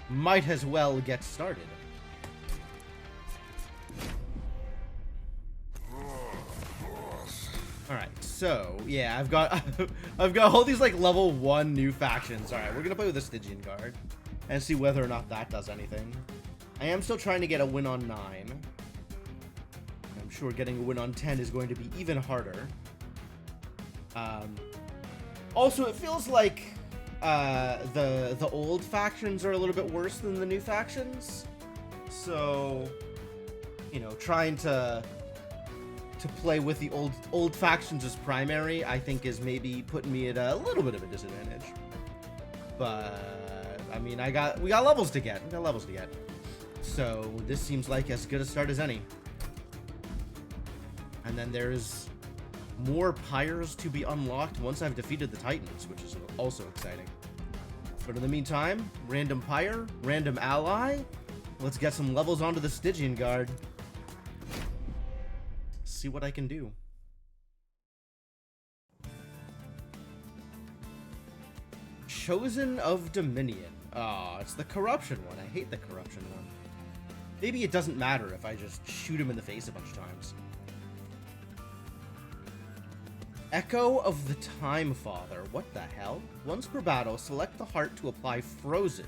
might as well get started. Alright, so, yeah, I've got I've got all these, like, level 1 new factions. Alright, we're gonna play with the Stygian Guard and see whether or not that does anything. I am still trying to get a win on 9. I'm sure getting a win on 10 is going to be even harder. Also, it feels like the old factions are a little bit worse than the new factions. So, you know, trying to play with the old factions as primary, I think is maybe putting me at a little bit of a disadvantage. But I mean, we got levels to get. So this seems like as good a start as any. And then there's more pyres to be unlocked once I've defeated the Titans, which is also exciting. But in the meantime, random pyre, random ally. Let's get some levels onto the Stygian Guard. See what I can do. Chosen of Dominion. Oh, it's the corruption one. I hate the corruption one. Maybe it doesn't matter if I just shoot him in the face a bunch of times. Echo of the Time Father. What the hell? Once per battle, select the heart to apply Frozen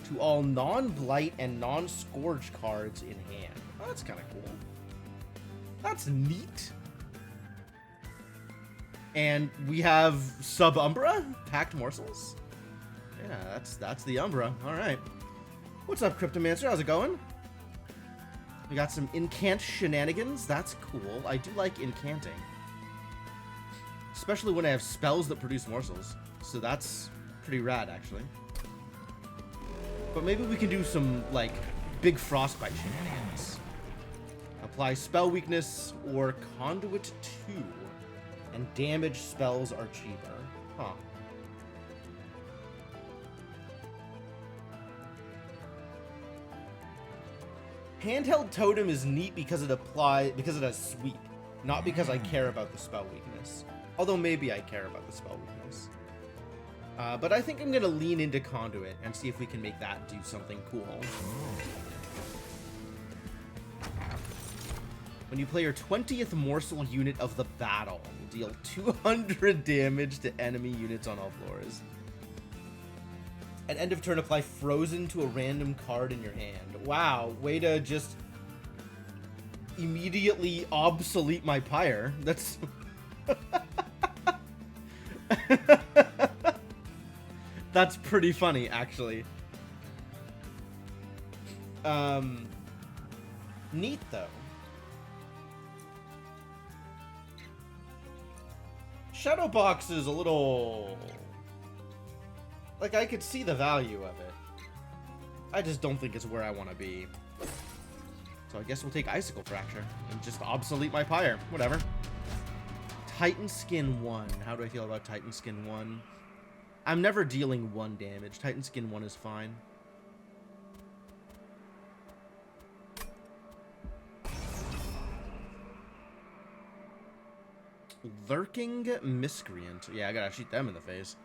to all non-blight and non-scourge cards in hand. Oh, that's kind of cool. That's neat. And we have Sub-Umbra? Packed Morsels? Yeah, that's the Umbra. Alright. What's up, Cryptomancer? How's it going? We got some incant shenanigans. That's cool. I do like incanting. Especially when I have spells that produce morsels. So that's pretty rad, actually. But maybe we can do some, like, big frostbite shenanigans. Apply spell weakness or conduit 2. And damage spells are cheaper. Huh. Handheld Totem is neat because it has sweep, not because I care about the spell weakness. Although maybe I care about the spell weakness. But I think I'm gonna lean into Conduit and see if we can make that do something cool. When you play your 20th morsel unit of the battle, deal 200 damage to enemy units on all floors. At end of turn, apply Frozen to a random card in your hand. Wow, way to just immediately obsolete my pyre. That's... That's pretty funny, actually. Neat, though. Shadowbox is a little... Like, I could see the value of it. I just don't think it's where I want to be. So I guess we'll take Icicle Fracture and just obsolete my pyre. Whatever. Titan Skin 1. How do I feel about Titan Skin 1? I'm never dealing 1 damage. Titan Skin 1 is fine. Lurking Miscreant. Yeah, I gotta shoot them in the face.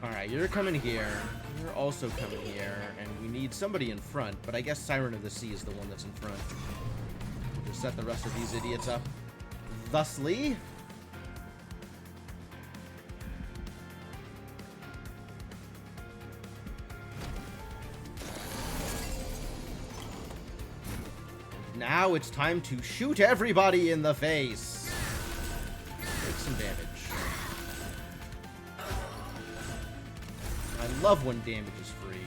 Alright, you're coming here. You're also coming here. And we need somebody in front, but I guess Siren of the Sea is the one that's in front. We'll just set the rest of these idiots up. Thusly. Now it's time to shoot everybody in the face. Take some damage. I love when damage is free.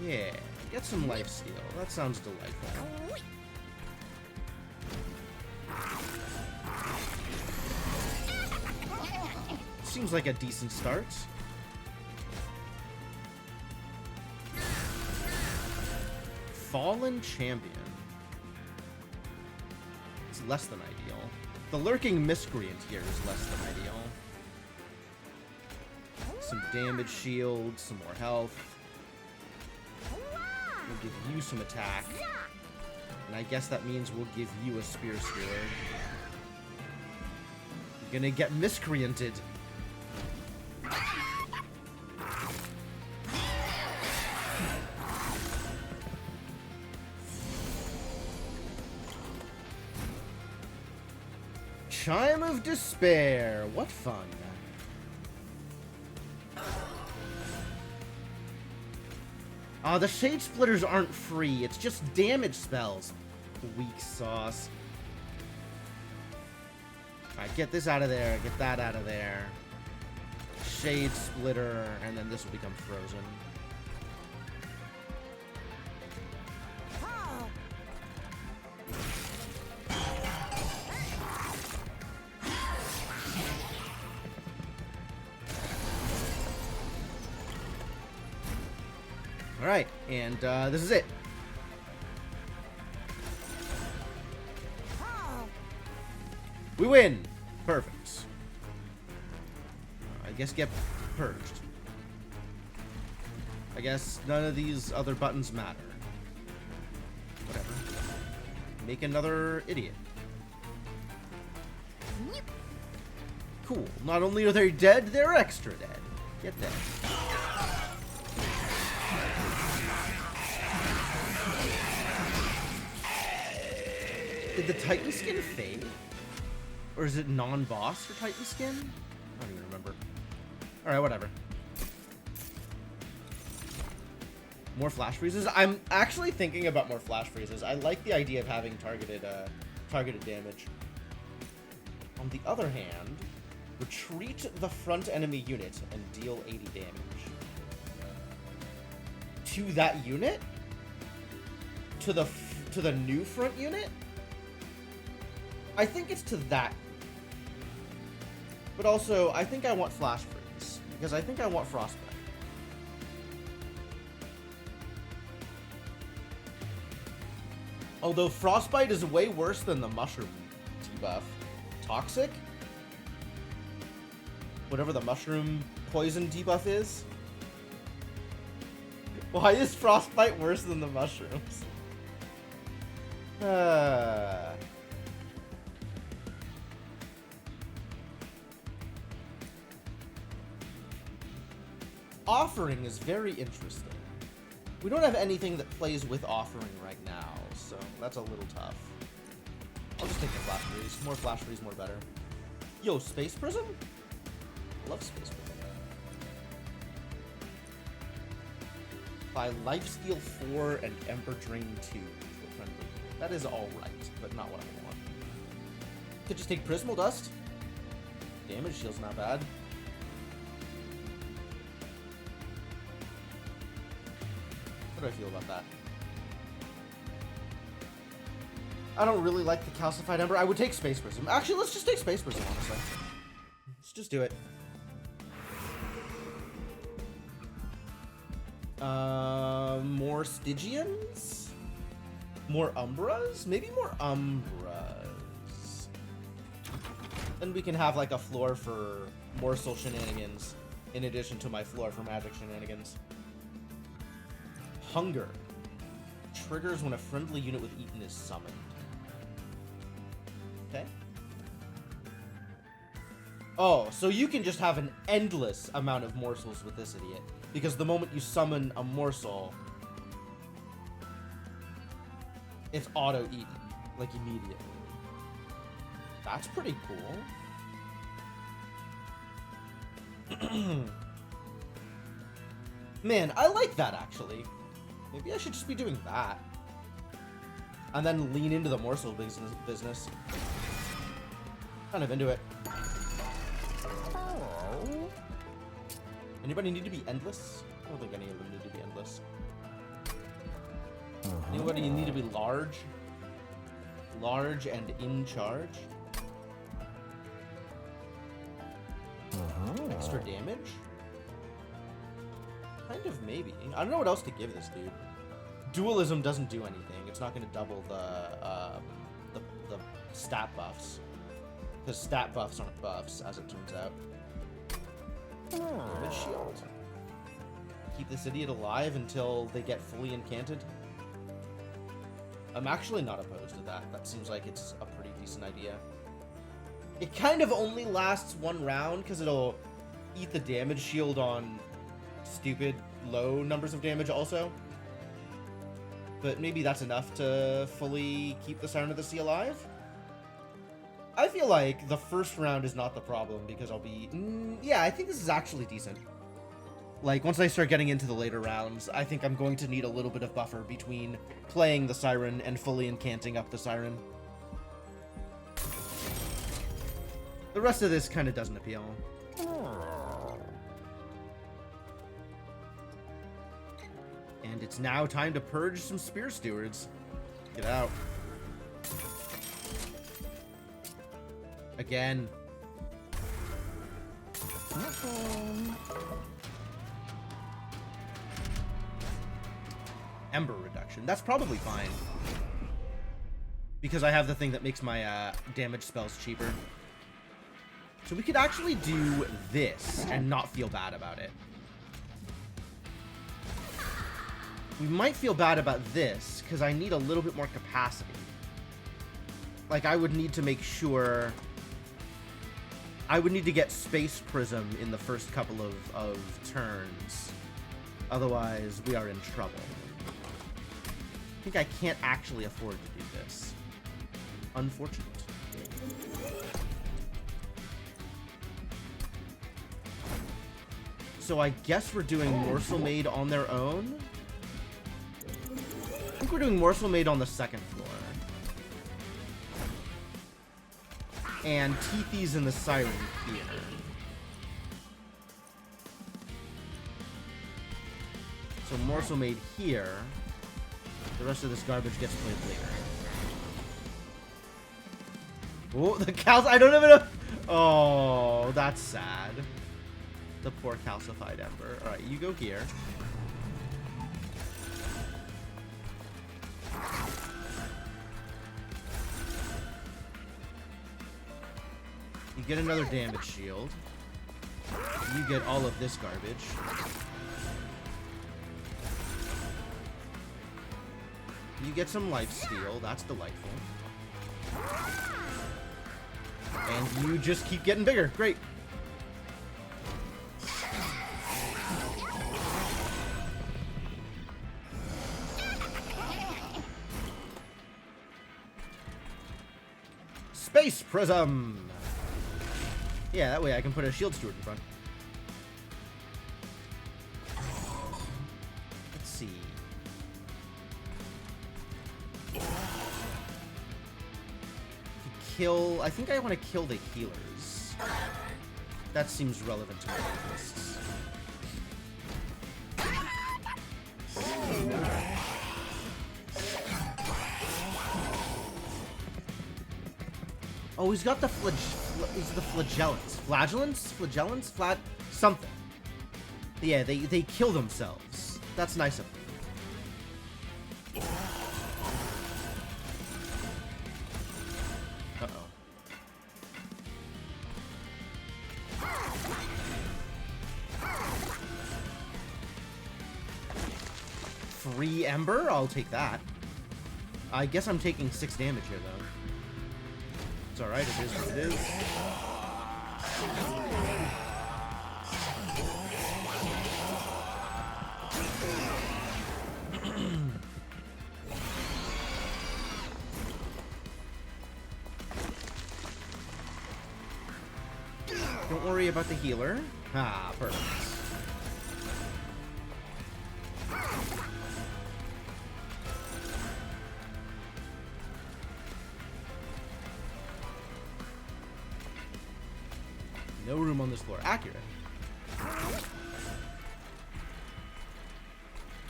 Yeah, get some lifesteal. That sounds delightful. Seems like a decent start. Fallen Champion. It's less than ideal. The Lurking Miscreant here is less than ideal. Some damage shield, some more health. We'll give you some attack. And I guess that means we'll give you a Spear Skewer. You're gonna get miscreanted. Chime of Despair. What fun. The Shade Splitters aren't free. It's just damage spells. Weak sauce. Alright, get this out of there. Get that out of there. Shade Splitter. And then this will become frozen. Alright, and this is it. We win! Perfect. I guess get purged. I guess none of these other buttons matter. Whatever. Make another idiot. Cool. Not only are they dead, they're extra dead. Get dead. Did the Titan skin fade? Or is it non-boss for Titan skin? I don't even remember. Alright, whatever. More flash freezes? I'm actually thinking about more flash freezes. I like the idea of having targeted damage. On the other hand, retreat the front enemy unit and deal 80 damage. To that unit? To the new front unit? I think it's to that. But also, I think I want Flash Freeze. Because I think I want Frostbite. Although Frostbite is way worse than the Mushroom debuff. Toxic? Whatever the Mushroom Poison debuff is. Why is Frostbite worse than the Mushrooms? Offering is very interesting. We don't have anything that plays with Offering right now, so that's a little tough. I'll just take the Flash Freeze. More Flash Freeze, more better. Yo, Space Prism? Love Space Prism. By Lifesteal 4 and Ember Drain 2 to a friendly. That is alright, but not what I want. Could just take Prismal Dust. Damage shield's not bad. How do I feel about that? I don't really like the Calcified Ember. I would take Space Prism. Actually, let's just take Space Prism, honestly. Let's just do it. More Stygians? More Umbras? Maybe more Umbras. Then we can have like a floor for Morsel shenanigans in addition to my floor for magic shenanigans. Hunger. Triggers when a friendly unit with Eaten is summoned. Okay. Oh, so you can just have an endless amount of morsels with this idiot. Because the moment you summon a morsel, it's auto-eaten. Like, immediately. That's pretty cool. Man, I like that, actually. Maybe I should just be doing that. And then lean into the morsel business. Kind of into it. Oh. Anybody need to be endless? I don't think any of them need to be endless. Anybody need to be large? Large and in charge? Extra damage? Kind of, maybe. I don't know what else to give this dude. Dualism doesn't do anything. It's not going to double the stat buffs. Because stat buffs aren't buffs, as it turns out. Damage shield. Keep this idiot alive until they get fully incanted. I'm actually not opposed to that. That seems like it's a pretty decent idea. It kind of only lasts one round because it'll eat the damage shield on stupid low numbers of damage also. But maybe that's enough to fully keep the Siren of the Sea alive? I feel like the first round is not the problem because I'll be... yeah, I think this is actually decent. Like, once I start getting into the later rounds, I think I'm going to need a little bit of buffer between playing the Siren and fully incanting up the Siren. The rest of this kind of doesn't appeal. And it's now time to purge some Spear Stewards. Get out. Again. Ember reduction. That's probably fine. Because I have the thing that makes my damage spells cheaper. So we could actually do this and not feel bad about it. We might feel bad about this because I need a little bit more capacity. Like, I would need to make sure... I would need to get Space Prism in the first couple of turns. Otherwise, we are in trouble. I think I can't actually afford to do this. Unfortunate. So I guess we're doing Morsel Maid on their own? I think we're doing Morsel Maid on the second floor. And Teethy's in the Siren Theater. So Morsel Maid here. The rest of this garbage gets played later. Oh, the cows! I don't even know. Oh, that's sad. The poor calcified Ember. All right, you go here. You get another damage shield. You get all of this garbage. You get some lifesteal. That's delightful. And you just keep getting bigger. Great. Space Prism! Yeah, that way I can put a Shield Steward in front. Let's see. Kill... I think I want to kill the healers. That seems relevant to my interests. Oh, he's got the flagellants. Flagellants? Something. Yeah, they kill themselves. That's nice of them. Uh-oh. Free Ember? I'll take that. I guess I'm taking 6 damage here, though. It's alright, it is what it is. Don't worry about the healer. Ah, perfect. No room on this floor. Accurate.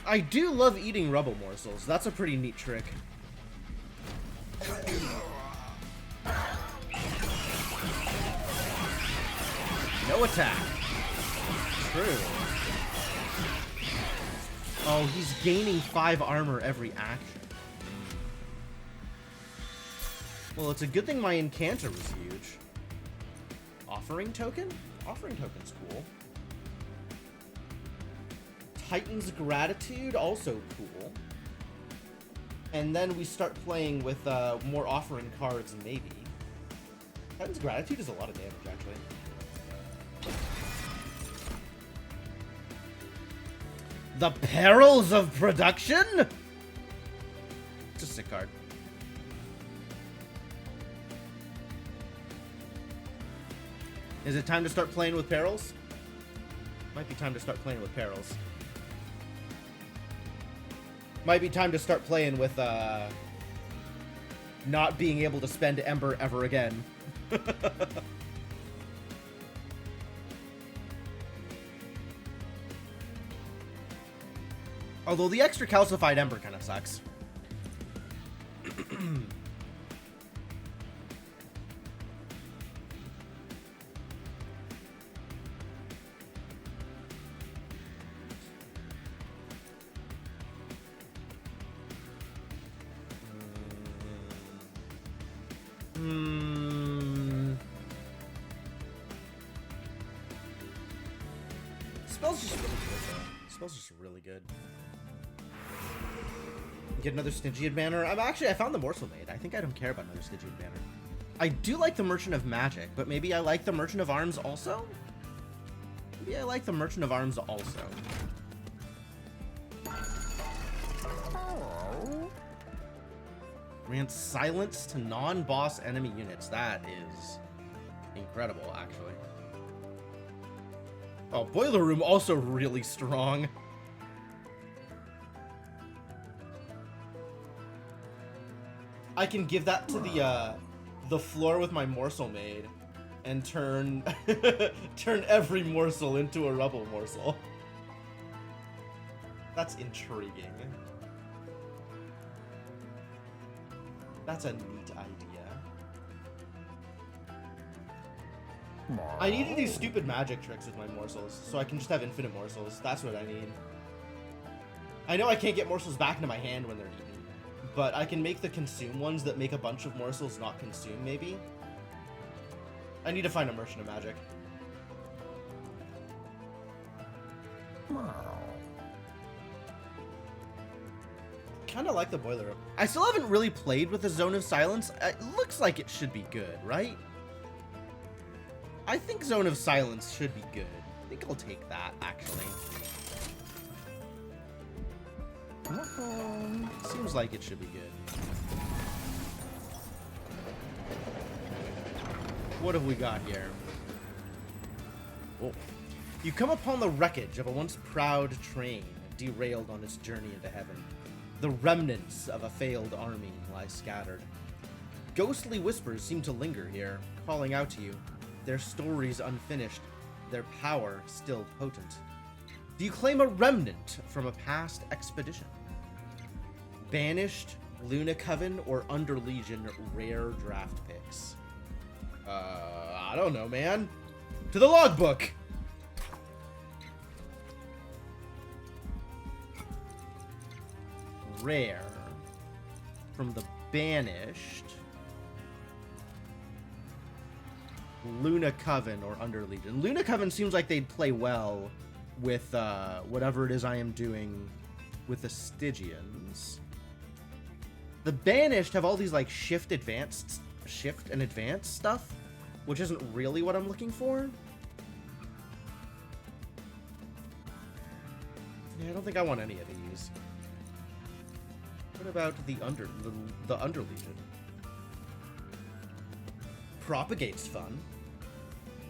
I do love eating rubble morsels. That's a pretty neat trick. No attack. True. Oh, he's gaining 5 armor every action. Well, it's a good thing my Incanter was huge. Offering token? Offering token's cool. Titan's Gratitude, also cool. And then we start playing with more offering cards, maybe. Titan's Gratitude is a lot of damage, actually. The Perils of Production? It's a sick card. Is it time to start playing with Perils? Might be time to start playing with Perils. Might be time to start playing with, not being able to spend Ember ever again. Although the extra calcified Ember kind of sucks. Spell's just really good, though. Spell's just really good. Get another Stygian banner. I found the Morsel Maid. I think I don't care about another Stygian banner. I do like the Merchant of Magic, but maybe I like the Merchant of Arms also? Maybe I like the Merchant of Arms also. Grants silence to non-boss enemy units. That is incredible, actually. Oh, Boiler Room also really strong. I can give that to the floor with my Morsel Maid and turn turn every morsel into a rubble morsel. That's intriguing. That's a neat idea. I need to do stupid magic tricks with my morsels, so I can just have infinite morsels. That's what I need. I know I can't get morsels back into my hand when they're eaten, but I can make the consume ones that make a bunch of morsels not consume, maybe? I need to find a Merchant of Magic. Kinda like the Boiler Room. I still haven't really played with the Zone of Silence. It looks like it should be good, right? I think Zone of Silence should be good. I think I'll take that, actually. Seems like it should be good. What have we got here? Oh. You come upon the wreckage of a once proud train, derailed on its journey into heaven. The remnants of a failed army lie scattered. Ghostly whispers seem to linger here, calling out to you. Their stories unfinished, their power still potent. Do you claim a remnant from a past expedition? Banished, Luna Coven, or Under Legion rare draft picks? I don't know, man. To the logbook! Rare. From the Banished. Luna Coven or Under Legion. Luna Coven seems like they'd play well with whatever it is I am doing with the Stygians. The Banished have all these like shift and advanced stuff, which isn't really what I'm looking for. Yeah, I don't think I want any of these. What about the Under Legion? Propagate's fun.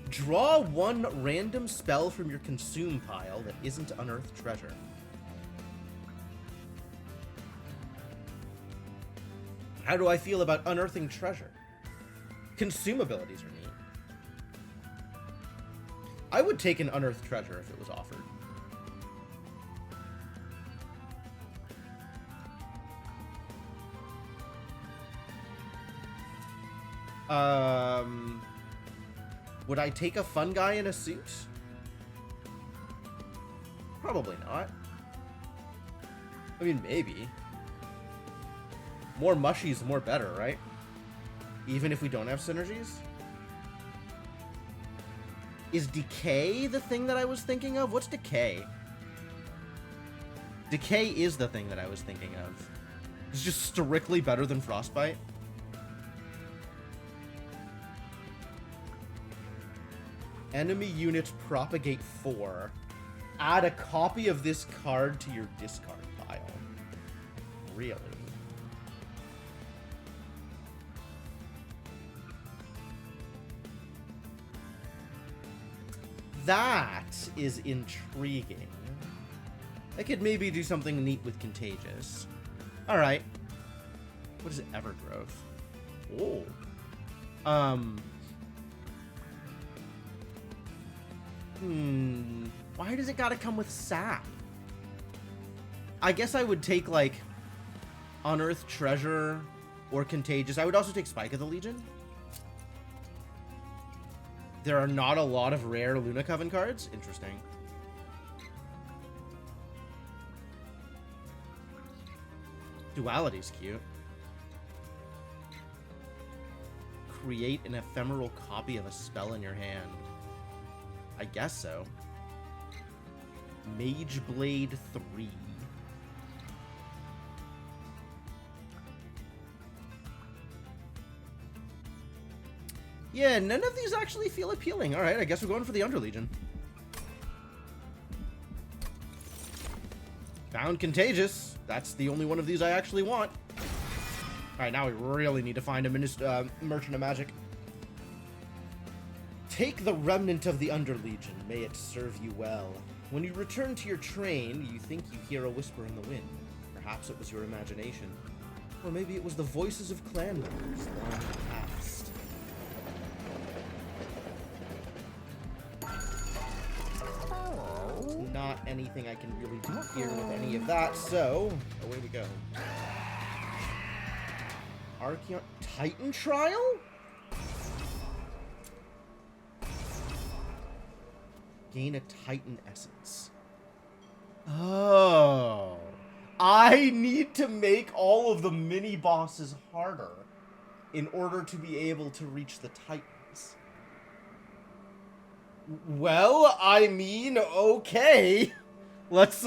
Draw one random spell from your consume pile that isn't unearthed treasure. How do I feel about unearthing treasure? Consume abilities are neat. I would take an unearthed treasure if it was offered. Would I take a fun guy in a suit? Probably not. I mean, maybe. More mushy is more better, right? Even if we don't have synergies? Is Decay the thing that I was thinking of? What's Decay? Decay is the thing that I was thinking of. It's just strictly better than Frostbite. Enemy unit propagate 4. Add a copy of this card to your discard pile. Really? That is intriguing. I could maybe do something neat with Contagious. Alright. What is Evergrowth? Oh. Why does it gotta come with sap? I guess I would take, like, Unearthed Treasure or Contagious. I would also take Spike of the Legion. There are not a lot of rare Luna Coven cards. Interesting. Duality's cute. Create an ephemeral copy of a spell in your hand. I guess so. Mage Blade 3. Yeah, none of these actually feel appealing. Alright, I guess we're going for the Underlegion. Found Contagious. That's the only one of these I actually want. Alright, now we really need to find a Merchant of Magic. Take the remnant of the Underlegion. May it serve you well. When you return to your train, you think you hear a whisper in the wind. Perhaps it was your imagination. Or maybe it was the voices of clan members long past. Not anything I can really do here with any of that, so away we go. Archeon Titan Trial? Gain a Titan Essence. Oh. I need to make all of the mini bosses harder in order to be able to reach the Titans. Well, I mean, okay. Let's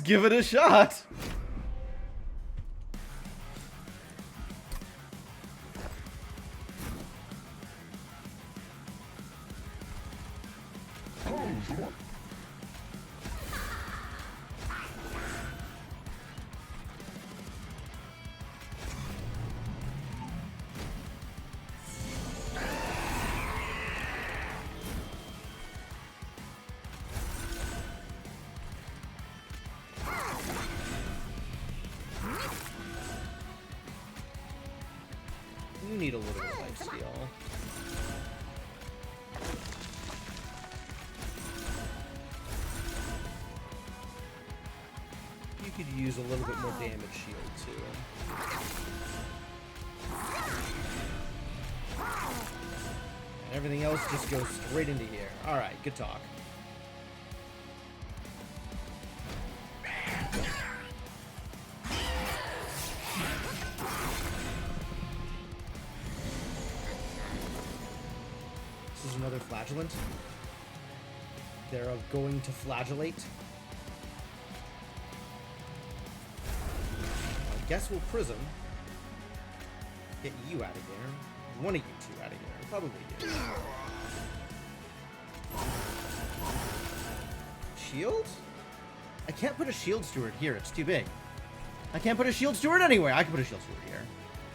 give it a shot. You need a little bit of life steal. You could use a little bit more damage shield too. And everything else just goes straight into here. Alright, good talk. This is another flagellant. They're going to flagellate. I guess we'll prism. Get you out of there. One of you two out of here. Probably you. Shield? I can't put a shield steward here. It's too big. I can't put a shield steward anywhere. I can put a shield steward here.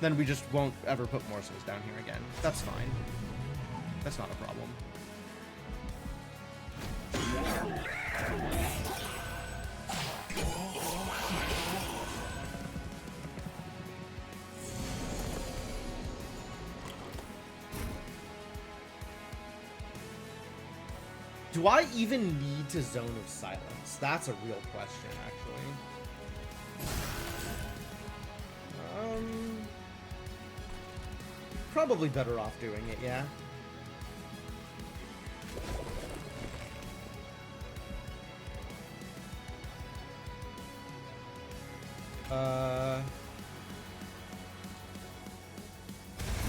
Then we just won't ever put Morsos down here again. That's fine. That's not a problem. Do I even need to Zone of Silence? That's a real question, actually. Probably better off doing it, yeah.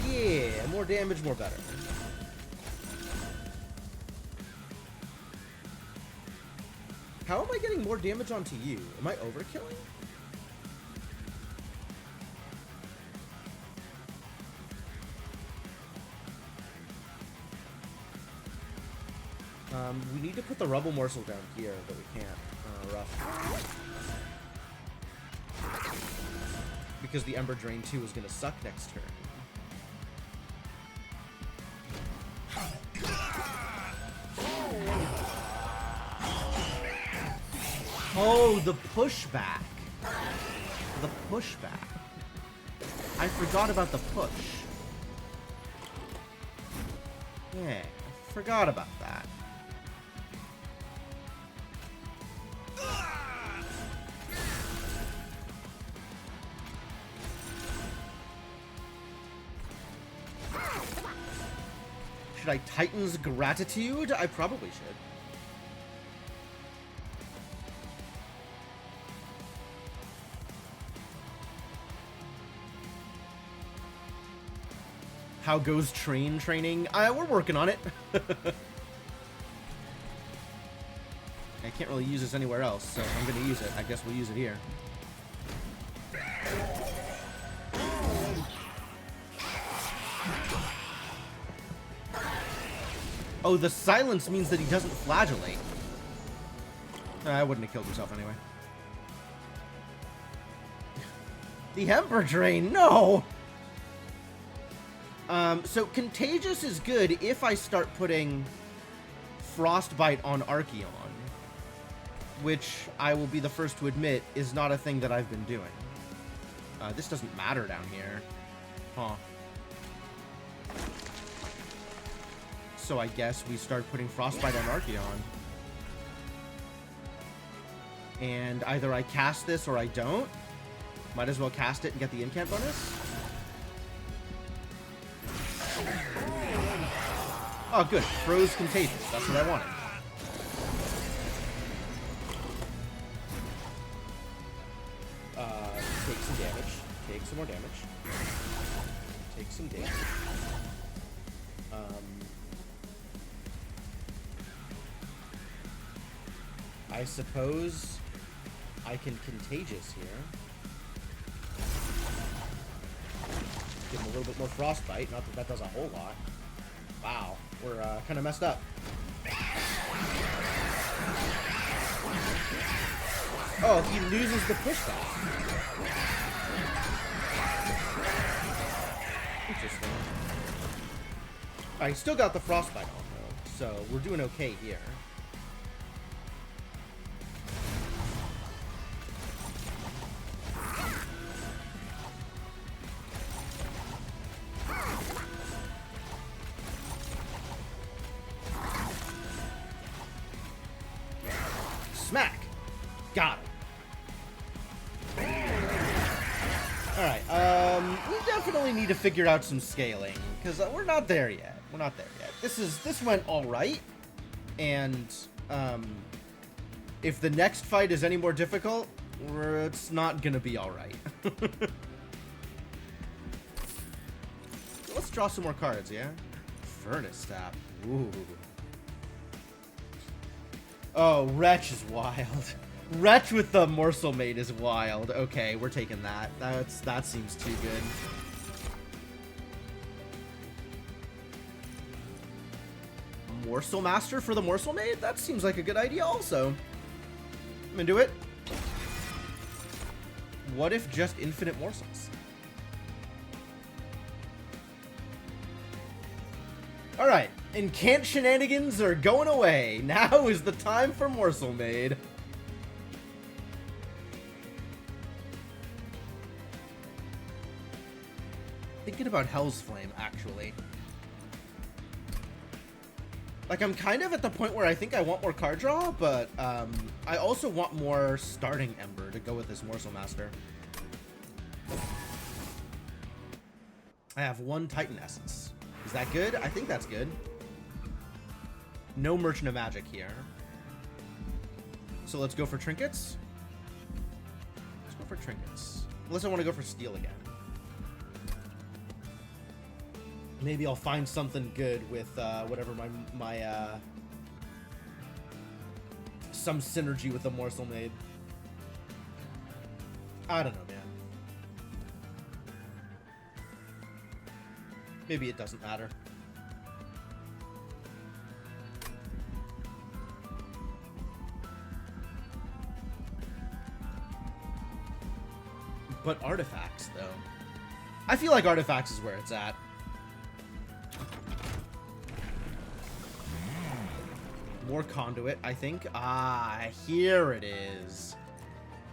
Yeah, more damage, more better. How am I getting more damage onto you? Am I overkilling? We need to put the rubble morsel down here, but we can't. Rough. Because the Ember Drain 2 is going to suck next turn. Oh, the pushback. The pushback. I forgot about the push. Yeah, I forgot about that. Should I Titan's Gratitude? I probably should. How goes training? We're working on it. I can't really use this anywhere else, so if I'm gonna use it, I guess we'll use it here. Oh, the silence means that he doesn't flagellate. I wouldn't have killed himself anyway. The Ember Drain, no! So Contagious is good if I start putting Frostbite on Archeon, which I will be the first to admit is not a thing that I've been doing. This doesn't matter down here. Huh. So I guess we start putting Frostbite on Archeon. And either I cast this or I don't. Might as well cast it and get the incant bonus. Oh, good. Froze Contagious. That's what I wanted. Take some damage. Take some more damage. Take some damage. I suppose I can Contagious here. Give him a little bit more Frostbite. Not that that does a whole lot. Wow, we're kind of messed up. Oh, he loses the pushback. Interesting. I still got the Frostbite on, though, so we're doing okay here. Smack! Got it. Alright, we definitely need to figure out some scaling, because we're not there yet. We're not there yet. This went alright, and, if the next fight is any more difficult, it's not gonna be alright. Let's draw some more cards, yeah? Furnace Tap. Ooh. Oh, Wretch is wild. Wretch with the Morsel Maid is wild. Okay, we're taking that. That seems too good. Morsel Master for the Morsel Maid? That seems like a good idea also. I'm into it. What if just infinite morsels? Alright, Incant shenanigans are going away. Now is the time for Morsel Maid. Thinking about Hell's Flame, actually. Like, I'm kind of at the point where I think I want more card draw, but I also want more starting Ember to go with this Morsel Master. I have one Titan Essence. Is that good? I think that's good. No Merchant of Magic here. So let's go for Trinkets. Let's go for Trinkets. Unless I want to go for Steel again. Maybe I'll find something good with whatever my some synergy with the Morsel Maid. I don't know, man. Maybe it doesn't matter. But artifacts, though. I feel like artifacts is where it's at. More conduit, I think. Ah, here it is.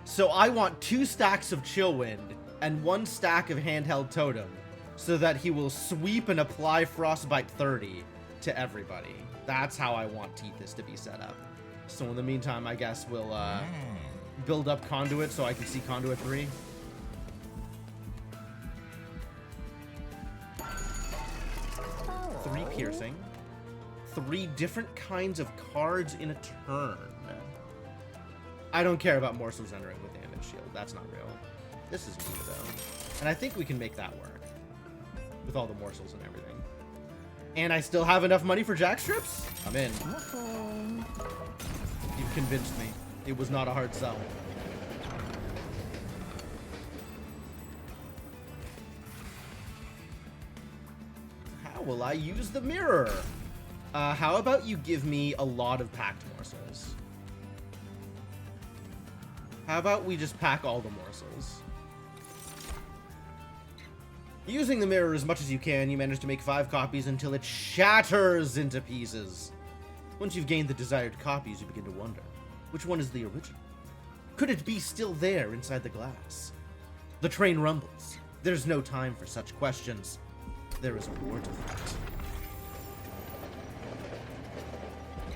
So I want 2 stacks of Chillwind and 1 stack of Handheld Totem so that he will sweep and apply Frostbite 30 to everybody. That's how I want Tethys to be set up. So in the meantime, I guess we'll build up Conduit so I can see Conduit 3. Three piercing. 3 different kinds of cards in a turn. I don't care about morsels entering with damage shield. That's not real. This is neat, though. And I think we can make that work. With all the morsels and everything. And I still have enough money for jackstrips? I'm in. You've convinced me. It was not a hard sell. How will I use the mirror? How about you give me a lot of packed morsels? How about we just pack all the morsels? Using the mirror as much as you can, you manage to make 5 copies until it shatters into pieces. Once you've gained the desired copies, you begin to wonder, which one is the original? Could it be still there inside the glass? The train rumbles. There's no time for such questions. There is a war to fight.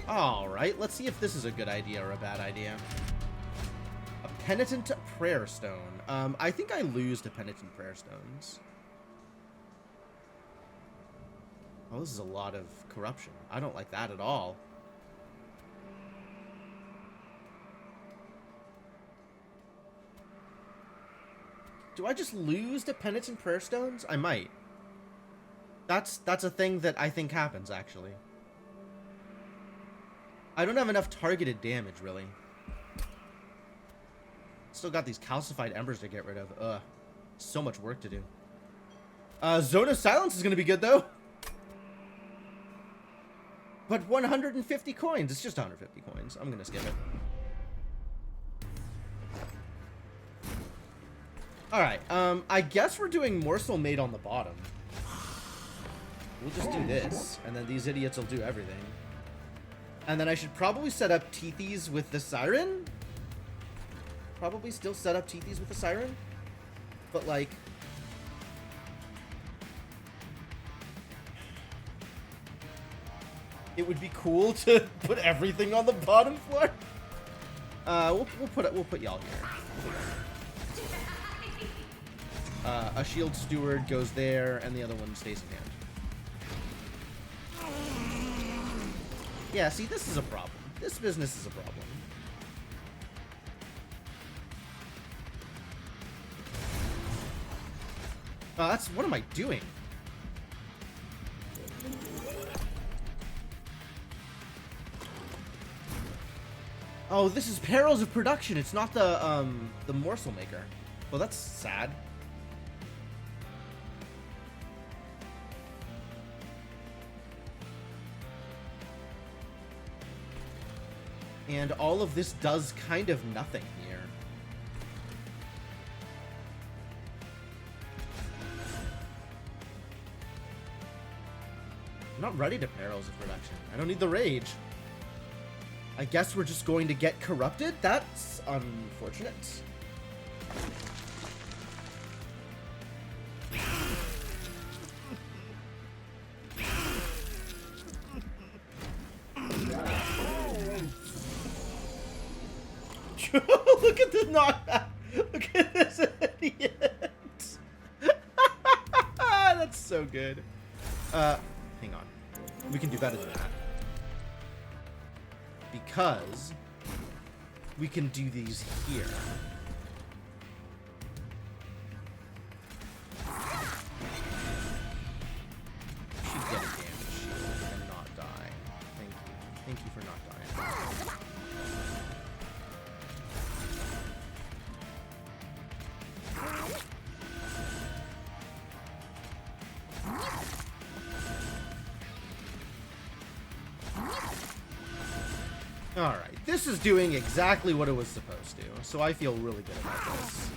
Alright, let's see if this is a good idea or a bad idea. A Penitent Prayer Stone. I think I lose to Penitent Prayer Stones. Oh, this is a lot of corruption. I don't like that at all. Do I just lose to Penitent Prayer Stones? I might. That's a thing that I think happens, actually. I don't have enough targeted damage, really. Still got these calcified embers to get rid of. Ugh. So much work to do. Zone of Silence is going to be good, though. But 150 coins. It's just 150 coins. I'm going to skip it. Alright, I guess we're doing Morsel Made on the bottom. We'll just do this, and then these idiots will do everything. And then I should probably set up Tethys with the Siren? Probably still set up Tethys with the Siren? But, like... it would be cool to put everything on the bottom floor. We'll put y'all here. A Shield Steward goes there, and the other one stays in hand. Yeah, see, this is a problem. This business is a problem. What am I doing? Oh, this is Perils of Production. It's not the Morsel Maker. Well, that's sad. And all of this does kind of nothing here. I'm not ready to Perils of Production. I don't need the rage. I guess we're just going to get corrupted? That's unfortunate. Look at the knockback. Look at this idiot. That's so good. Hang on. We can do better than that. Because we can do these here. Should get a damage shield and not die. Thank you. Thank you for not dying. Alright, this is doing exactly what it was supposed to, so I feel really good about this.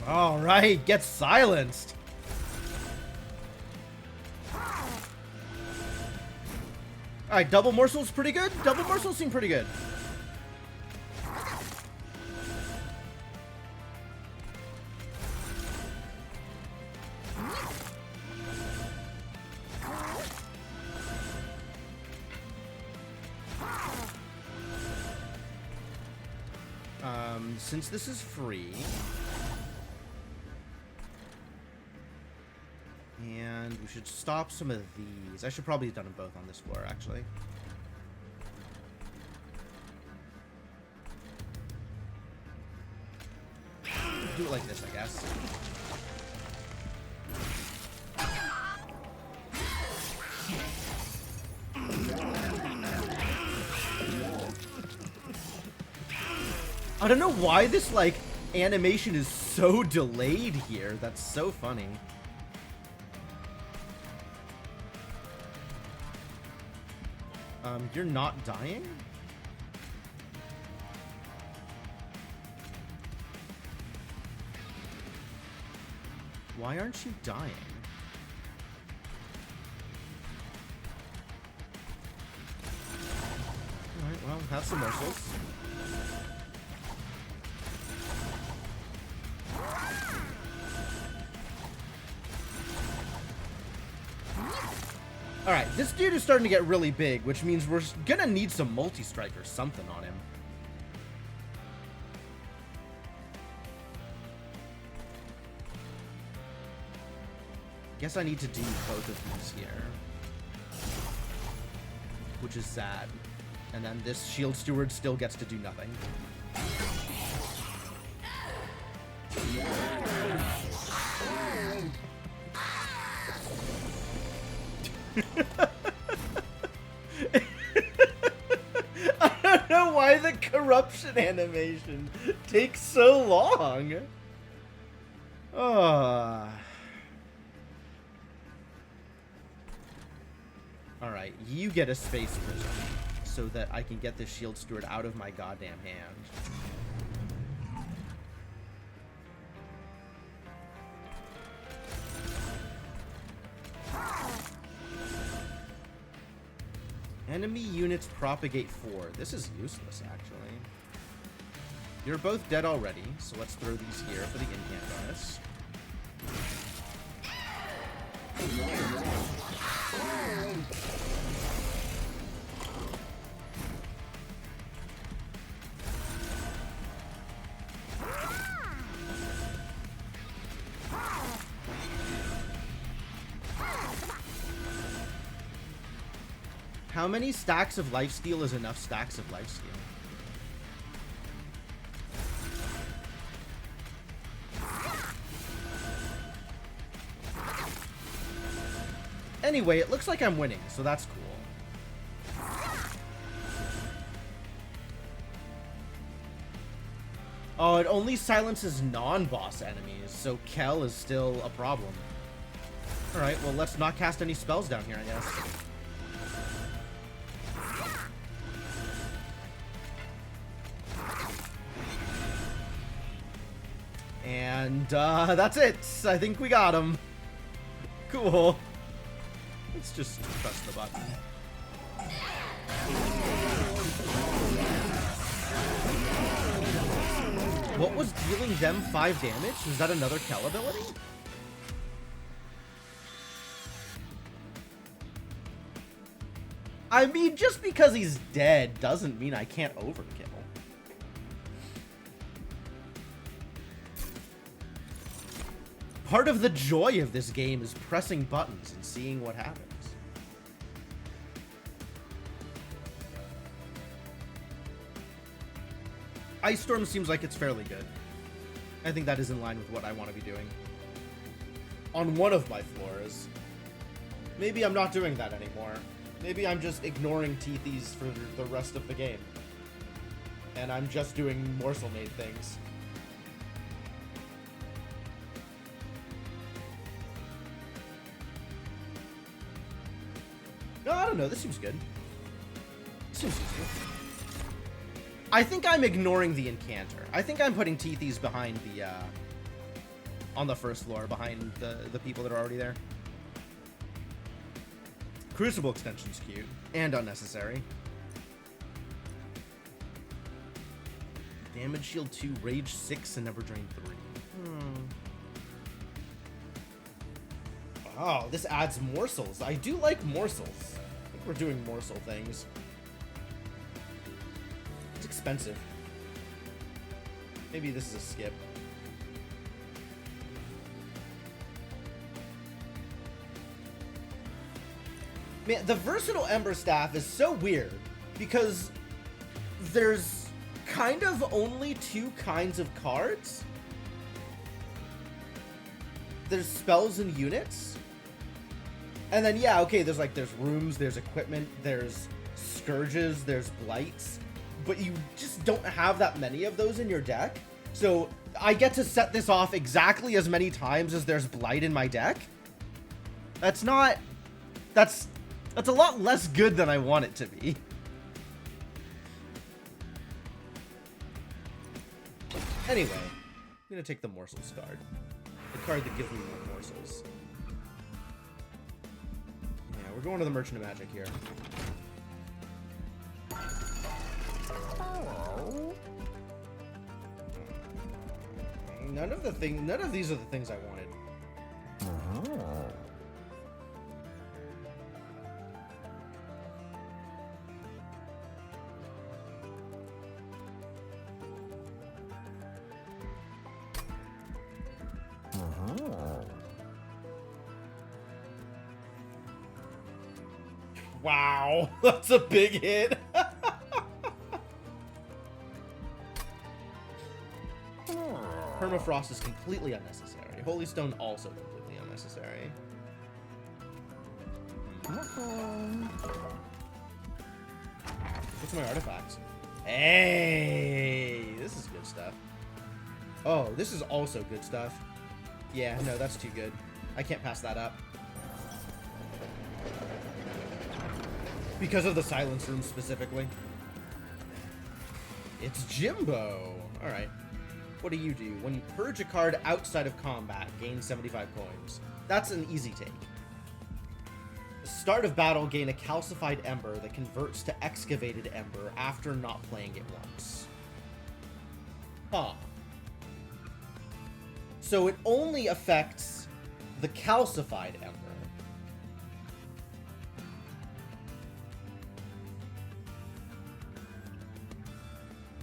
All right, get silenced. All right, double morsel's pretty good. Double morsels seem pretty good. Since this is free, and we should stop some of these. I should probably have done them both on this floor, actually. Do it like this, I guess. I don't know why this, like, animation is so delayed here. That's so funny. You're not dying? Why aren't you dying? Alright, well, have some morsels. Alright, this dude is starting to get really big, which means we're gonna need some multi-strike or something on him. Guess I need to do both of these here. Which is sad. And then this Shield Steward still gets to do nothing. I don't know why the corruption animation takes so long. Alright, you get a space prism so that I can get this Shield Steward out of my goddamn hand. Enemy units propagate 4. This is useless, actually. You're both dead already, so let's throw these here for the incant bonus. How many stacks of lifesteal is enough stacks of lifesteal? Anyway, it looks like I'm winning, so that's cool. Oh, it only silences non-boss enemies, so Kel is still a problem. Alright, well, let's not cast any spells down here, I guess. And, that's it. I think we got him. Cool. Let's just press the button. What was dealing them 5 damage? Was that another Kel ability? I mean, just because he's dead doesn't mean I can't overkill. Part of the joy of this game is pressing buttons and seeing what happens. Ice Storm seems like it's fairly good. I think that is in line with what I want to be doing. On one of my floors. Maybe I'm not doing that anymore. Maybe I'm just ignoring Teethies for the rest of the game. And I'm just doing morsel-made things. No, I don't know. This seems good. Seems useful. I think I'm ignoring the Incanter. I think I'm putting Teethies behind on the first floor behind the people that are already there. Crucible extension's cute and unnecessary. Damage shield 2, rage 6, and never drain 3. Oh, this adds morsels. I do like morsels. I think we're doing morsel things. It's expensive. Maybe this is a skip. Man, the versatile Ember Staff is so weird because there's kind of only 2 kinds of cards. There's spells and units. And then, yeah, okay, there's rooms, there's equipment, there's scourges, there's blights. But you just don't have that many of those in your deck. So I get to set this off exactly as many times as there's blight in my deck. That's a lot less good than I want it to be. Anyway, I'm gonna take the morsels card. The card that gives me more morsels. Yeah, we're going to the Merchant of Magic here. None of these are the things I wanted. Wow, that's a big hit. Permafrost is completely unnecessary. Holy Stone also completely unnecessary. What's my artifacts? Hey, this is good stuff. Oh, this is also good stuff. Yeah, no, that's too good. I can't pass that up. Because of the Silence Room specifically. It's Jimbo. Alright. What do? When you purge a card outside of combat, gain 75 coins. That's an easy take. Start of battle, gain a calcified ember that converts to excavated ember after not playing it once. Huh. So it only affects the calcified ember.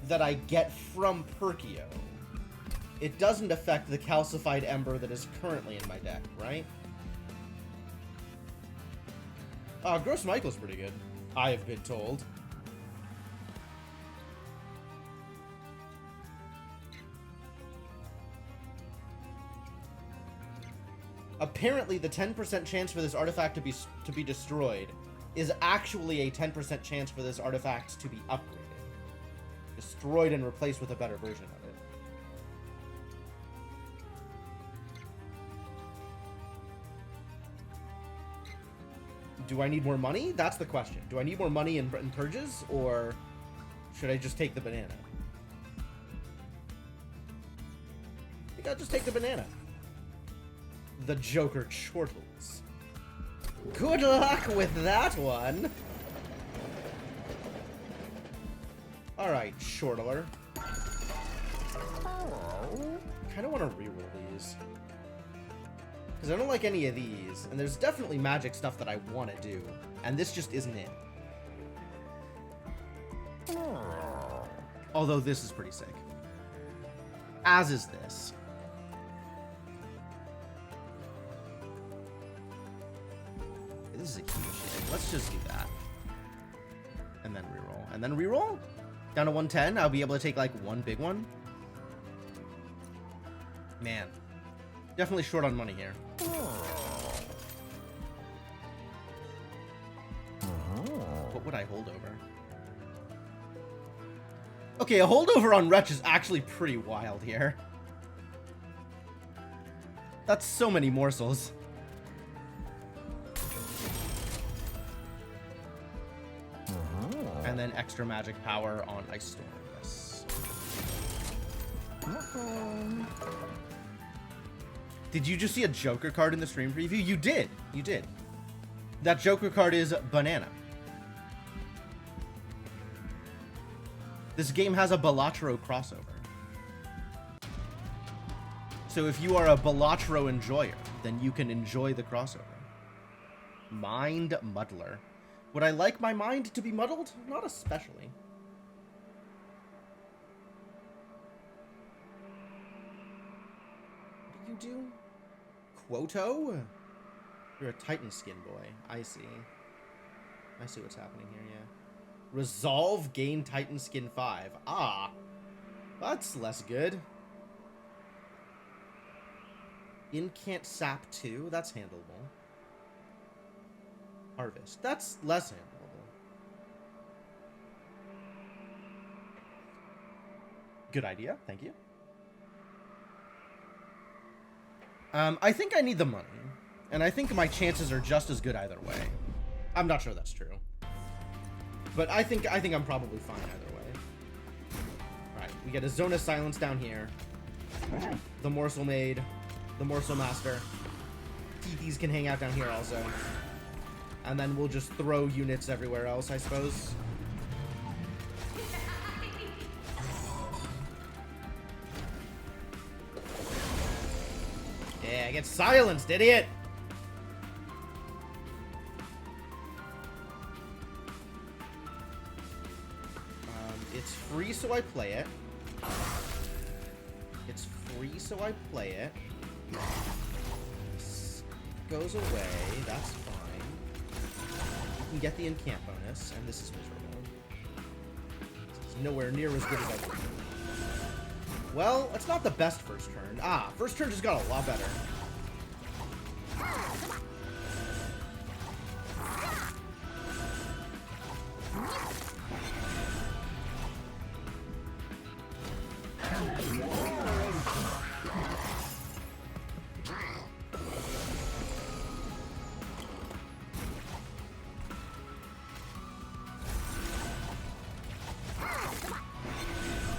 That I get from Perkio. It doesn't affect the calcified ember that is currently in my deck, right? Gross Michael's pretty good, I have been told. Apparently, the 10% chance for this artifact to be destroyed is actually a 10% chance for this artifact to be upgraded. Destroyed and replaced with a better version of it. Do I need more money? That's the question. Do I need more money in purges, or should I just take the banana? I think I'll just take the banana. The Joker Chortles. Good luck with that one! Alright, Chortler. Kinda wanna reroll these. Because I don't like any of these, and there's definitely magic stuff that I want to do, and this just isn't it. Although this is pretty sick. As is this. This is a huge thing. Let's just do that. And then reroll. And then reroll? Down to 110, I'll be able to take like one big one. Man. Definitely short on money here. What would I hold over? Okay, a holdover on Wretch is actually pretty wild here. That's so many morsels. And then extra magic power on Ice Storm. Yes. Did you just see a Joker card in the stream preview? You did. You did. That Joker card is Banana. This game has a Balatro crossover. So if you are a Balatro enjoyer, then you can enjoy the crossover. Mind Muddler. Would I like my mind to be muddled? Not especially. What do you do? Quoto? You're a Titan skin boy. I see. I see what's happening here, yeah. Resolve, gain Titan skin 5. Ah. That's less good. Incant sap 2. That's handleable. Harvest. That's less handleable. Good idea. Thank you. I think I need the money. And I think my chances are just as good either way. I'm not sure that's true. But I think I'm probably fine either way. Alright, we get a Zone of Silence down here. The Morsel Maid. The Morsel Master. TTs can hang out down here also. And then we'll just throw units everywhere else, I suppose. Yeah, get silenced, idiot! It's free, so I play it. It's free, so I play it. This goes away. That's fine. You can get the incant bonus, and this is miserable. This is nowhere near as good as I thought. Well, it's not the best first turn. Ah, first turn just got a lot better.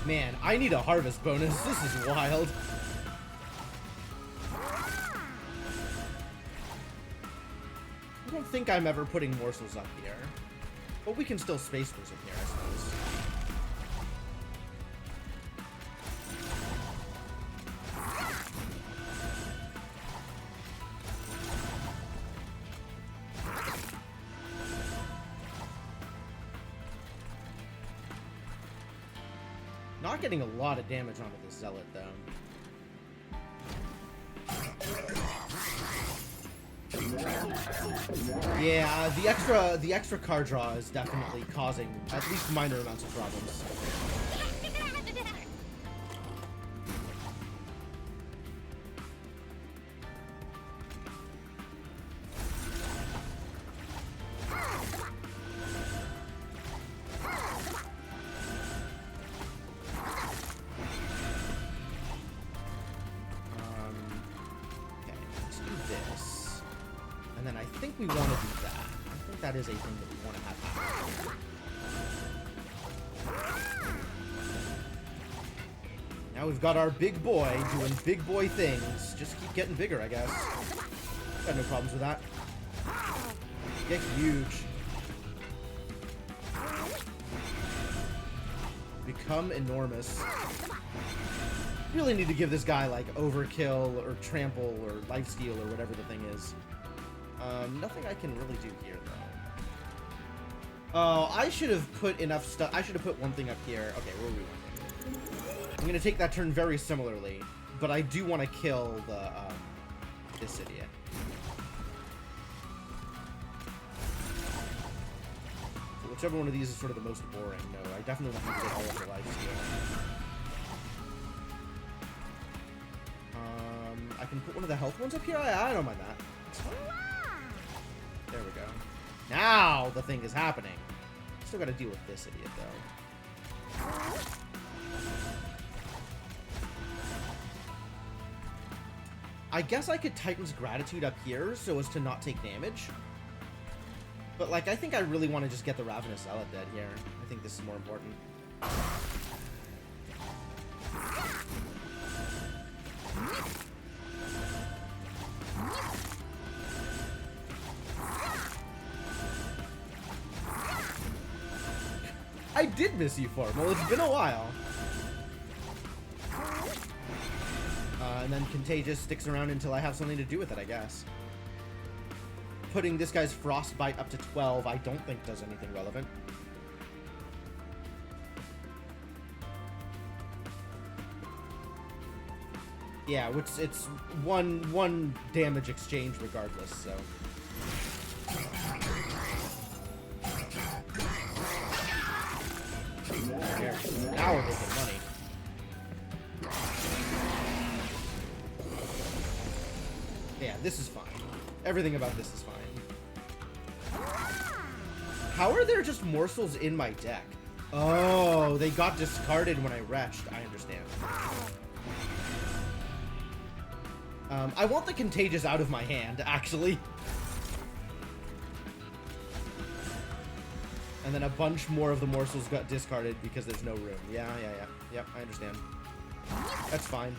Man, I need a harvest bonus. This is wild. I don't think I'm ever putting morsels up here. But we can still space those up here, I suppose. Not getting a lot of damage onto the Zealot, though. Yeah, the extra card draw is definitely causing at least minor amounts of problems. We want to do that. I think that is a thing that we want to have happen. Now we've got our big boy doing big boy things. Just keep getting bigger, I guess. Got no problems with that. Get huge. Become enormous. Really need to give this guy like overkill or trample or lifesteal or whatever the thing is. Nothing I can really do here, though. Oh, I should have put enough stuff. I should have put one thing up here. Okay, where are we going? I'm going to take that turn very similarly, but I do want to kill the, this idiot. So whichever one of these is sort of the most boring. No, I definitely want to get all of the lifesteal. I can put one of the health ones up here? I don't mind that. There we go. Now the thing is happening. Still got to deal with this idiot, though. I guess I could Titan's Gratitude up here so as to not take damage. But, like, I think I really want to just get the Ravenous Zealot dead here. I think this is more important. did miss you, Form. Well, it's been a while. And then Contagious sticks around until I have something to do with it, I guess. Putting this guy's Frostbite up to 12, I don't think does anything relevant. Yeah, it's one damage exchange regardless, so. There. Now we're making money. Yeah, this is fine. Everything about this is fine. How are there just morsels in my deck? Oh, they got discarded when I retched. I understand. I want the Contagious out of my hand, actually. And then a bunch more of the morsels got discarded because there's no room. Yeah. Yep, I understand. That's fine.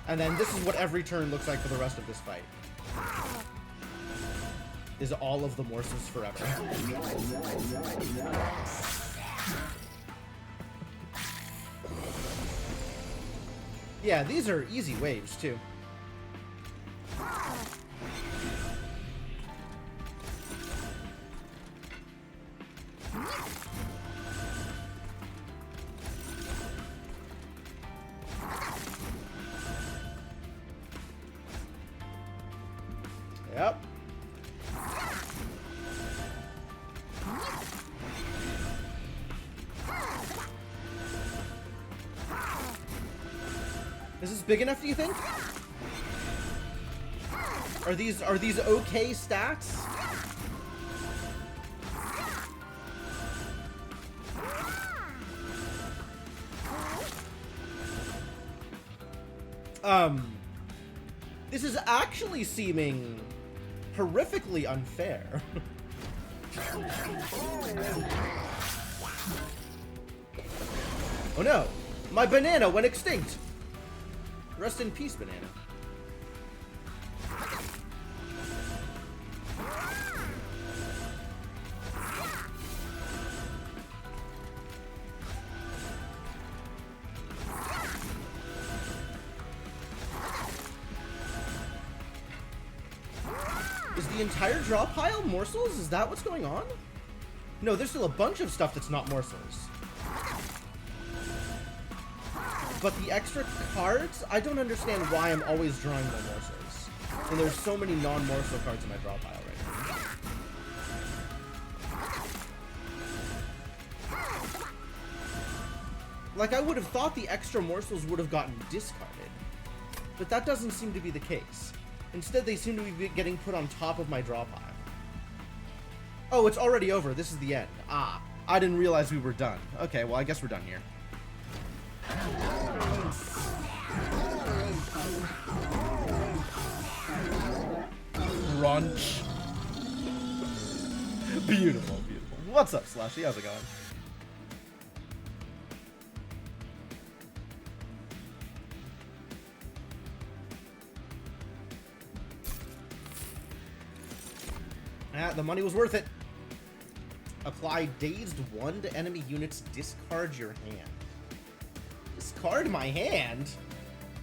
And then this is what every turn looks like for the rest of this fight. Is all of the morsels forever. Yeah, these are easy waves, too. Yep. Is this big enough, do you think? Are these okay stats? This is actually seeming horrifically unfair. Oh no, my banana went extinct. Rest in peace, banana. Is the entire draw pile morsels? Is that what's going on? No, there's still a bunch of stuff that's not morsels. But the extra cards, I don't understand why I'm always drawing more morsels. And there's so many non-morsel cards in my draw pile right now. Like, I would have thought the extra morsels would have gotten discarded. But that doesn't seem to be the case. Instead, they seem to be getting put on top of my draw pile. Oh, it's already over. This is the end. Ah, I didn't realize we were done. Okay, well, I guess we're done here. Brunch. Beautiful, beautiful. What's up, Slushy? How's it going? Ah, the money was worth it. Apply Dazed 1 to enemy units. Discard your hand. Discard my hand?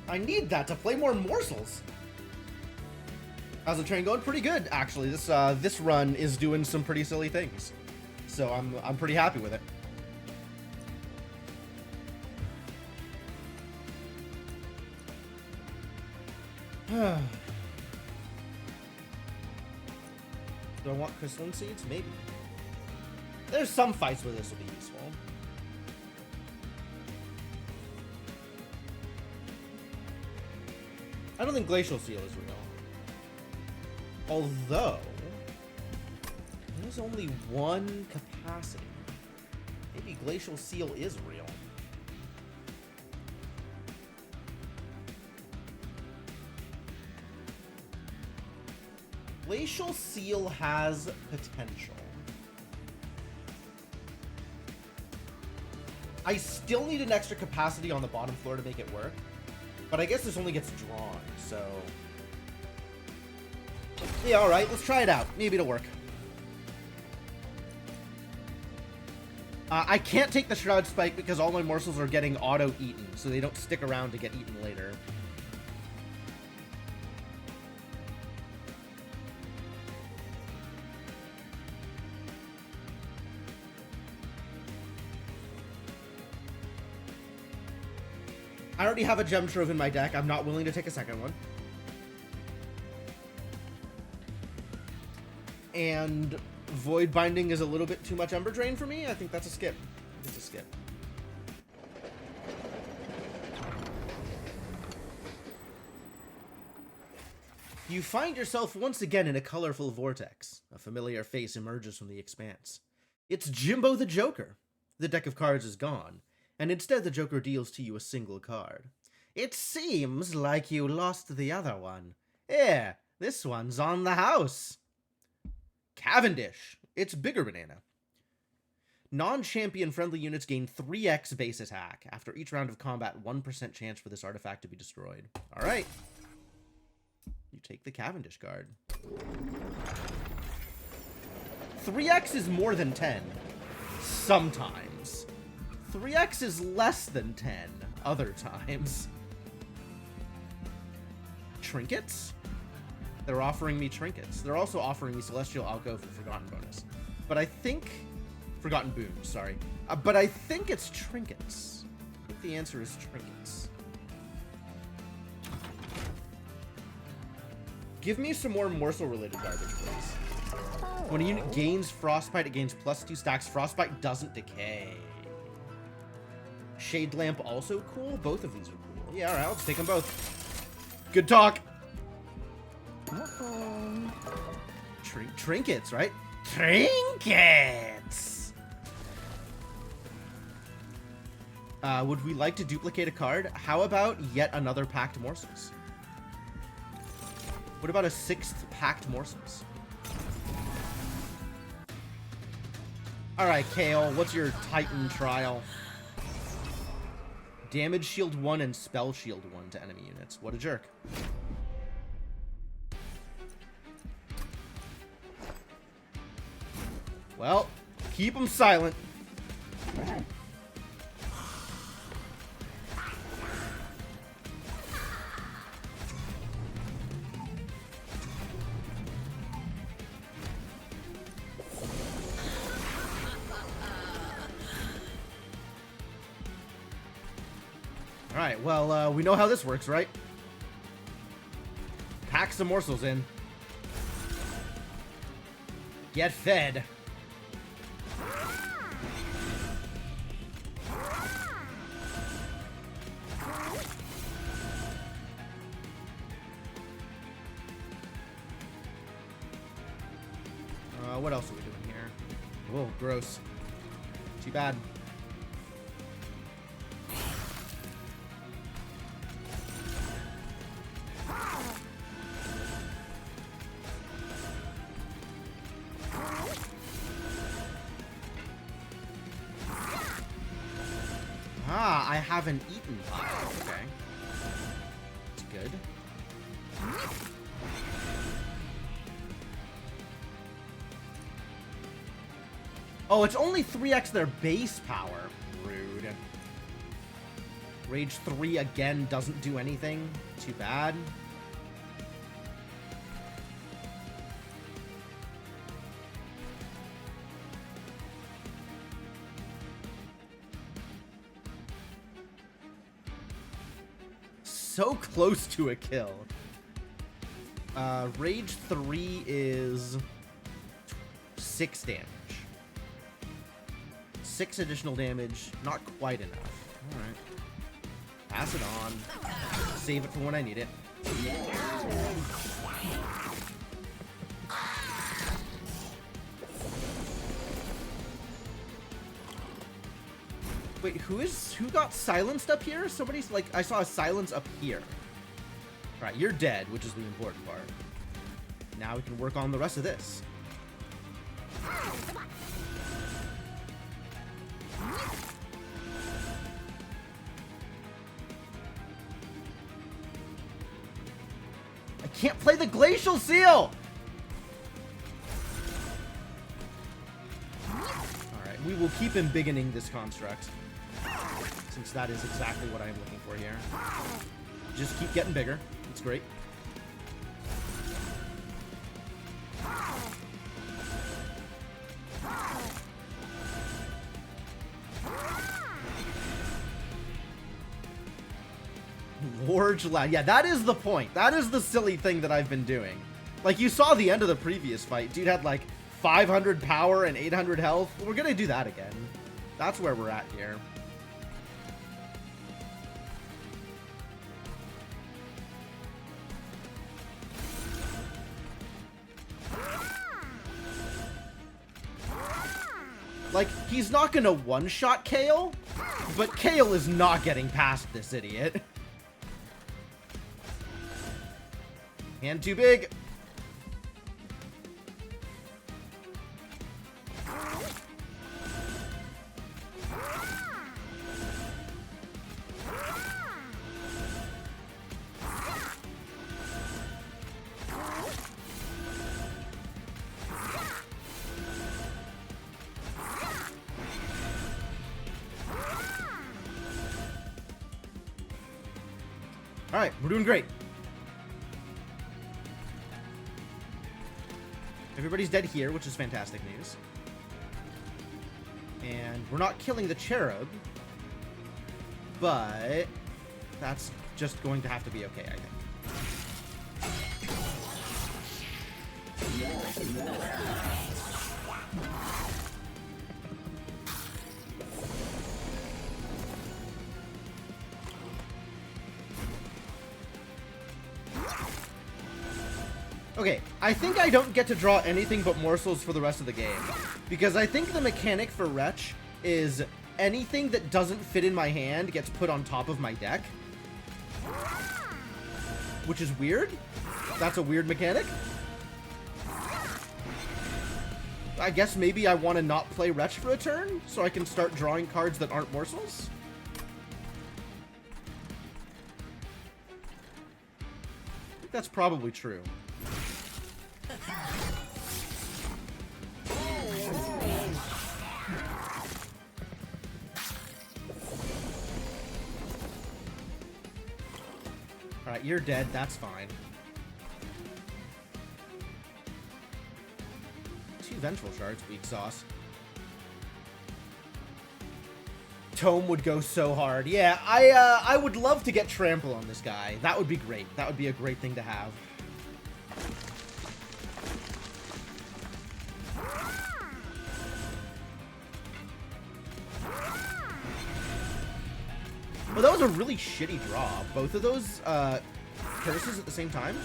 I need that to play more morsels. How's the train going? Pretty good, actually. This run is doing some pretty silly things. So I'm pretty happy with it. Do I want crystalline seeds? Maybe. There's some fights where this will be useful. I don't think Glacial Seal is real. Although, there's only one capacity. Maybe Glacial Seal is real. Glacial Seal has potential. I still need an extra capacity on the bottom floor to make it work. But I guess this only gets drawn, so... yeah, alright, let's try it out. Maybe it'll work. I can't take the Shroud Spike because all my morsels are getting auto-eaten, so they don't stick around to get eaten later. I already have a Gem Trove in my deck. I'm not willing to take a second one. And Void Binding is a little bit too much Ember Drain for me. I think that's a skip. It's a skip. You find yourself once again in a colorful vortex. A familiar face emerges from the expanse. It's Jimbo the Joker. The deck of cards is gone, and instead the Joker deals to you a single card. It seems like you lost the other one. Here, this one's on the house. Cavendish. It's Bigger Banana. Non-champion friendly units gain 3x base attack. After each round of combat, 1% chance for this artifact to be destroyed. Alright. You take the Cavendish card. 3x is more than 10. Sometimes. 3x is less than 10. Other times. Trinkets? They're offering me trinkets. They're also offering me Celestial Alcove and Forgotten bonus. But I think... Forgotten Boon, sorry. But I think it's trinkets. I think the answer is trinkets. Give me some more morsel-related garbage, please. When a unit gains Frostbite, it gains +2 stacks. Frostbite doesn't decay. Shade Lamp also cool? Both of these are cool. Yeah, alright, let's take them both. Good talk. Trinkets, right? Trinkets! Would we like to duplicate a card? How about yet another Packed Morsels? What about a 6th Packed Morsels? Alright, Kale, what's your Titan trial? Damage Shield 1 and Spell Shield 1 to enemy units. What a jerk. Well, keep them silent. Alright, well, we know how this works, right? Pack some morsels in. Get fed. What else are we doing here? Whoa, gross. Too bad. Ah, I haven't eaten pile. Okay. That's good. Oh, it's only 3x their base power. Rude. Rage 3 again doesn't do anything. Too bad. So close to a kill. Rage 3 is 6 damage. 6 additional damage, not quite enough. Alright. Pass it on. Save it for when I need it. Wait, who got silenced up here? Somebody's like, I saw a silence up here. Alright, you're dead, which is the important part. now we can work on the rest of this. I can't play the Glacial Seal! Alright, we will keep embiggening this construct, since that is exactly what I am looking for here. Just keep getting bigger. It's great. Large lad. Yeah, that is the point. That is the silly thing that I've been doing. Like, you saw the end of the previous fight. Dude had, like, 500 power and 800 health. We're gonna do that again. That's where we're at here. Like, he's not gonna one-shot Kale, but Kale is not getting past this idiot. Hand too big. All right, we're doing great. Everybody's dead here, which is fantastic news. And we're not killing the cherub, but that's just going to have to be okay, I think. Okay, I think I don't get to draw anything but morsels for the rest of the game, because I think the mechanic for Wretch is anything that doesn't fit in my hand gets put on top of my deck, which is weird. That's a weird mechanic. I guess maybe I want to not play Wretch for a turn, so I can start drawing cards that aren't morsels. I think that's probably true. Alright, you're dead. That's fine. 2 Vengeful Shards, weak sauce. Tome would go so hard. Yeah, I would love to get Trample on this guy. That would be great. That would be a great thing to have. Well, that was a really shitty draw. Both of those curses at the same time.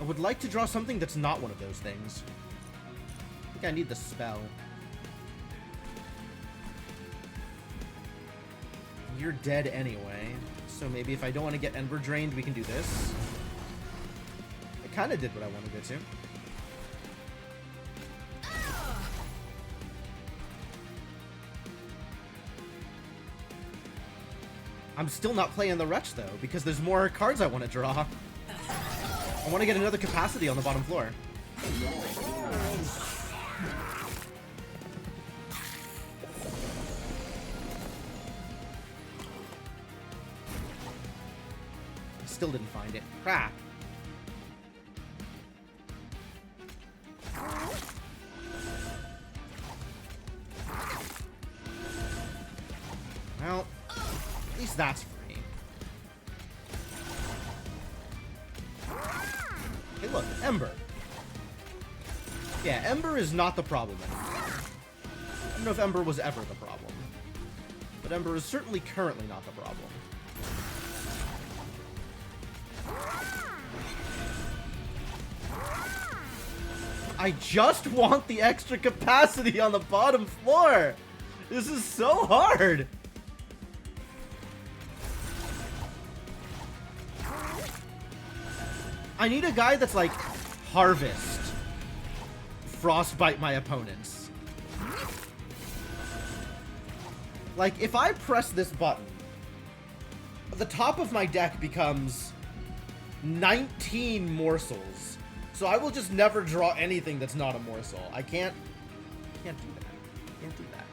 I would like to draw something that's not one of those things. I think I need the spell. You're dead anyway, so maybe if I don't want to get Ember Drained, we can do this. I kind of did what I wanted it to. I'm still not playing the Wretch, though, because there's more cards I want to draw. I want to get another capacity on the bottom floor. I still didn't find it. Crap. Well, at least that's free. Hey, look, Ember. Yeah, Ember is not the problem anymore. I don't know if Ember was ever the problem, but Ember is certainly currently not the problem. I just want the extra capacity on the bottom floor. This is so hard. I need a guy that's like Harvest. Frostbite my opponents. Like, if I press this button, the top of my deck becomes 19 morsels. So I will just never draw anything that's not a morsel. I can't do that. Can't do that.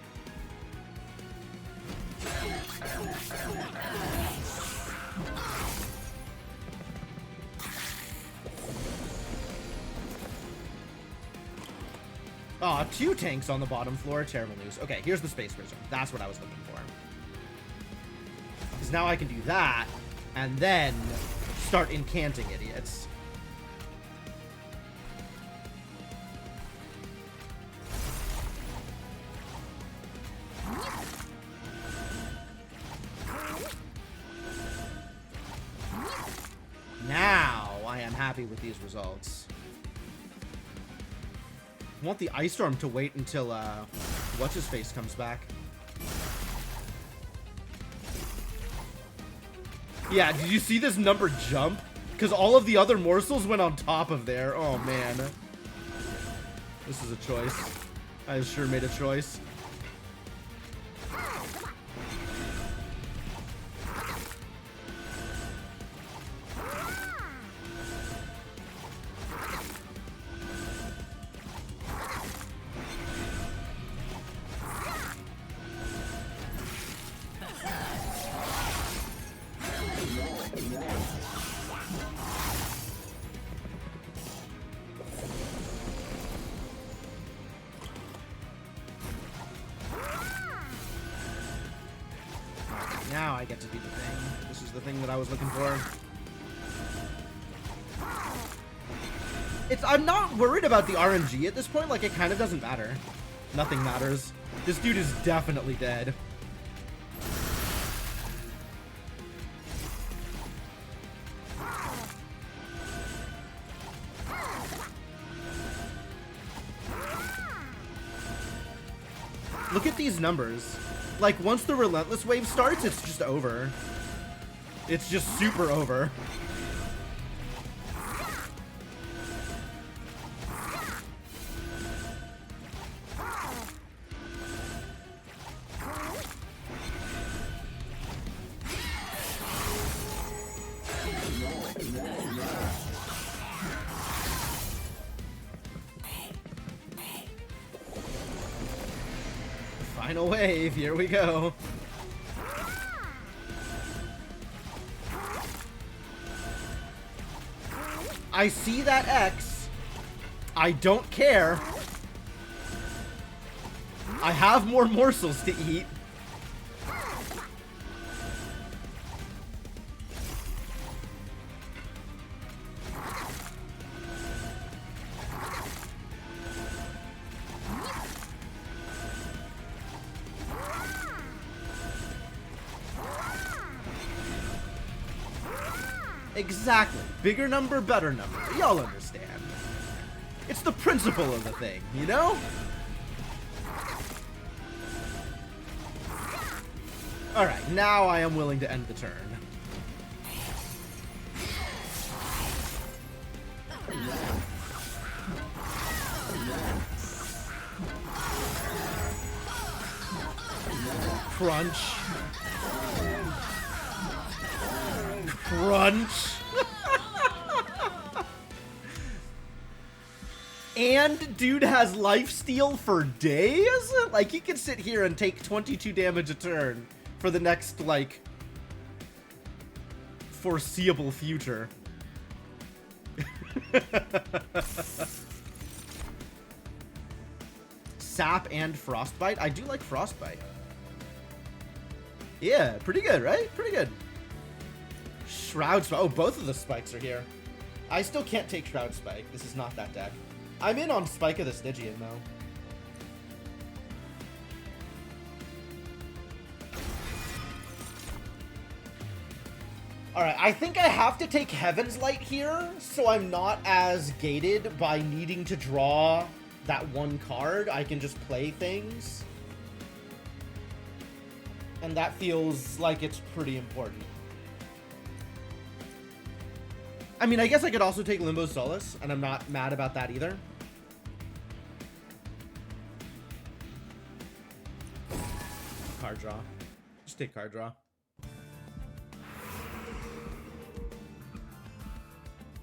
Aw, 2 tanks on the bottom floor. Terrible news. Okay, here's the Space Prism. That's what I was looking for. Because now I can do that, and then start incanting idiots. Now I am happy with these results. I want the Ice Storm to wait until, what's-his-face comes back. Yeah, did you see this number jump? Because all of the other morsels went on top of there. Oh, man. This is a choice. I sure made a choice. Now I get to do the thing. This is the thing that I was looking for. I'm not worried about the RNG at this point. Like, it kind of doesn't matter. Nothing matters. This dude is definitely dead. Look at these numbers. Like, once the Relentless Wave starts, it's just over. It's just super over. Final wave, here we go. I see that X. I don't care. I have more morsels to eat. Exactly. Bigger number, better number. Y'all understand. It's the principle of the thing, you know? Alright, now I am willing to end the turn. Crunch. Crunch. And dude has lifesteal for days? Like, he can sit here and take 22 damage a turn for the next, like, foreseeable future. Sap and Frostbite? I do like Frostbite. Yeah, pretty good, right? Pretty good. Shroud Spike. Oh, both of the spikes are here. I still can't take Shroud Spike. This is not that deck. I'm in on Spike of the Stygian, though. Alright, I think I have to take Heaven's Light here, so I'm not as gated by needing to draw that one card. I can just play things. And that feels like it's pretty important. I mean, I guess I could also take Limbo Solace, and I'm not mad about that either. Card draw. Just take card draw.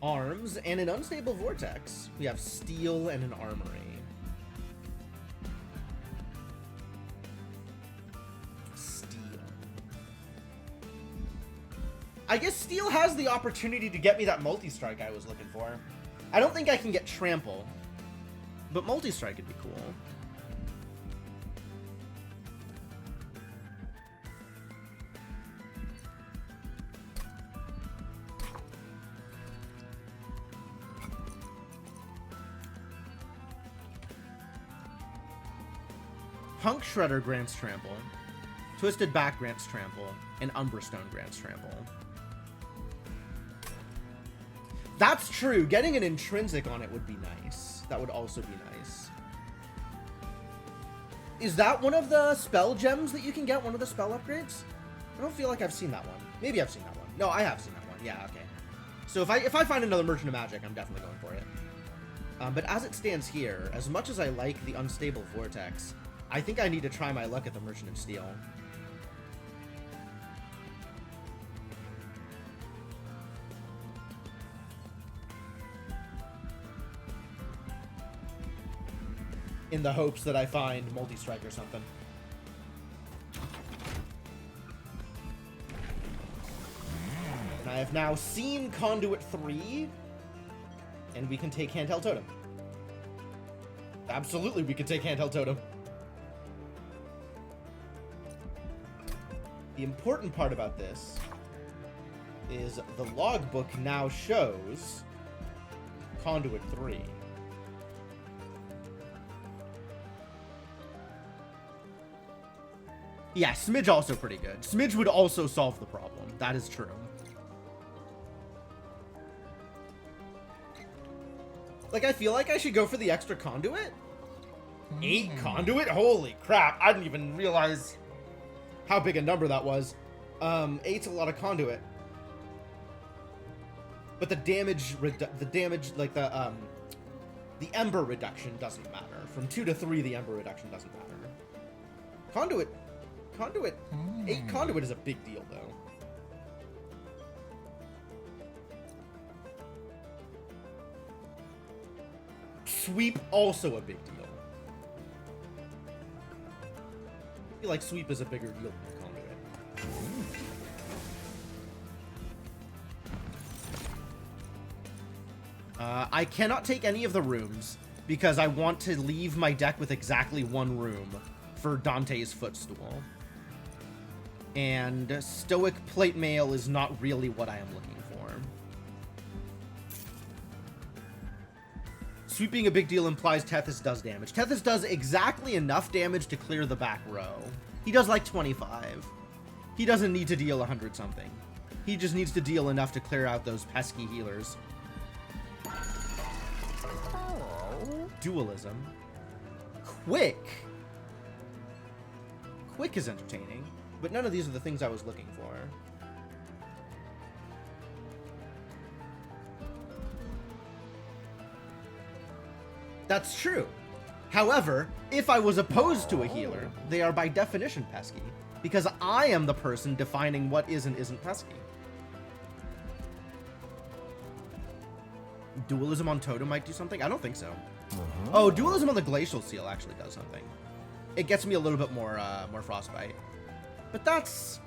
Arms and an Unstable Vortex. We have Steel and an Armory. Steel. I guess Steel has the opportunity to get me that multi-strike I was looking for. I don't think I can get Trample, but multi-strike would be cool. Hunk Shredder grants Trample. Twisted Back grants Trample. And Umberstone grants Trample. That's true. Getting an Intrinsic on it would be nice. That would also be nice. Is that one of the spell gems that you can get? One of the spell upgrades? I don't feel like I've seen that one. Maybe I've seen that one. No, I have seen that one. Yeah, okay. So if I find another Merchant of Magic, I'm definitely going for it. But as it stands here, as much as I like the Unstable Vortex, I think I need to try my luck at the Merchant of Steel. In the hopes that I find multi-strike or something. And I have now seen Conduit 3, and we can take Handheld Totem. Absolutely, we can take Handheld Totem. The important part about this is the logbook now shows Conduit 3. Yeah, Smidge also pretty good. Smidge would also solve the problem. That is true. Like, I feel like I should go for the extra Conduit. 8 Conduit? Holy crap. I didn't even realize how big a number that was. 8's a lot of Conduit. But the damage, like the Ember reduction doesn't matter. From 2 to 3, the Ember reduction doesn't matter. Conduit, 8 Conduit is a big deal, though. Sweep, also a big deal. I feel like Sweep is a bigger deal than Conduit. I cannot take any of the rooms because I want to leave my deck with exactly 1 room for Dante's Footstool. And Stoic Plate Mail is not really what I am looking for. Sweep being a big deal implies Tethys does damage. Tethys does exactly enough damage to clear the back row. He does like 25. He doesn't need to deal 100 something. He just needs to deal enough to clear out those pesky healers. Dualism. Quick. Quick is entertaining, but none of these are the things I was looking for. That's true. However, if I was opposed to a healer, they are by definition pesky, because I am the person defining what is and isn't pesky. Dualism on Totem might do something? I don't think so. Oh, Dualism on the Glacial Seal actually does something. It gets me a little bit more Frostbite. But that's...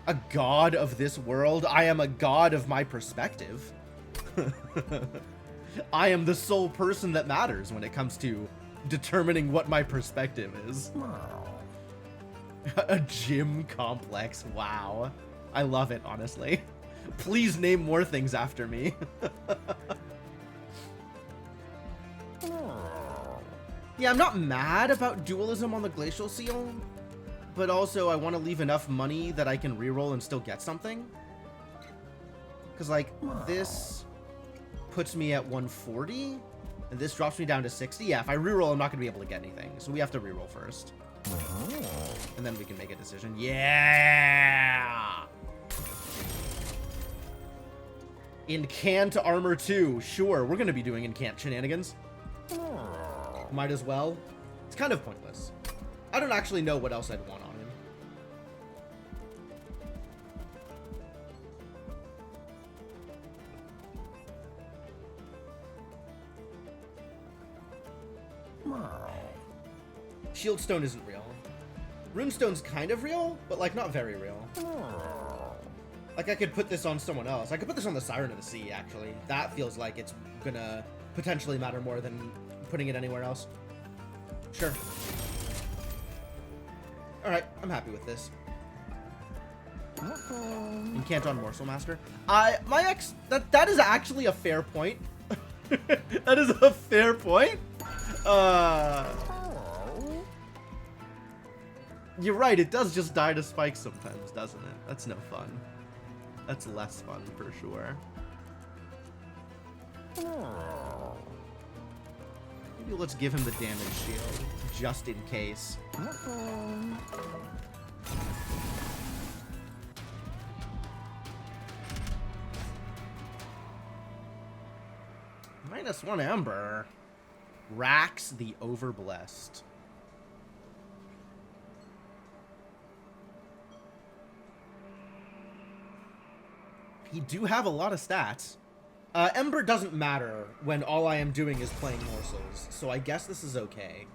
A god of this world? I am a god of my perspective. I am the sole person that matters when it comes to determining what my perspective is. A gym complex. Wow. I love it, honestly. Please name more things after me. Yeah, I'm not mad about Dualism on the Glacial Seal, but also I want to leave enough money that I can reroll and still get something. Because, like, this puts me at 140, and this drops me down to 60. Yeah, if I reroll, I'm not going to be able to get anything, so we have to reroll first. And then we can make a decision. Yeah! Incant armor 2. Sure, we're going to be doing incant shenanigans. Might as well. It's kind of pointless. I don't actually know what else I'd want on him. Shieldstone isn't real. Runestone's kind of real, but like not very real. Like I could put this on someone else. I could put this on the Siren of the Sea, actually. That feels like it's gonna potentially matter more than putting it anywhere else. Sure. Alright, I'm happy with this. Incant on Morsel Master. That is actually a fair point. That is a fair point. You're right, it does just die to spikes sometimes, doesn't it? That's no fun. That's less fun, for sure. Maybe let's give him the damage shield, just in case. -1 Ember. Rax the Overblessed. You do have a lot of stats. Ember doesn't matter when all I am doing is playing morsels, so I guess this is okay.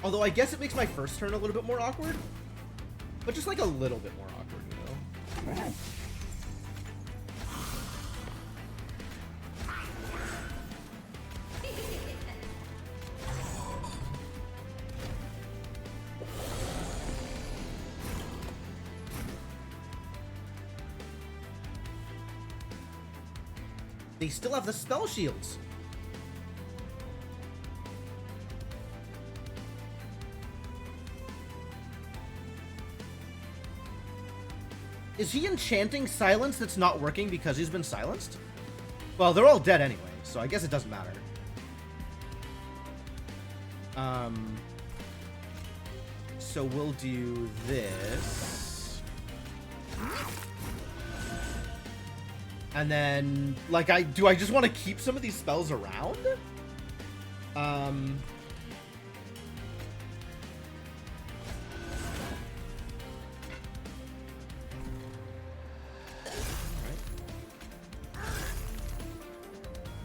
Although I guess it makes my first turn a little bit more awkward. But just like a little bit more awkward, you know? They still have the spell shields. Is he enchanting silence that's not working because he's been silenced? Well, they're all dead anyway, so I guess it doesn't matter. So we'll do this. And then, like, do I just want to keep some of these spells around?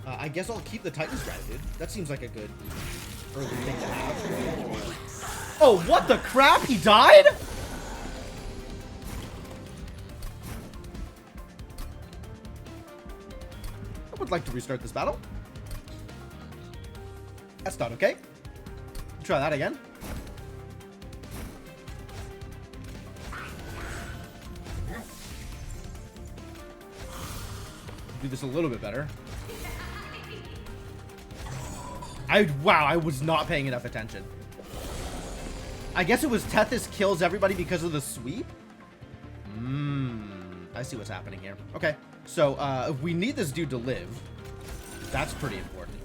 I guess I'll keep the Titan's Gratitude. That seems like a good early thing to have. Oh, what the crap? He died? I would like to restart this battle. That's not okay. Try that again. Do this a little bit better. Wow, I was not paying enough attention. I guess it was Tethys kills everybody because of the sweep? I see what's happening here. Okay, so if we need this dude to live, that's pretty important.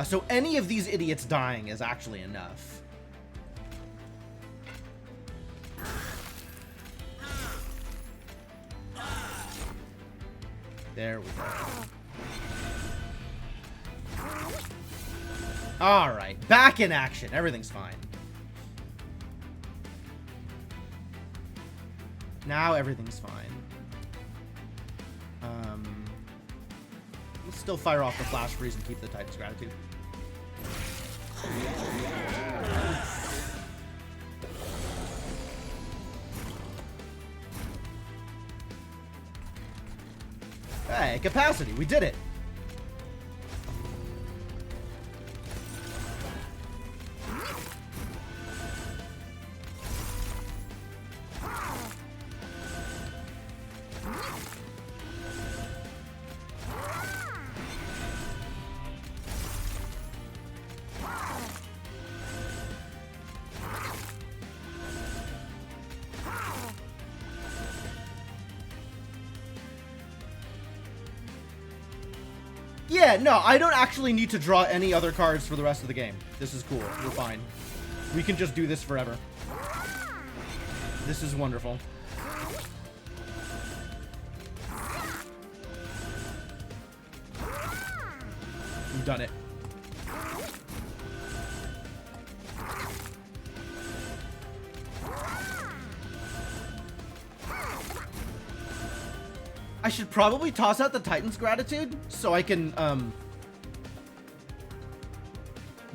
So any of these idiots dying is actually enough. There we go. Alright, back in action. Everything's fine. Now everything's fine. Let's still fire off the Flash Freeze and keep the Titan's Gratitude. Hey, capacity, we did it. Yeah, no, I don't actually need to draw any other cards for the rest of the game. This is cool. We're fine. We can just do this forever. This is wonderful. We've done it. I should probably toss out the Titan's Gratitude so I can,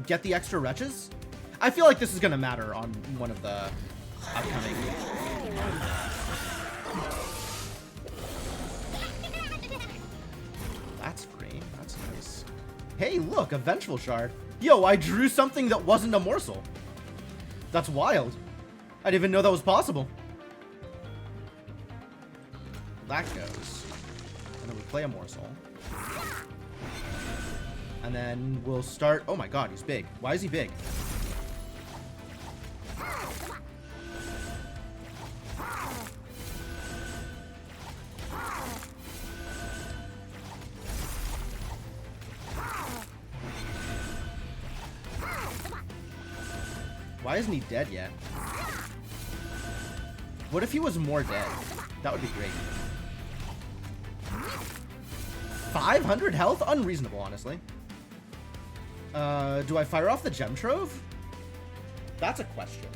get the extra wretches. I feel like this is gonna matter on one of the upcoming. That's free. That's nice. Hey, look, a Vengeful Shard. Yo, I drew something that wasn't a morsel. That's wild. I didn't even know that was possible. That goes. And then we play a morsel. And then we'll start... Oh my god, he's big. Why is he big? Why isn't he dead yet? What if he was more dead? That would be great. 500 health? Unreasonable, honestly. Do I fire off the Gem Trove? That's a question.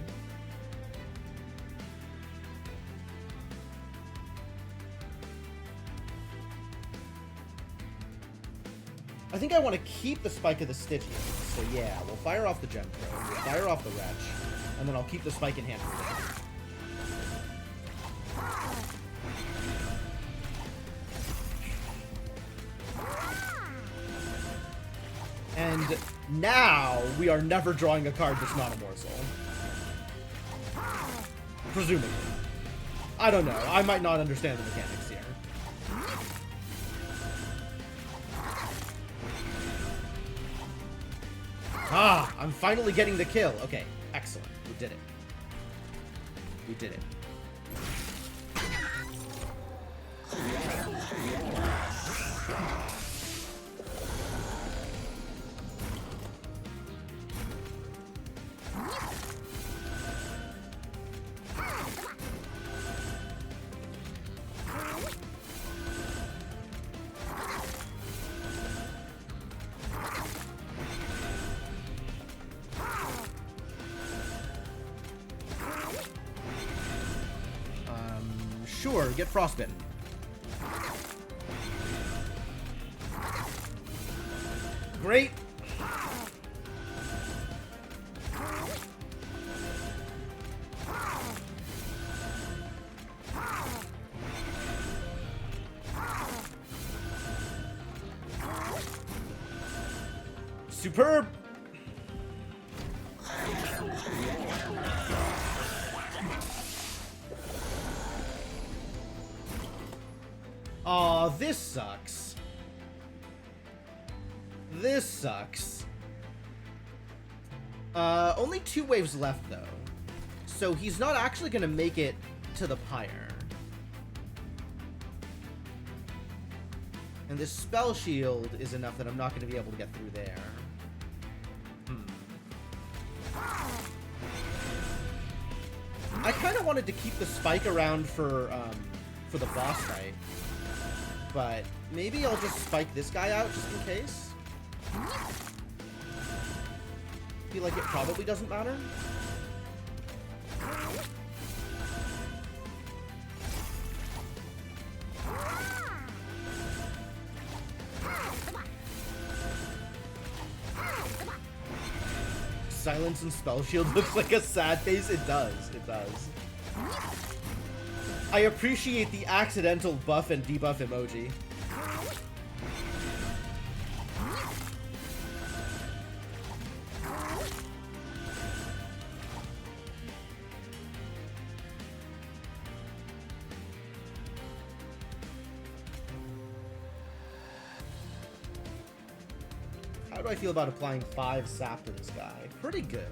I think I want to keep the Spike of the Stygian. So yeah, we'll fire off the Gem Trove, we'll fire off the Wretch, and then I'll keep the Spike in hand for later. And now we are never drawing a card that's not a morsel. Presumably. I don't know. I might not understand the mechanics here. Ah, I'm finally getting the kill. Okay, excellent. We did it. We did it. Sure, get frostbitten. Great. Superb. Aw, this sucks. This sucks. Only 2 waves left, though. So he's not actually gonna make it to the Pyre. And this Spell Shield is enough that I'm not gonna be able to get through there. I kind of wanted to keep the Spike around for the boss fight. But maybe I'll just spike this guy out just in case. Feel like it probably doesn't matter. Silence and Spell Shield looks like a sad face. It does. It does. I appreciate the accidental buff and debuff emoji. How do I feel about applying 5 sap to this guy? Pretty good.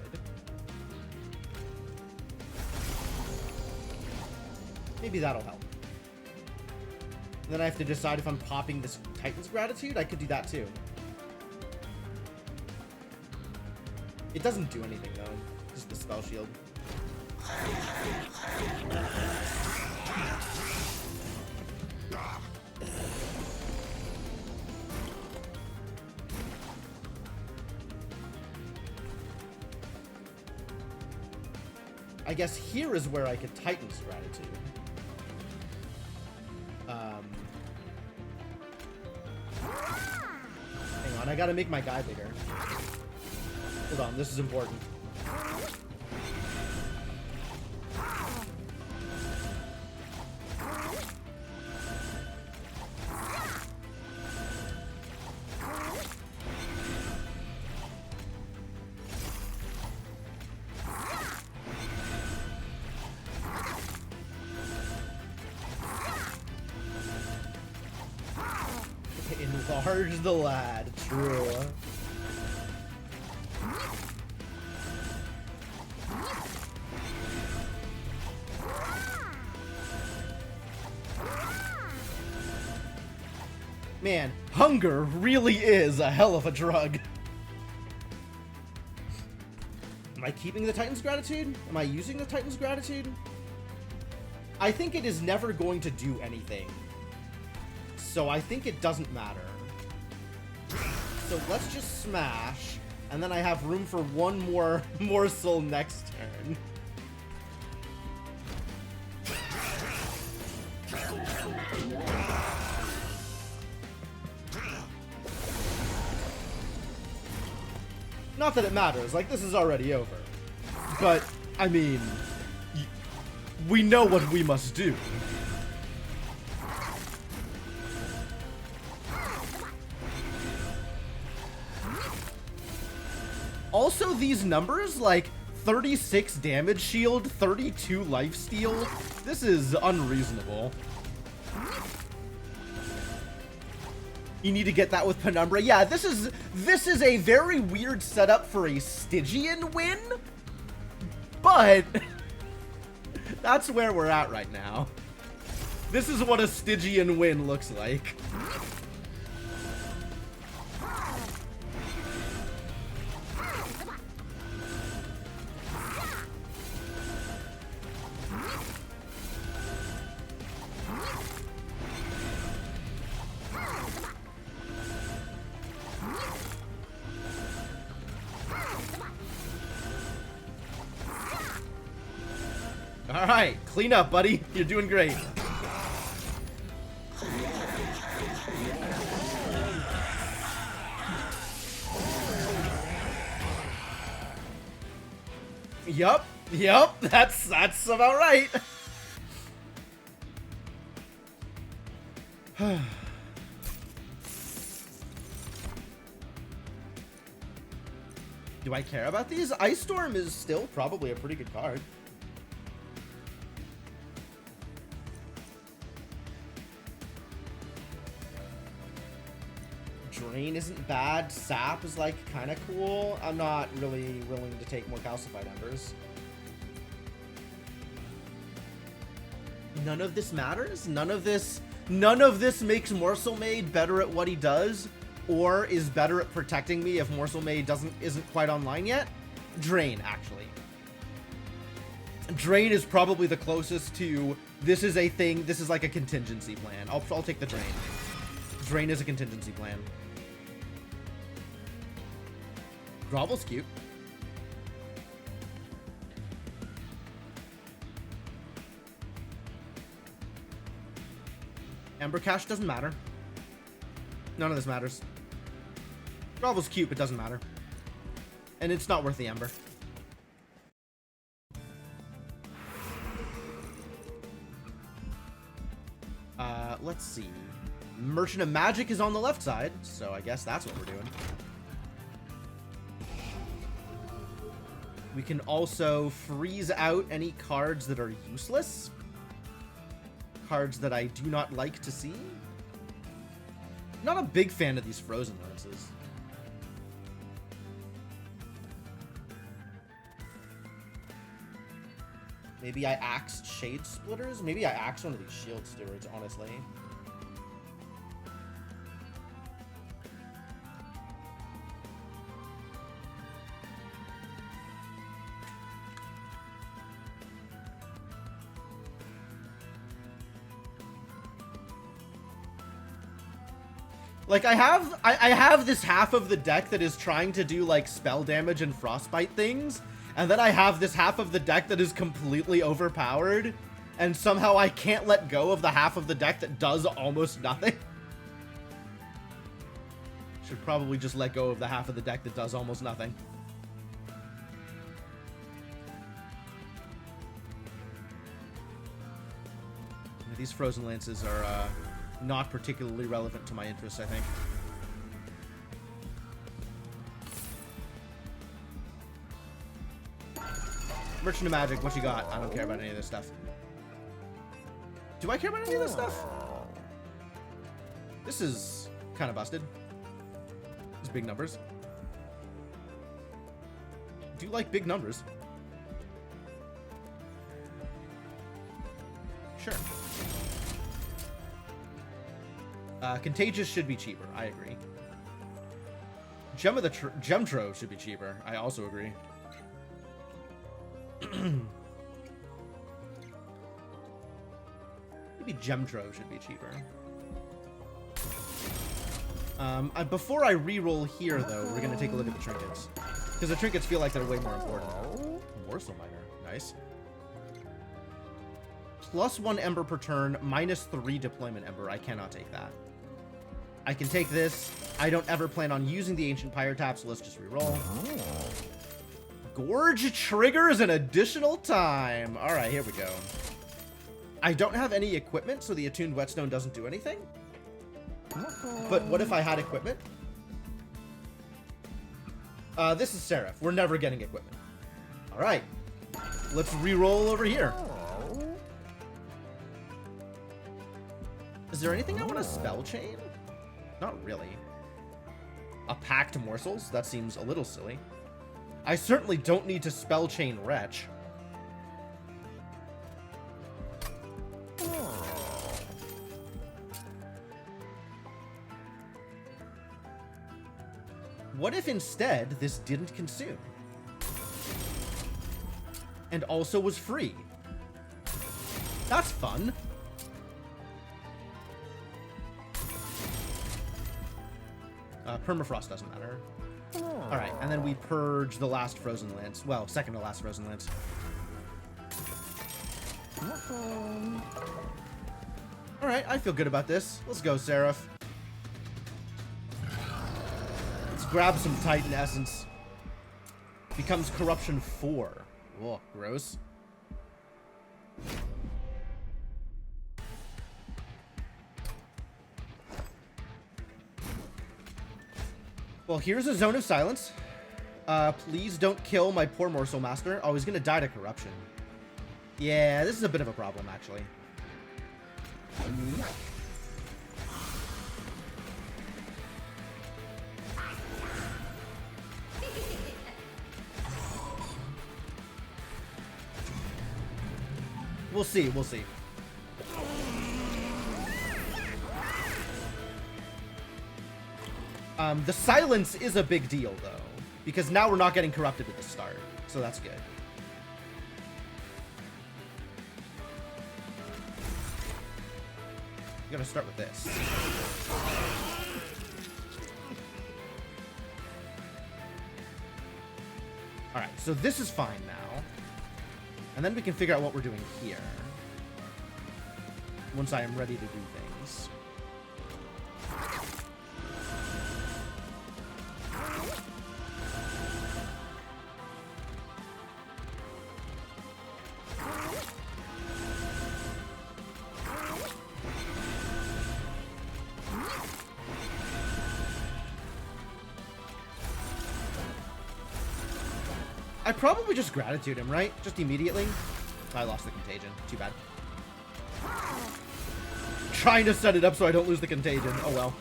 Maybe that'll help. And then I have to decide if I'm popping this Titan's Gratitude. I could do that too. It doesn't do anything, though. Just the spell shield. I guess here is where I could Titan's Gratitude. Hang on, I gotta make my guy bigger. Hold on, this is important. Enlarge the lad, true. Man, hunger really is a hell of a drug. Am I keeping the Titan's Gratitude? Am I using the Titan's Gratitude? I think it is never going to do anything. So I think it doesn't matter. So let's just smash, and then I have room for one more morsel next turn. Not that it matters, like, this is already over. But, I mean, we know what we must do. Also, these numbers, like 36 damage shield, 32 lifesteal, this is unreasonable. You need to get that with Penumbra. Yeah, this is a very weird setup for a Stygian win, but that's where we're at right now. This is what a Stygian win looks like. All right, clean up, buddy. You're doing great. Yup, that's about right. Do I care about these? Ice Storm is still probably a pretty good card. Drain isn't bad. Sap is like kind of cool. I'm not really willing to take more Calcified Embers. None of this matters. None of this makes Morsel Maid better at what he does, or is better at protecting me if Morsel Maid isn't quite online yet. Drain, actually. Drain is probably the closest to this is a thing. This is like a contingency plan. I'll take the Drain. Drain is a contingency plan. Grovel's cute. Ember Cache doesn't matter. None of this matters. Grovel's cute, but doesn't matter. And it's not worth the Ember. Let's see. Merchant of Magic is on the left side, so I guess that's what we're doing. We can also freeze out any cards that are useless. Cards that I do not like to see. Not a big fan of these Frozen Lances. Maybe I axed Shade Splitters? Maybe I axed one of these Shield Stewards, honestly. Like, I have this half of the deck that is trying to do, like, spell damage and frostbite things, and then I have this half of the deck that is completely overpowered, and somehow I can't let go of the half of the deck that does almost nothing. Should probably just let go of the half of the deck that does almost nothing. These Frozen Lances are, not particularly relevant to my interests, I think. Merchant of Magic, what you got? I don't care about any of this stuff. Do I care about any of this stuff? This is kind of busted. These big numbers. Do you like big numbers? Sure. Contagious should be cheaper. I agree. Gem of the Gem Trove should be cheaper. I also agree. Maybe Gem Trove should be cheaper. Before I re-roll here, though, we're gonna take a look at the trinkets, because the trinkets feel like they're way more important. Morsel Miner, nice. +1 Ember per turn, -3 Deployment Ember. I cannot take that. I can take this. I don't ever plan on using the Ancient Pyre Tap, so let's just reroll. Gorge triggers an additional time. All right, here we go. I don't have any equipment, so the Attuned Whetstone doesn't do anything. But what if I had equipment? This is Seraph. We're never getting equipment. All right. Let's reroll over here. Is there anything I want to spell chain? Not really. A Packed Morsels? That seems a little silly. I certainly don't need to spell chain Wretch. What if instead this didn't consume? And also was free? That's fun. Permafrost doesn't matter. Alright, and then we purge the last Frozen Lance. Well, second to last Frozen Lance. Alright, I feel good about this. Let's go, Seraph. Let's grab some Titan Essence. Becomes Corruption 4. Whoa, gross. Well, here's a Zone of Silence. Please don't kill my poor Morsel Master. Oh, he's gonna die to Corruption. Yeah, this is a bit of a problem, actually. We'll see, we'll see. The silence is a big deal, though, because now we're not getting corrupted at the start, so that's good. You gotta start with this. Alright, so this is fine now. And then we can figure out what we're doing here. Once I am ready to do things. I probably just Gratitude him, right? Just immediately. I lost the Contagion. Too bad. Trying to set it up so I don't lose the Contagion. Oh well.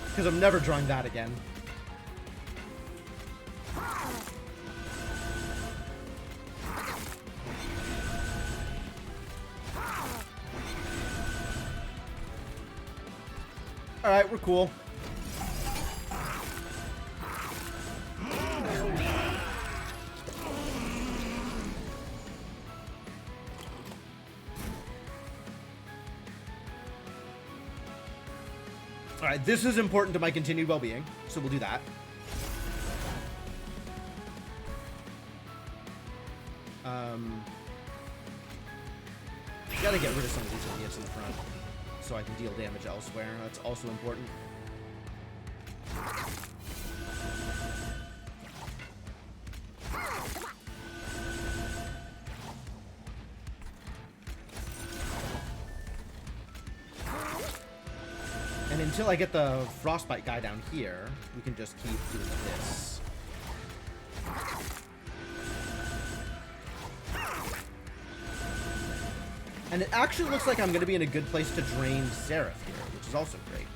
Because I'm never drawing that again. Alright, we're cool. Alright, this is important to my continued well-being, so we'll do that. Gotta get rid of some of these idiots in the front, so I can deal damage elsewhere. That's also important. And until I get the Frostbite guy down here, we can just keep doing this. And it actually looks like I'm going to be in a good place to drain Seraph here, which is also great.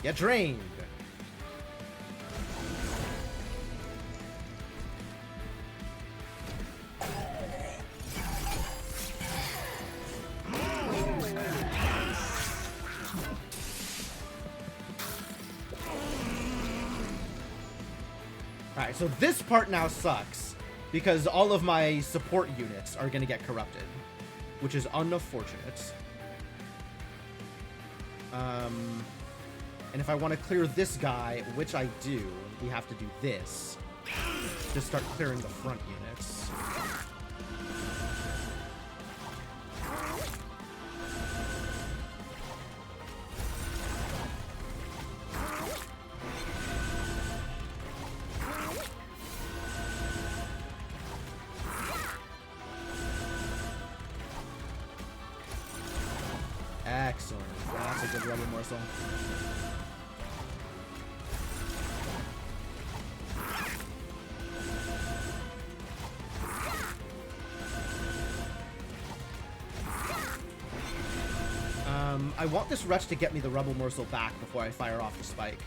Get drained! Alright, so this part now sucks, because all of my support units are going to get corrupted, which is unfortunate. And if I want to clear this guy, which I do, we have to do this to start clearing the front units. Excellent. That's a good rubber morsel. I want this Wretch to get me the Rebel Morsel back before I fire off the Spike.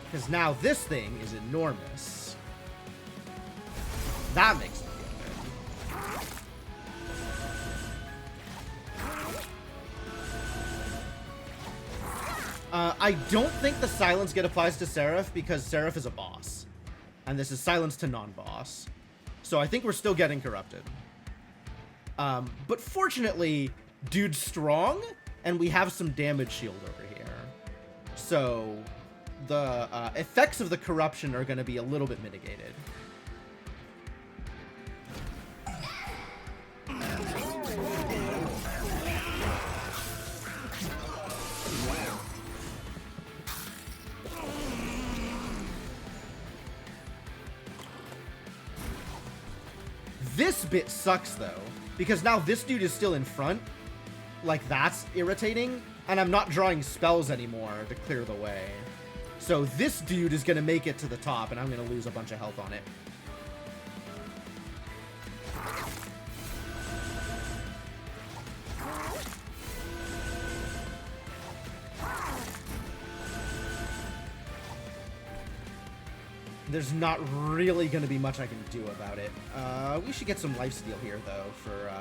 Because now this thing is enormous. That makes it feel good. I don't think the silence get applies to Seraph because Seraph is a boss. And this is silence to non-boss. So I think we're still getting corrupted. But fortunately, dude's strong, and we have some damage shield over here. So the effects of the corruption are going to be a little bit mitigated. This bit sucks, though, because now this dude is still in front. Like, that's irritating, and I'm not drawing spells anymore to clear the way. So this dude is going to make it to the top, and I'm going to lose a bunch of health on it. There's not really going to be much I can do about it. We should get some lifesteal here, though, for...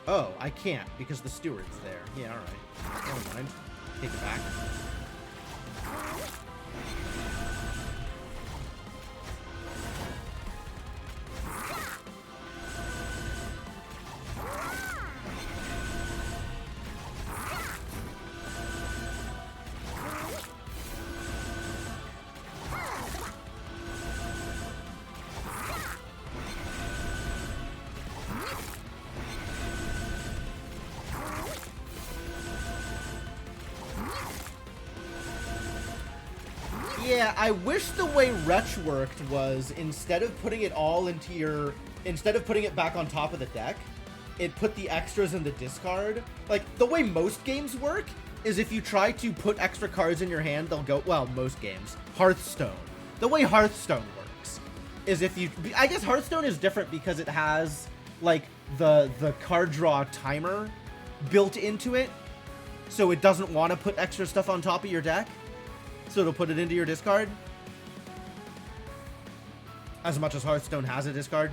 Oh, I can't, because the steward's there. Yeah, alright. Never mind. Take it back. Yeah, I wish the way Wretch worked was instead of putting it all into your... Instead of putting it back on top of the deck, it put the extras in the discard. Like, the way most games work is if you try to put extra cards in your hand, they'll go... Well, most games. Hearthstone. The way Hearthstone works is if you... I guess Hearthstone is different because it has, like, the card draw timer built into it. So it doesn't want to put extra stuff on top of your deck. So it'll put it into your discard. As much as Hearthstone has a discard.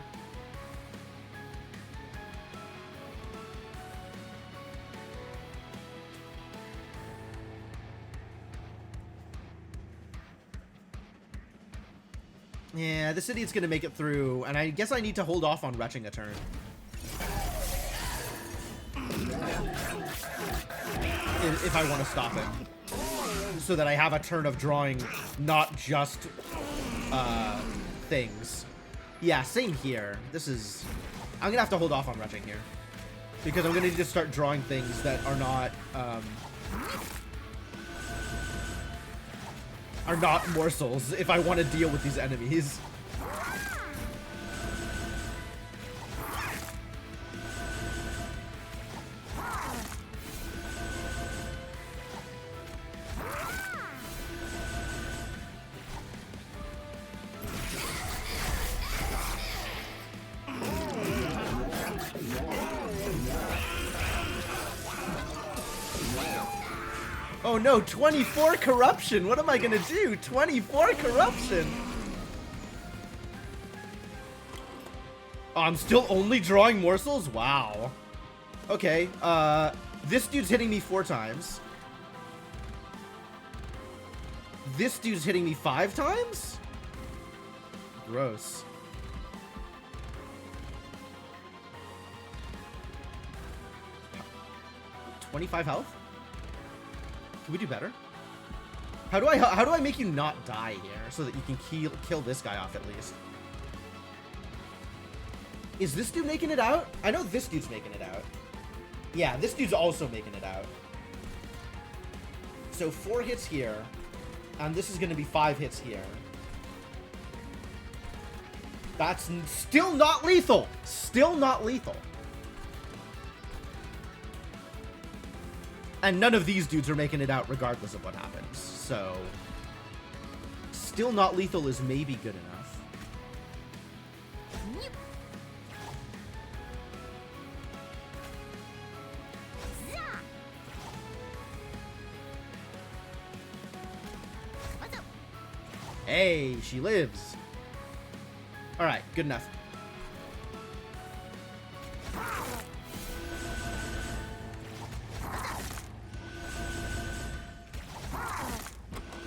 Yeah, this idiot's gonna make it through, and I guess I need to hold off on retching a turn. If I want to stop it. So that I have a turn of drawing not just things. Yeah, same here. This is... I'm gonna have to hold off on retching here. Because I'm gonna need to start drawing things that are not morsels if I want to deal with these enemies. Oh no, 24 corruption! What am I gonna do? 24 corruption! Oh, I'm still only drawing morsels? Wow. Okay, this dude's hitting me 4 times. This dude's hitting me 5 times? Gross. $25 health? Can we do better? How do I make you not die here so that you can kill this guy off at least? Is this dude making it out? I know this dude's making it out. Yeah, this dude's also making it out. So 4 hits here, and this is going to be 5 hits here. That's still not lethal. Still not lethal. And none of these dudes are making it out regardless of what happens. So, still not lethal is maybe good enough. Hey, she lives. All right, good enough.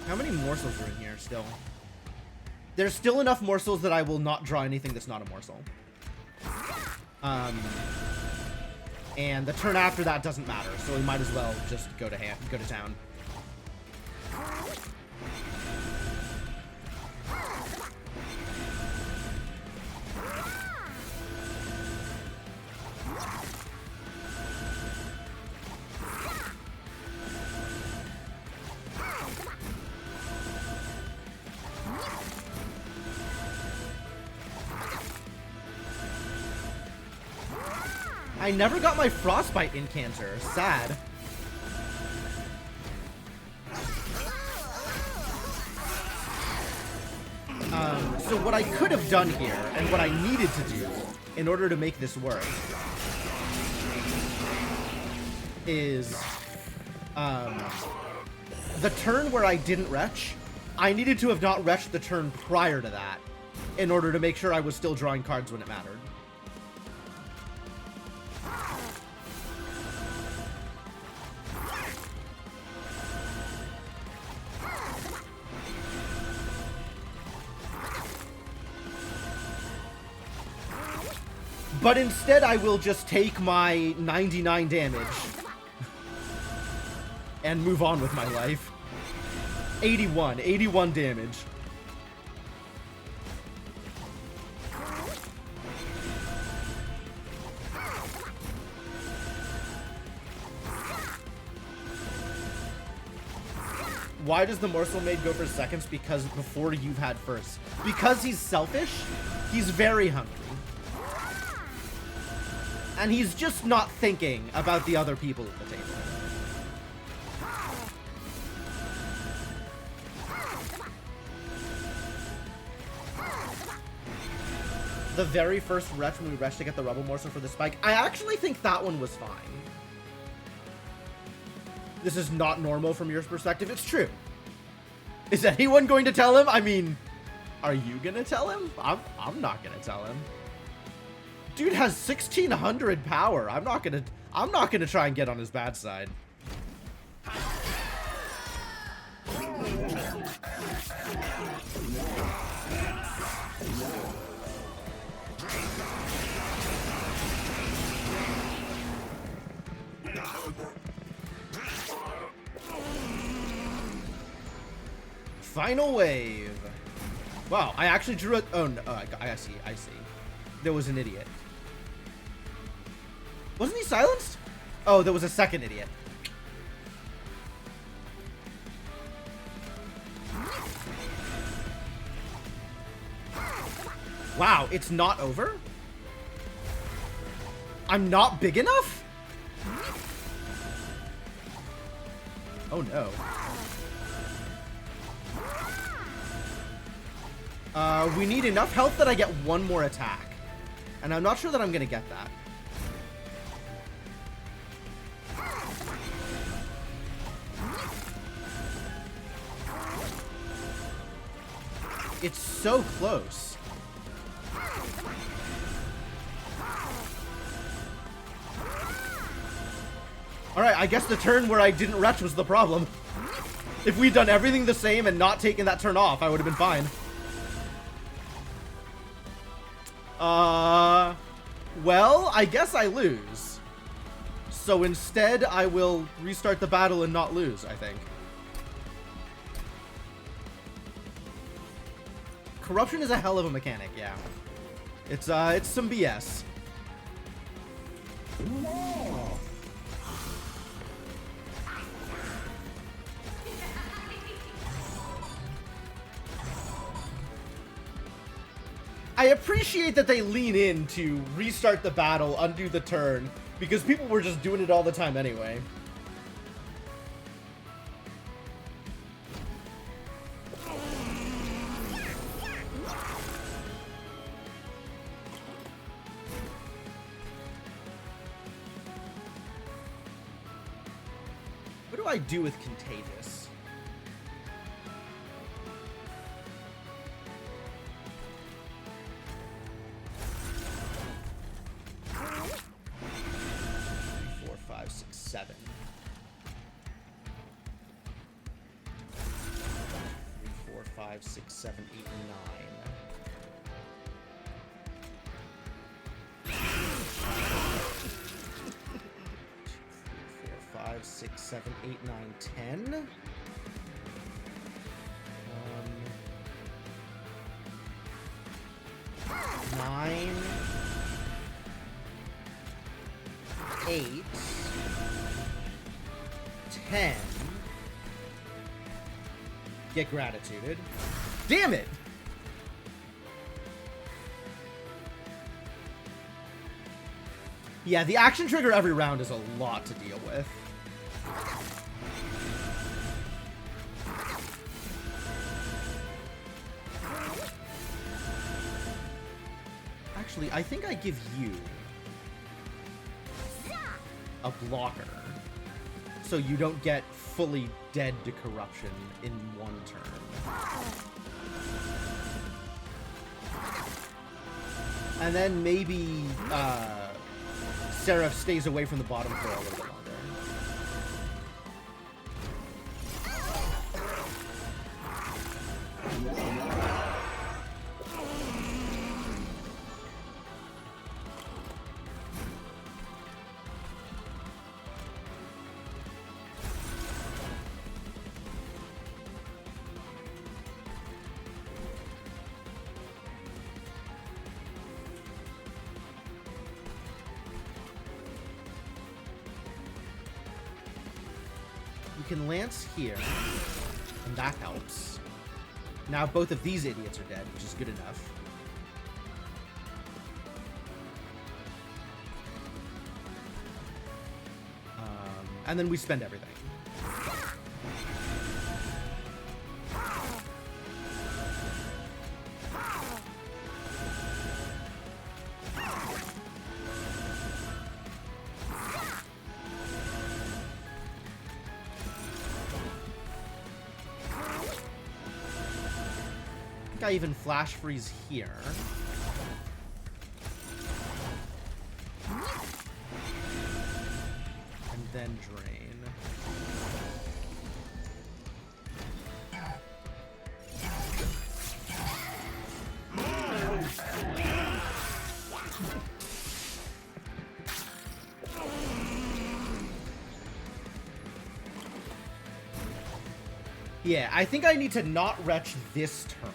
How many morsels are in here still? There's still enough morsels that I will not draw anything that's not a morsel. And the turn after that doesn't matter, so we might as well just go to town. I never got my Frostbite Incanter. Sad. So what I could have done here, and what I needed to do in order to make this work, is the turn where I didn't retch, I needed to have not retched the turn prior to that in order to make sure I was still drawing cards when it mattered. But instead, I will just take my 99 damage and move on with my life. 81 damage. Why does the Morsel Maid go for seconds? Because before you've had first. Because he's selfish, he's very hungry. And he's just not thinking about the other people at the table. The very first retch when we retched to get the Rebel Morsel for the spike, I actually think that one was fine. This is not normal from your perspective. It's true. Is anyone going to tell him? I mean, Are you gonna tell him? I'm not gonna tell him. Dude has 1600 power. I'm not gonna try and get on his bad side. Final wave. Wow, I actually drew it. Oh no, I see. There was an idiot. Wasn't he silenced? Oh, there was a second idiot. Wow, it's not over? I'm not big enough? Oh no. We need enough health that I get one more attack. And I'm not sure that I'm gonna get that. It's so close. Alright, I guess the turn where I didn't retch was the problem. If we'd done everything the same and not taken that turn off, I would have been fine. Well, I guess I lose. So instead, I will restart the battle and not lose, I think. Corruption is a hell of a mechanic, yeah. It's some BS. I appreciate that they lean in to restart the battle, undo the turn, because people were just doing it all the time anyway. What do I do with Contagious? Seven. 3, 4, 5, 6, 7, 8, 9. 2, 3, 4, 5, 6, 7, 8, 9, 10. 9, 8. 10. Get gratituded. Damn it! Yeah, the action trigger every round is a lot to deal with. Actually, I think I give you a blocker, so you don't get fully dead to corruption in one turn. And then maybe Seraph stays away from the bottom for a little bit longer. Can Lance here, and that helps. Now both of these idiots are dead, which is good enough. And then we spend everything. think I even flash freeze here. And then drain. Yeah, I think I need to not retch this turn.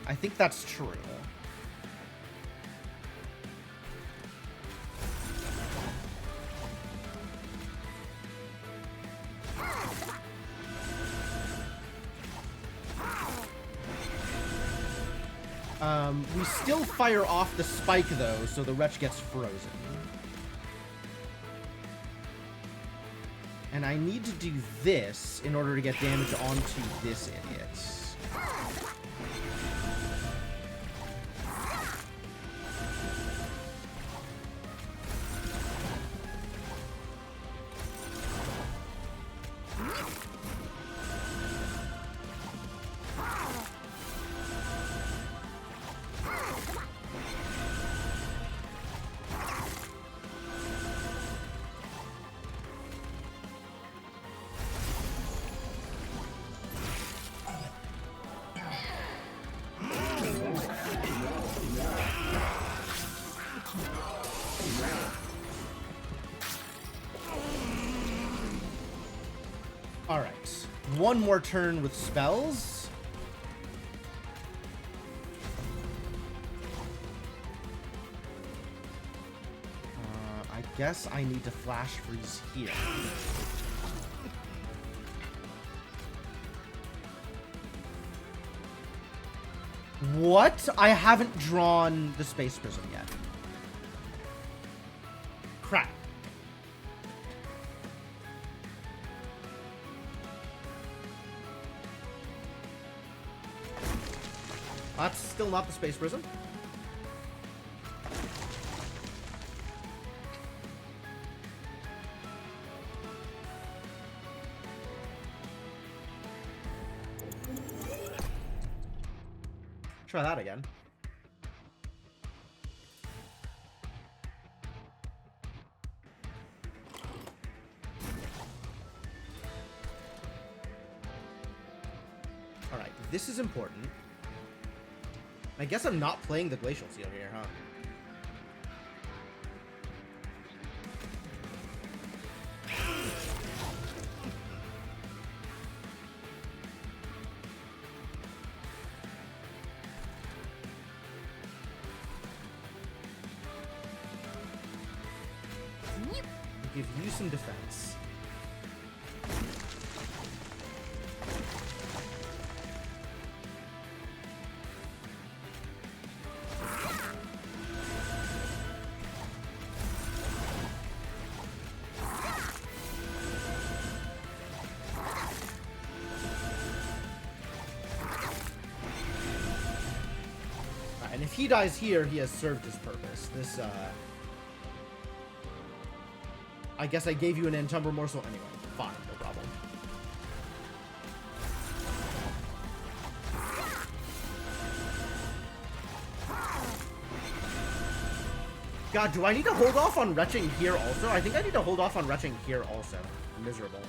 I think that's true. We still fire off the spike, though, so the retch gets frozen. And I need to do this in order to get damage onto this idiot. Alright. One more turn with spells. I guess I need to flash freeze here. What? I haven't drawn the Space Prism yet. Crap. That's still not the Space Prism. Try that again. Alright, this is important. I guess I'm not playing the Glacial Seal here, huh? Give you some defense. And if he dies here, he has served his purpose. This, I guess I gave you an Entumber morsel anyway. Fine, no problem. God, do I need to hold off on retching here also? I think I need to hold off on retching here also. Miserable.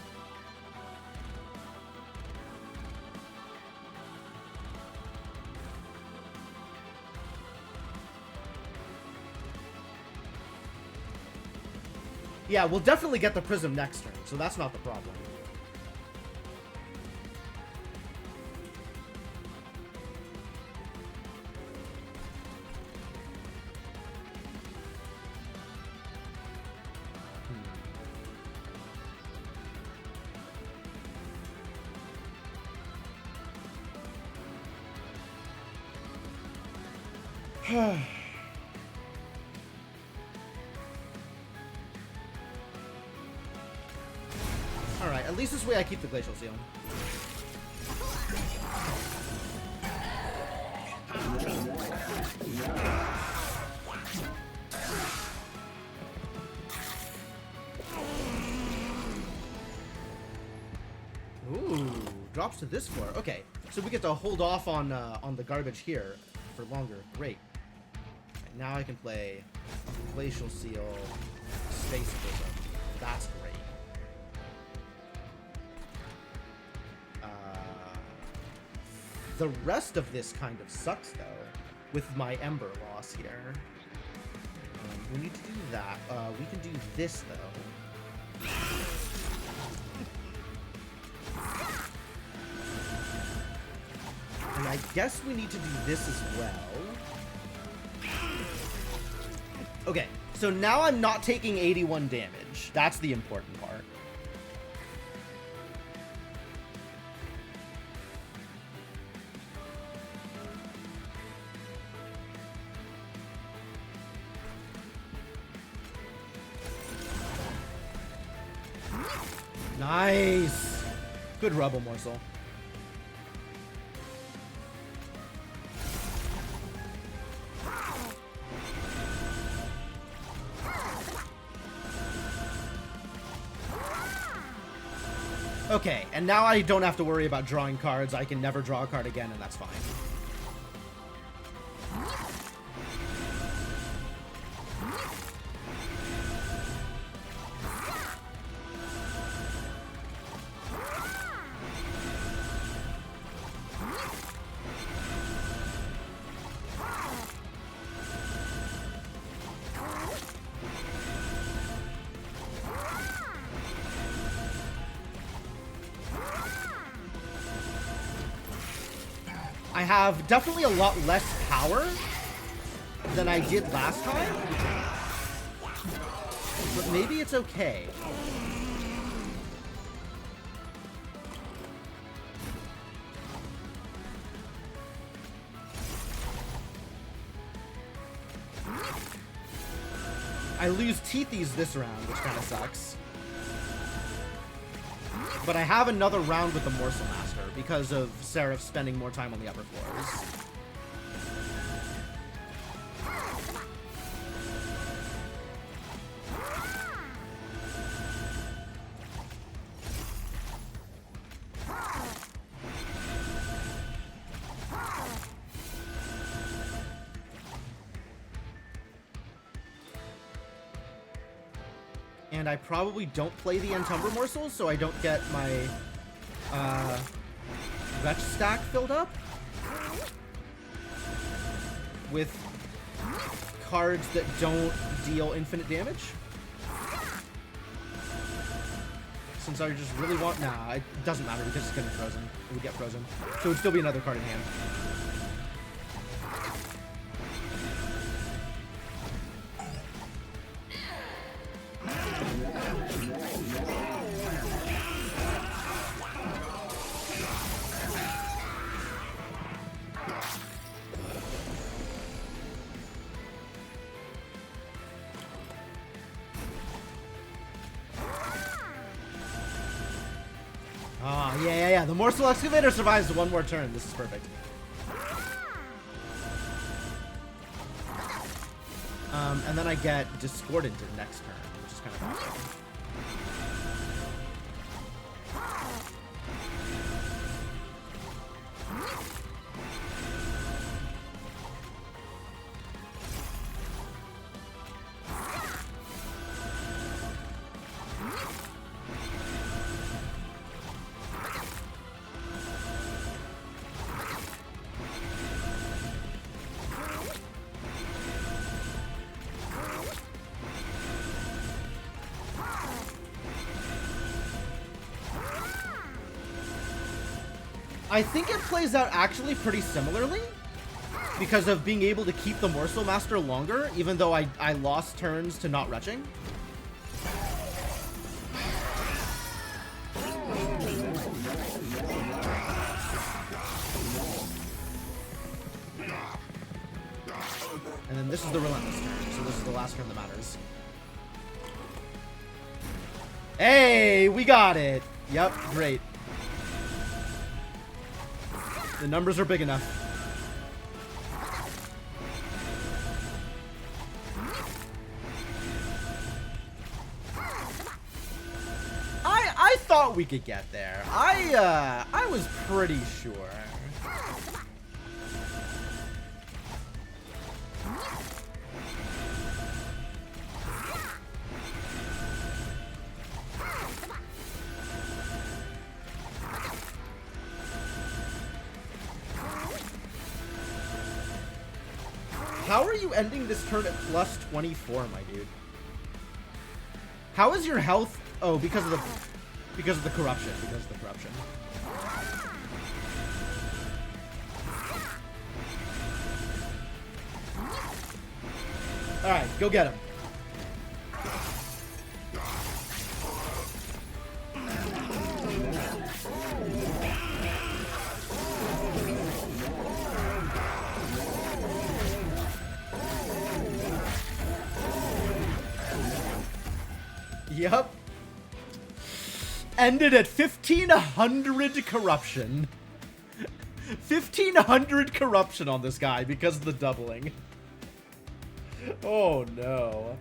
Yeah, we'll definitely get the Prism next turn, so that's not the problem. Alright, at least this way I keep the Glacial Seal. Ooh, drops to this floor. Okay, so we get to hold off on the garbage here for longer. Great. And now I can play Glacial Seal, Space Prism. That's great. The rest of this kind of sucks, though, with my Ember loss here. We need to do that. We can do this, though. And I guess we need to do this as well. Okay, so now I'm not taking 81 damage. That's the important part. Nice! Good Rubble Morsel. Okay, and now I don't have to worry about drawing cards. I can never draw a card again, and that's fine. I have definitely a lot less power than I did last time, but maybe it's okay. I lose Teethies this round, which kind of sucks. But I have another round with the Morsel Master because of Seraph spending more time on the upper floors. And I probably don't play the Entumber Morsels, so I don't get my Wretch stack filled up with cards that don't deal infinite damage. Since I just really want... Nah, it doesn't matter because it's getting frozen. It would get frozen. So it would still be another card in hand. Yeah. The Morsel Excavator survives one more turn. This is perfect. And then I get Discordant next turn, which is kind of awesome. I think it plays out actually pretty similarly because of being able to keep the Morsel Master longer, even though I lost turns to not retching. And then this is the Relentless turn, so this is the last turn that matters. Hey, we got it! Yep, great. The numbers are big enough. I I thought we could get there. I was pretty sure. How are you ending this turn at plus 24, my dude? How is your health? Oh, because of the corruption. Because of the corruption. All right, go get him. Yep. Ended at 1,500 corruption. 1,500 corruption on this guy because of the doubling. Oh no.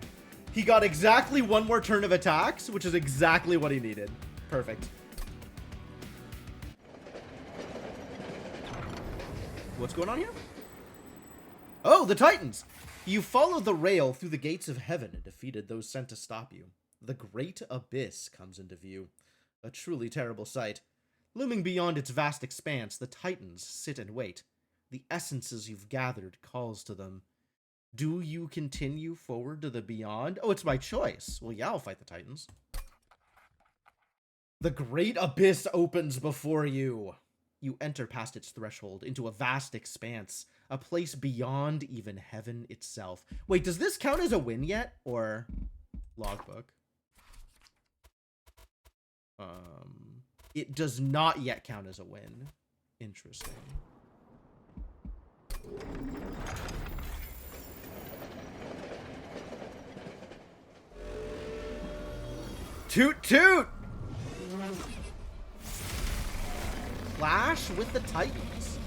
He got exactly one more turn of attacks, which is exactly what he needed. Perfect. What's going on here? Oh, the Titans! You followed the rail through the gates of heaven and defeated those sent to stop you. The great abyss comes into view. A truly terrible sight. Looming beyond its vast expanse, the Titans sit and wait. The essences you've gathered calls to them. Do you continue forward to the beyond? Oh, it's my choice. Well, yeah, I'll fight the Titans. The great abyss opens before you. You enter past its threshold into a vast expanse, a place beyond even heaven itself. Wait, does this count as a win yet? Or logbook? It does not yet count as a win. Interesting. Toot toot! Clash with the Titans.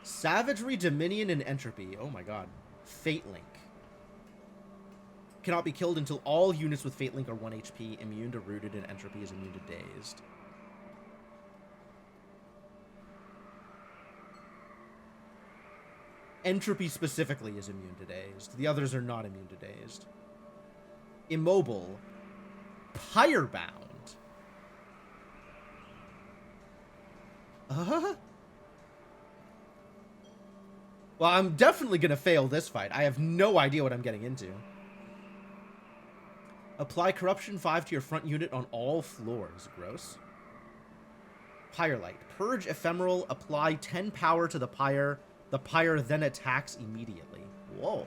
Savagery, Dominion, and Entropy. Oh my god. Fate Link. Cannot be killed until all units with Fate Link are 1 HP, immune to Rooted, and Entropy is immune to Dazed. Entropy specifically is immune to Dazed. The others are not immune to Dazed. Immobile. Pyrebound. Well, I'm definitely gonna fail this fight. I have no idea what I'm getting into. Apply Corruption 5 to your front unit on all floors. Gross. Pyrelight. Purge Ephemeral. Apply 10 power to the pyre. The pyre then attacks immediately. Whoa.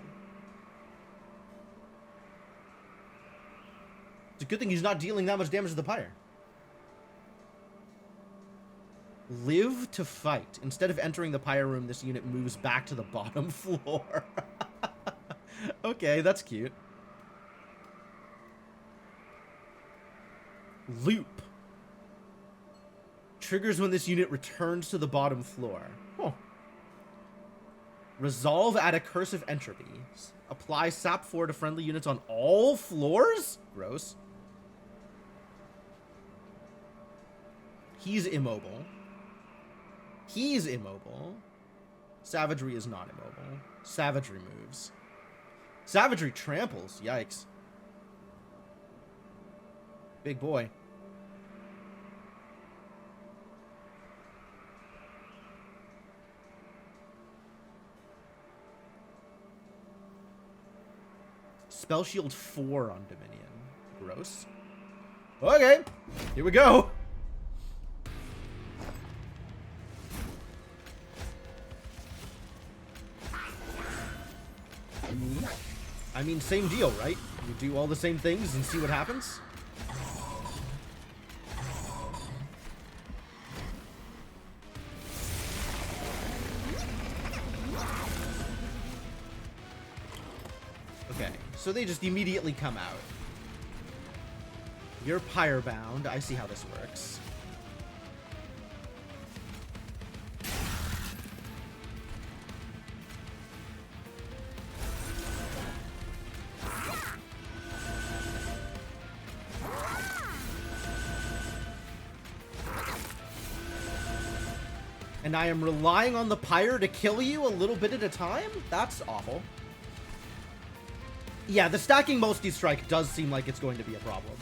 It's a good thing he's not dealing that much damage to the pyre. Live to fight. Instead of entering the pyre room, this unit moves back to the bottom floor. Okay, that's cute. Loop. Triggers when this unit returns to the bottom floor. Huh. Resolve at a curse of entropy. Apply SAP 4 to friendly units on all floors? Gross. He's immobile. He's immobile. Savagery is not immobile. Savagery moves. Savagery tramples. Yikes. Big boy. Spell Shield 4 on Dominion. Gross. Okay. Here we go. I mean, same deal, right? You do all the same things and see what happens. Okay, so they just immediately come out. You're Pyrebound. I see how this works. And I am relying on the Pyre to kill you a little bit at a time? That's awful. Yeah, the stacking multi-strike does seem like it's going to be a problem.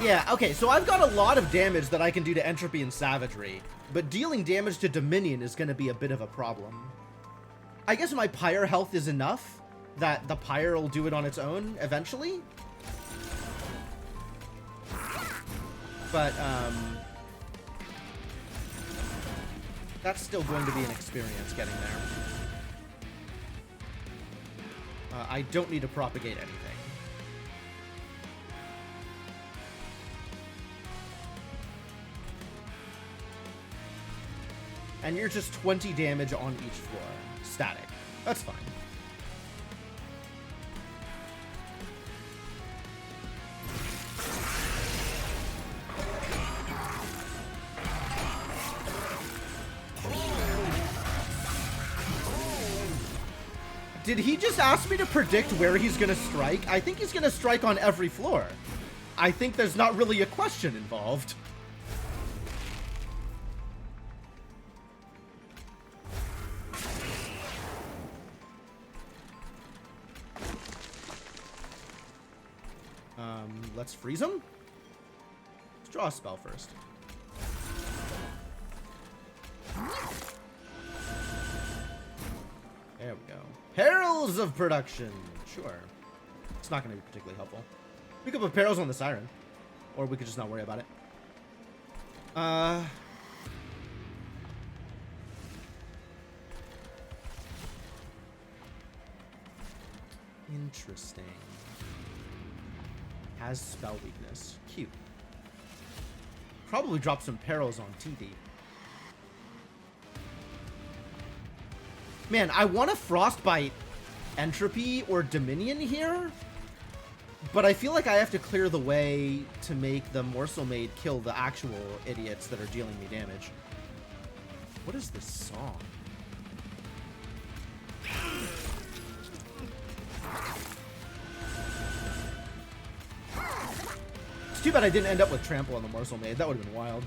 Yeah, okay, so I've got a lot of damage that I can do to Entropy and Savagery, but dealing damage to Dominion is going to be a bit of a problem. I guess my Pyre health is enough that the Pyre will do it on its own eventually. But, that's still going to be an experience getting there. I don't need to propagate anything. And you're just 20 damage on each floor. Static. That's fine. Did he just ask me to predict where he's gonna strike? I think he's gonna strike on every floor. I think there's not really a question involved. Let's freeze him. Let's draw a spell first. There we go. Perils of Production. Sure. It's not going to be particularly helpful. We could put Perils on the Siren. Or we could just not worry about it. Interesting. Has spell weakness. Cute. Probably drop some Perils on TD. Man, I want to Frostbite Entropy or Dominion here, but I feel like I have to clear the way to make the Morsel Maid kill the actual idiots that are dealing me damage. What is this song? It's too bad I didn't end up with Trample on the Morsel Maid. That would have been wild.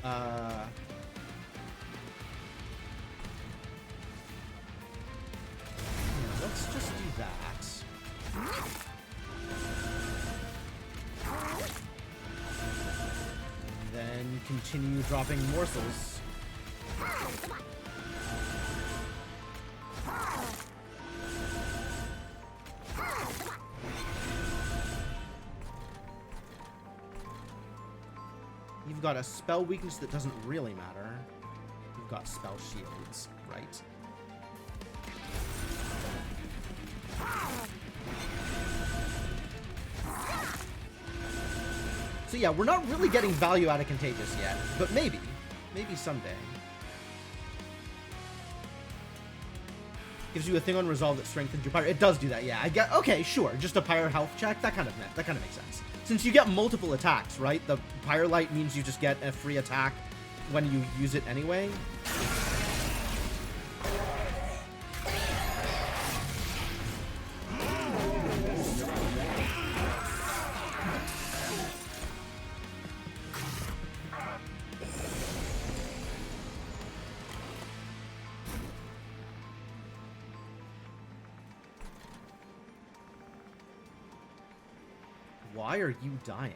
Yeah, let's just do that. And then continue dropping morsels. You've got a spell weakness that doesn't really matter. You've got spell shields, right? So yeah, we're not really getting value out of Contagious yet, but maybe. Maybe someday. Gives you a thing on resolve that strengthens your Pyre. It does do that, yeah. I get, okay, sure. Just a Pyre health check. That kind of makes sense. Since you get multiple attacks, right? The Pyre Light means you just get a free attack when you use it anyway. Why are you dying?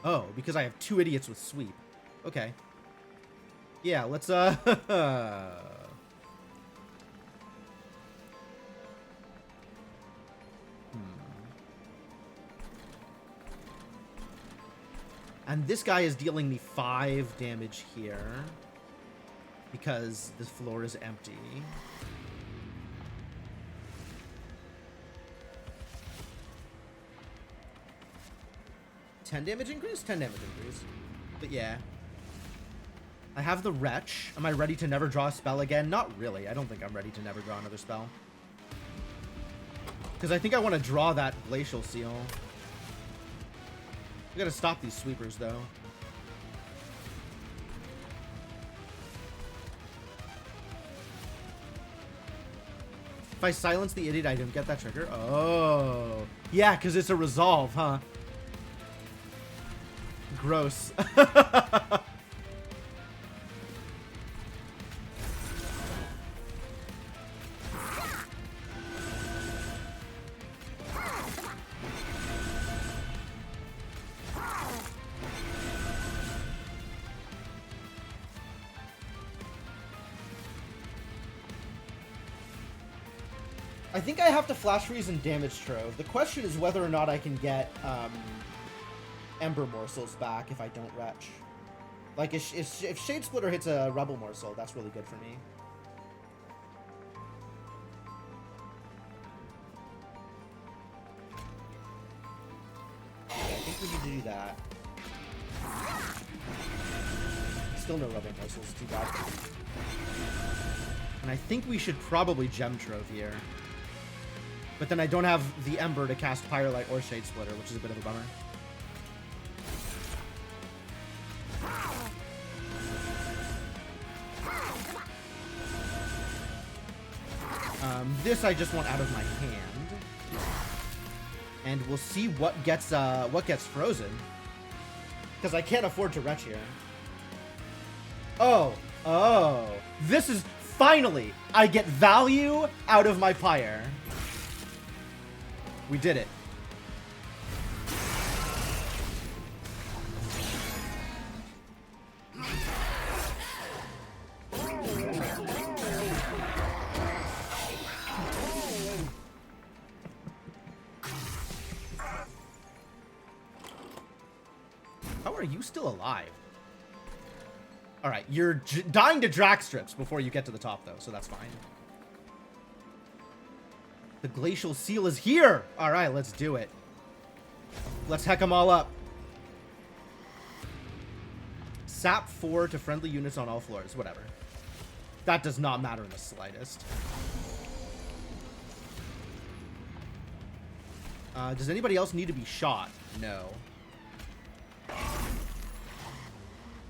Oh, because I have two idiots with sweep. Okay. Yeah, let's And this guy is dealing me 5 damage here because the floor is empty. 10 damage increase? 10 damage increase. But yeah. I have the Wretch. Am I ready to never draw a spell again? Not really. I don't think I'm ready to never draw another spell. Because I think I want to draw that Glacial Seal. We gotta stop these sweepers, though. If I silence the idiot, I don't get that trigger. Oh. Yeah, because it's a resolve, huh? Gross. I think I have to Flash Freeze and Damage Trove. The question is whether or not I can get Ember Morsels back if I don't retch. Like, if Shade Splitter hits a Rebel Morsel, that's really good for me. Okay, I think we need to do that. Still no Rebel Morsels, too bad. And I think we should probably Gem Trove here. But then I don't have the Ember to cast Firelight or Shade Splitter, which is a bit of a bummer. This I just want out of my hand. And we'll see what gets frozen. Because I can't afford to retch here. Oh. This is... Finally, I get value out of my Pyre. We did it. How are you still alive? All right, you're dying to Drac Strips before you get to the top, though, so that's fine. The Glacial Seal is here! All right, let's do it. Let's heck them all up. Sap 4 to friendly units on all floors. Whatever. That does not matter in the slightest. Does anybody else need to be shot? No.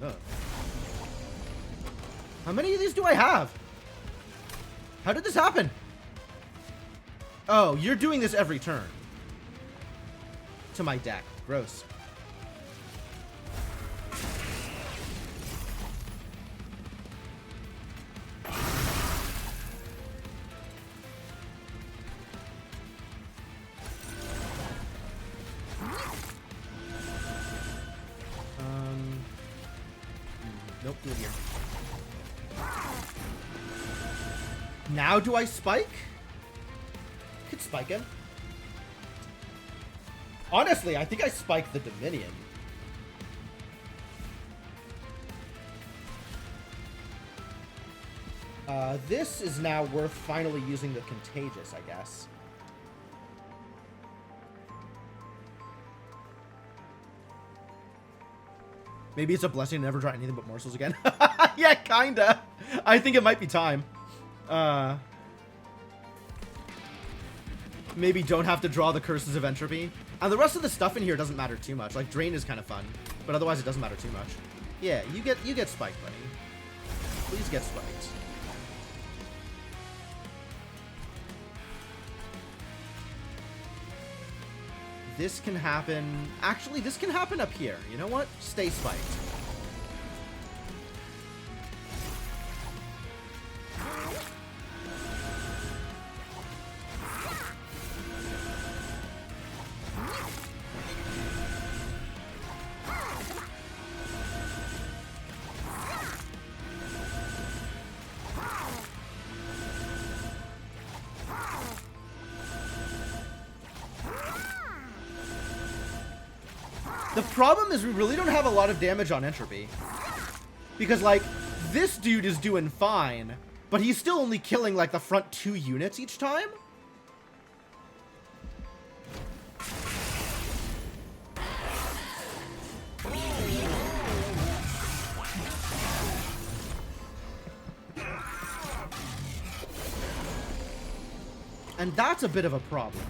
Ugh. How many of these do I have? How did this happen? Oh, you're doing this every turn. To my deck. Gross. Nope, do it here. Now do I spike? Could spike him. Honestly, I think I spiked the Dominion. This is now worth finally using the Contagious, I guess. Maybe it's a blessing to never try anything but morsels again. Yeah, kinda. I think it might be time. Maybe don't have to draw the Curses of Entropy. And the rest of the stuff in here doesn't matter too much. Like, Drain is kind of fun. But otherwise, it doesn't matter too much. Yeah, you get spiked, buddy. Please get spiked. This can happen... Actually, this can happen up here. You know what? Stay spiked. The problem is we really don't have a lot of damage on Entropy. Because, like, this dude is doing fine, but he's still only killing, like, the front 2 units each time? And that's a bit of a problem.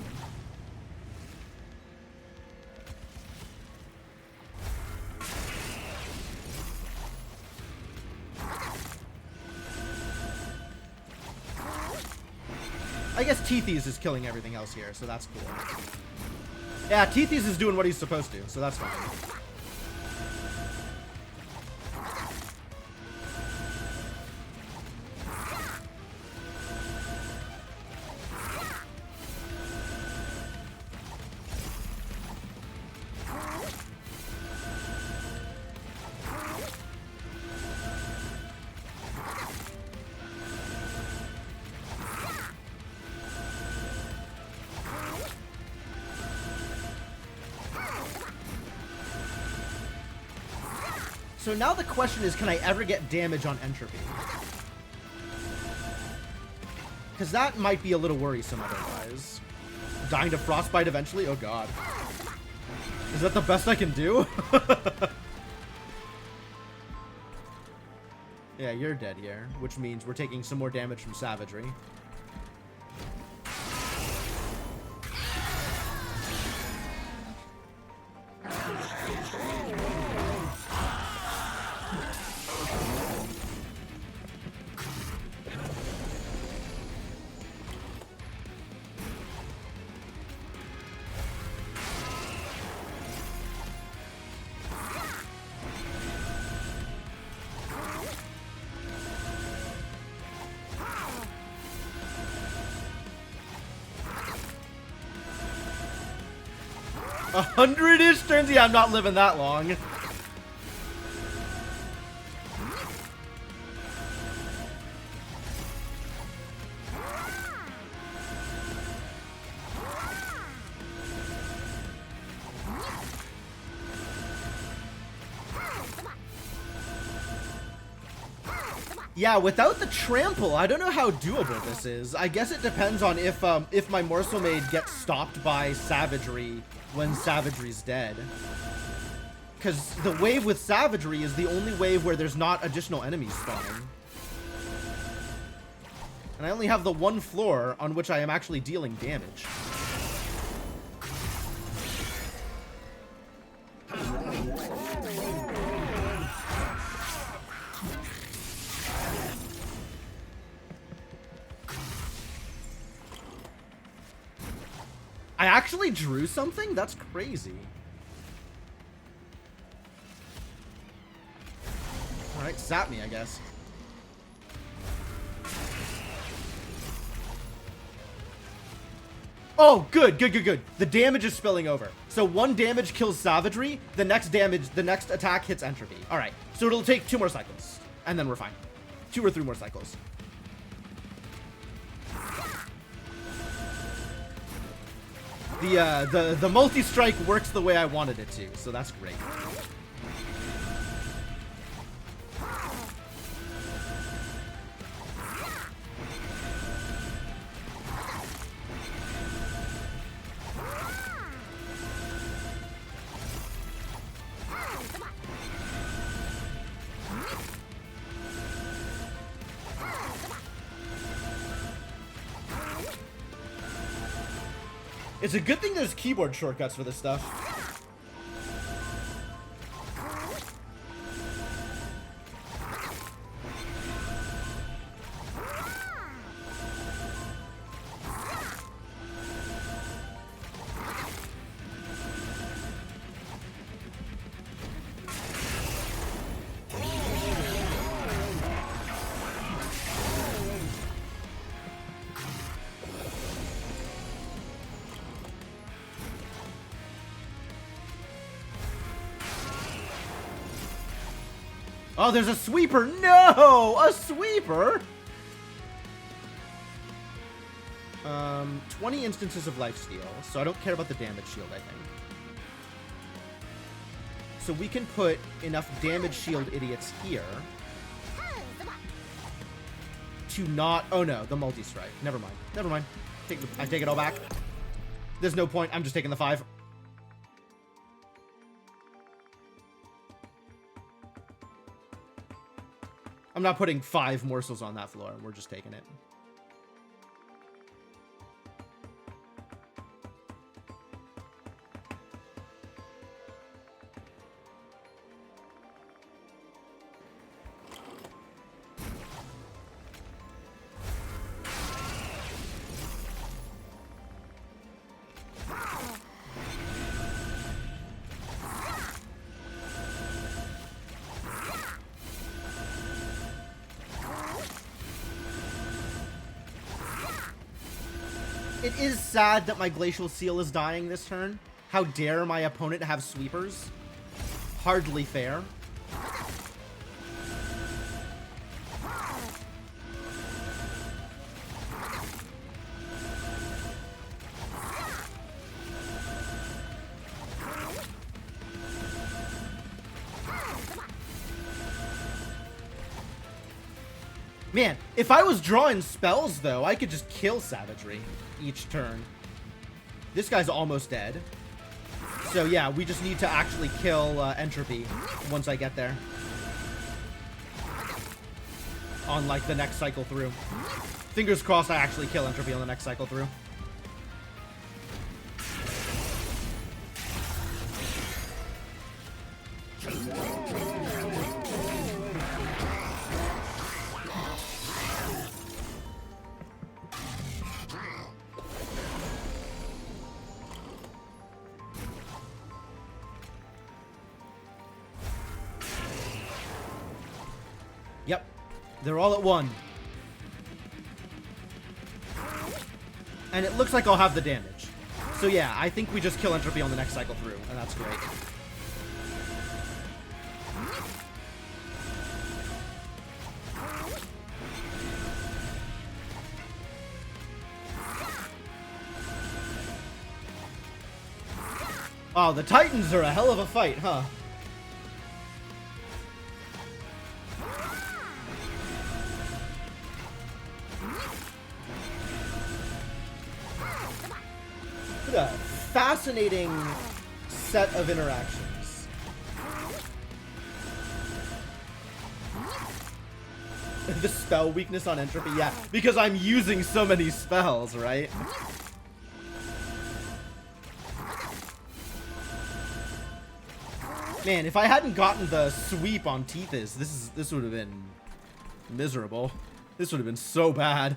I I guess Tethys is killing everything else here, so that's cool. Yeah, Tethys is doing what he's supposed to, so that's fine. 'So now the question is, can I ever get damage on Entropy? Because that might be a little worrisome otherwise. Dying to Frostbite eventually? Oh god. Is that the best I can do? Yeah, you're dead here, which means we're taking some more damage from Savagery. A 100-ish turns? Yeah, I'm not living that long. Yeah, without the trample, I don't know how doable this is. I guess it depends on if my Morsel Maid gets stopped by Savagery when Savagery's dead. Because the wave with Savagery is the only wave where there's not additional enemies spawning. And I only have the one floor on which I am actually dealing damage. I actually drew something? That's crazy. Alright, sap me, I guess. Oh, good. The damage is spilling over. So one damage kills Savagery, the next attack hits Entropy. Alright, so it'll take 2 more cycles, and then we're fine. 2 or 3 more cycles. The multi-strike works the way I wanted it to, so that's great. It's a good thing there's keyboard shortcuts for this stuff. Oh, there's a sweeper. No, a sweeper. 20 instances of lifesteal, so I don't care about the damage shield, I think. So we can put enough damage shield idiots here to not... Oh no, the multi-strike. Never mind. I take it all back. There's no point. I'm just taking the 5. I'm not putting 5 morsels on that floor. We're just taking it. It is sad that my Glacial Seal is dying this turn. How dare my opponent have sweepers? Hardly fair. Man, if I was drawing spells, though, I could just kill Savagery each turn. This guy's almost dead. So, yeah, we just need to actually kill Entropy once I get there. On, like, the next cycle through. Fingers crossed I actually kill Entropy on the next cycle through. Yep. They're all at one. And it looks like I'll have the damage. So yeah, I think we just kill Entropy on the next cycle through, and that's great. Oh, the Titans are a hell of a fight, huh? What a fascinating set of interactions. The spell weakness on Entropy, yeah, because I'm using so many spells, right? Man, if I hadn't gotten the sweep on Tethys, this would have been miserable. This would have been so bad.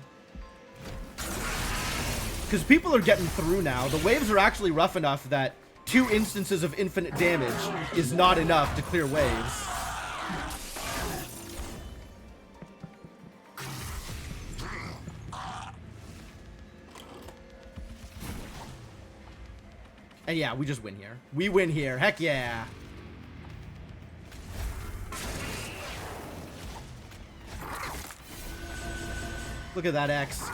Because people are getting through now. The waves are actually rough enough that 2 instances of infinite damage is not enough to clear waves. And yeah, we just win here. We win here. Heck yeah. Look at that X.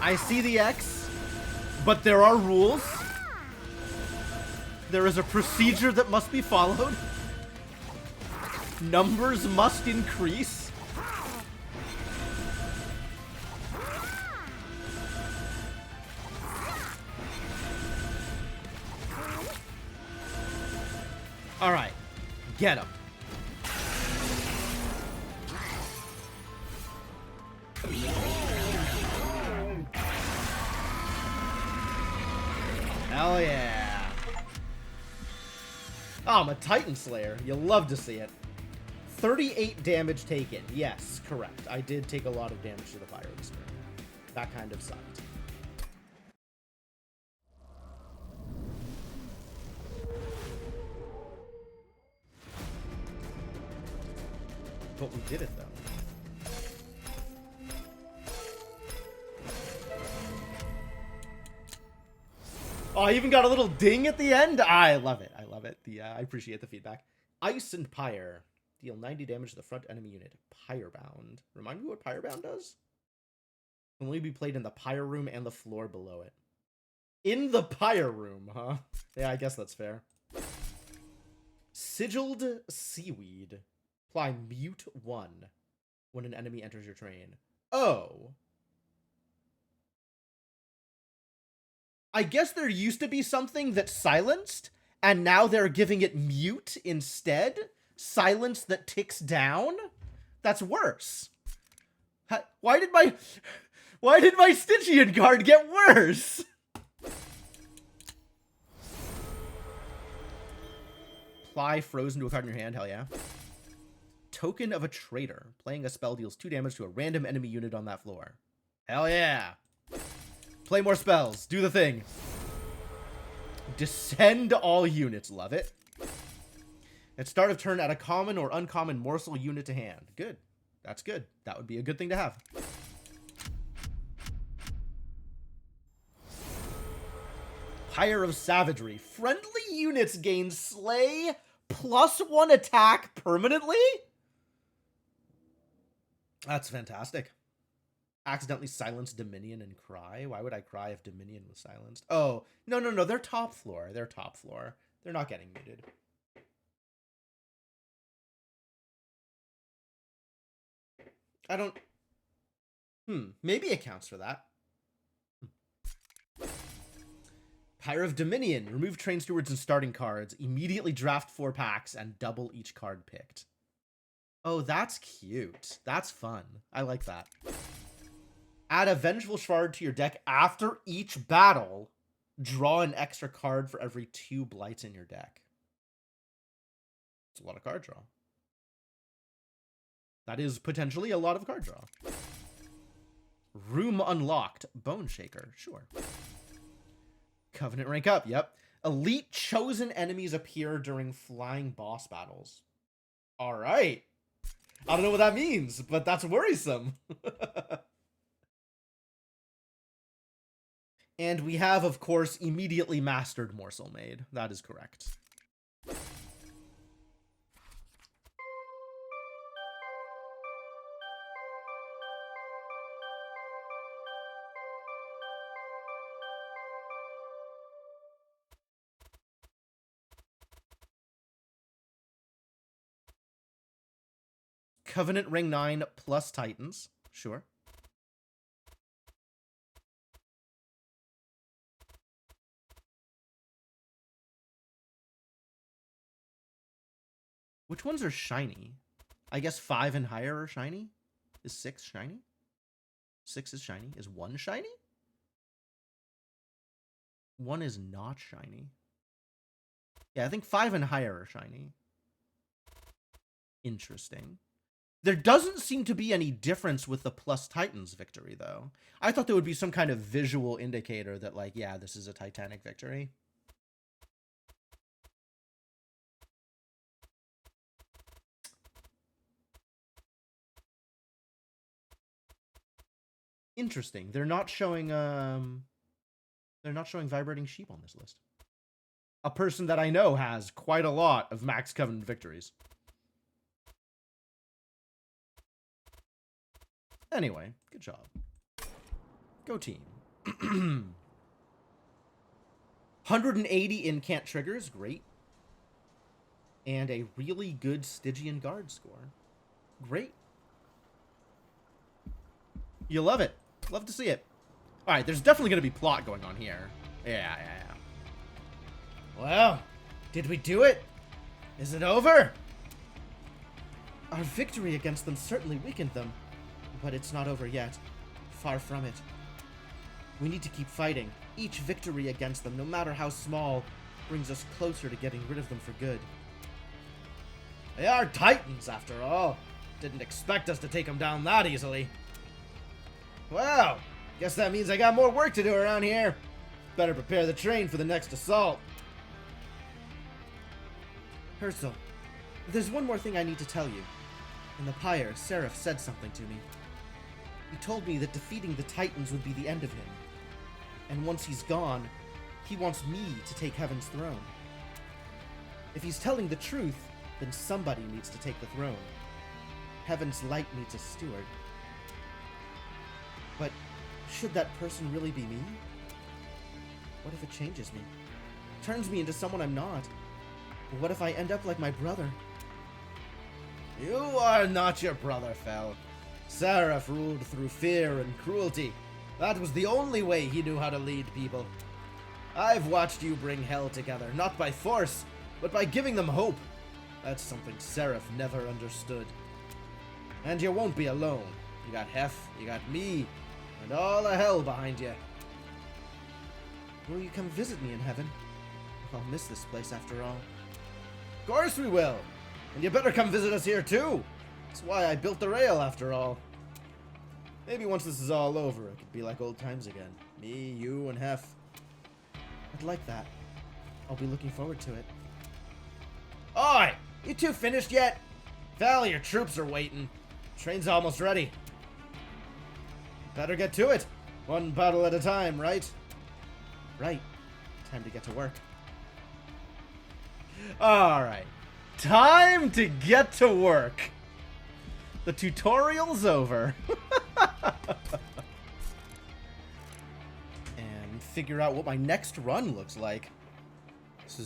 I see the X, but there are rules. There is a procedure that must be followed. Numbers must increase. All right, get him. Hell yeah. Oh, I'm a Titan Slayer. You'll love to see it. 38 damage taken. Yes, correct. I did take a lot of damage to the fire this turn. That kind of sucked. But we did it, though. Oh, I even got a little ding at the end. I love it. I love it. I appreciate the feedback. Ice and Pyre. Deal 90 damage to the front enemy unit. Pyrebound. Remind me what Pyrebound does? Can only be played in the Pyre room and the floor below it. In the Pyre room, huh? Yeah, I guess that's fair. Sigiled Seaweed. Apply Mute 1 when an enemy enters your train. Oh. I guess there used to be something that silenced, and now they're giving it mute instead? Silence that ticks down? That's worse. Why did my Stygian card get worse? apply frozen to a card in your hand. Hell yeah. Token of a Traitor. Playing a spell deals 2 damage to a random enemy unit on that floor. Hell yeah. Play more spells. Do the thing. Descend all units. Love it. At start of turn, add a common or uncommon morsel unit to hand. Good. That's good. That would be a good thing to have. Pyre of Savagery. Friendly units gain Slay +1 attack permanently? That's fantastic. Accidentally silence Dominion and cry. Why would I cry if Dominion was silenced? Oh, no. They're top floor. They're top floor. They're not getting muted. I don't... Maybe it counts for that. Pyre of Dominion. Remove Train Stewards and starting cards. Immediately draft 4 packs and double each card picked. Oh, that's cute. That's fun. I like that. Add a Vengeful Shard to your deck after each battle. Draw an extra card for every 2 blights in your deck. It's a lot of card draw. That is potentially a lot of card draw. Room Unlocked. Bone Shaker. Sure. Covenant rank up. Yep. Elite chosen enemies appear during flying boss battles. All right. I don't know what that means, but that's worrisome. And we have, of course, immediately mastered Morsel Maid. That is correct. Covenant Ring 9 plus Titans. Sure. Which ones are shiny? I guess 5 and higher are shiny? Is 6 shiny? 6 is shiny. Is 1 shiny? 1 is not shiny. Yeah, I think 5 and higher are shiny. Interesting. There doesn't seem to be any difference with the plus Titans victory, though. I thought there would be some kind of visual indicator that, like, yeah, this is a Titanic victory. Interesting. They're not showing Vibrating Sheep on this list. A person that I know has quite a lot of Max Covenant victories. Anyway, good job. Go team. 180 incant triggers, great. And a really good Stygian Guard score. Great. You love it. Love to see it. Alright, there's definitely going to be plot going on here. Yeah. Well, did we do it? Is it over? Our victory against them certainly weakened them. But it's not over yet. Far from it. We need to keep fighting. Each victory against them, no matter how small, brings us closer to getting rid of them for good. They are Titans, after all. Didn't expect us to take them down that easily. Well, guess that means I got more work to do around here. Better prepare the train for the next assault. Herzl, there's one more thing I need to tell you. In the pyre, Seraph said something to me. He told me that defeating the Titans would be the end of him. And once he's gone, he wants me to take Heaven's throne. If he's telling the truth, then somebody needs to take the throne. Heaven's light needs a steward. But should that person really be me? What if it changes me? Turns me into someone I'm not? What if I end up like my brother? You are not your brother, Fel. Seraph ruled through fear and cruelty. That was the only way he knew how to lead people. I've watched you bring hell together, not by force, but by giving them hope. That's something Seraph never understood. And you won't be alone. You got Hef, you got me, and all the hell behind you. Will you come visit me in heaven? I'll miss this place after all. Of course we will. And you better come visit us here too. That's why I built the rail after all. Maybe once this is all over, it could be like old times again. Me, you, and Hef. I'd like that. I'll be looking forward to it. Oi! You two finished yet? Val, your troops are waiting. Train's almost ready. Better get to it. One battle at a time, right? Right. Time to get to work. Alright. Time to get to work. The tutorial's over. And figure out what my next run looks like. This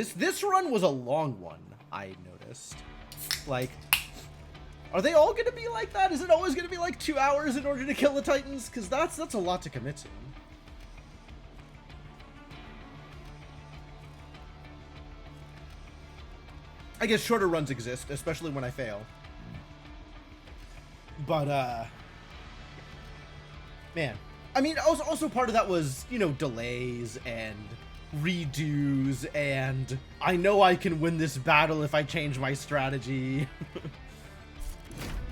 is this run was a long one, I noticed. Like, are they all gonna be like that? Is it always gonna be like 2 hours in order to kill the Titans? Because that's a lot to commit to. I guess shorter runs exist, especially when I fail. But, man. I mean, also part of that was, you know, delays and redos and I know I can win this battle if I change my strategy.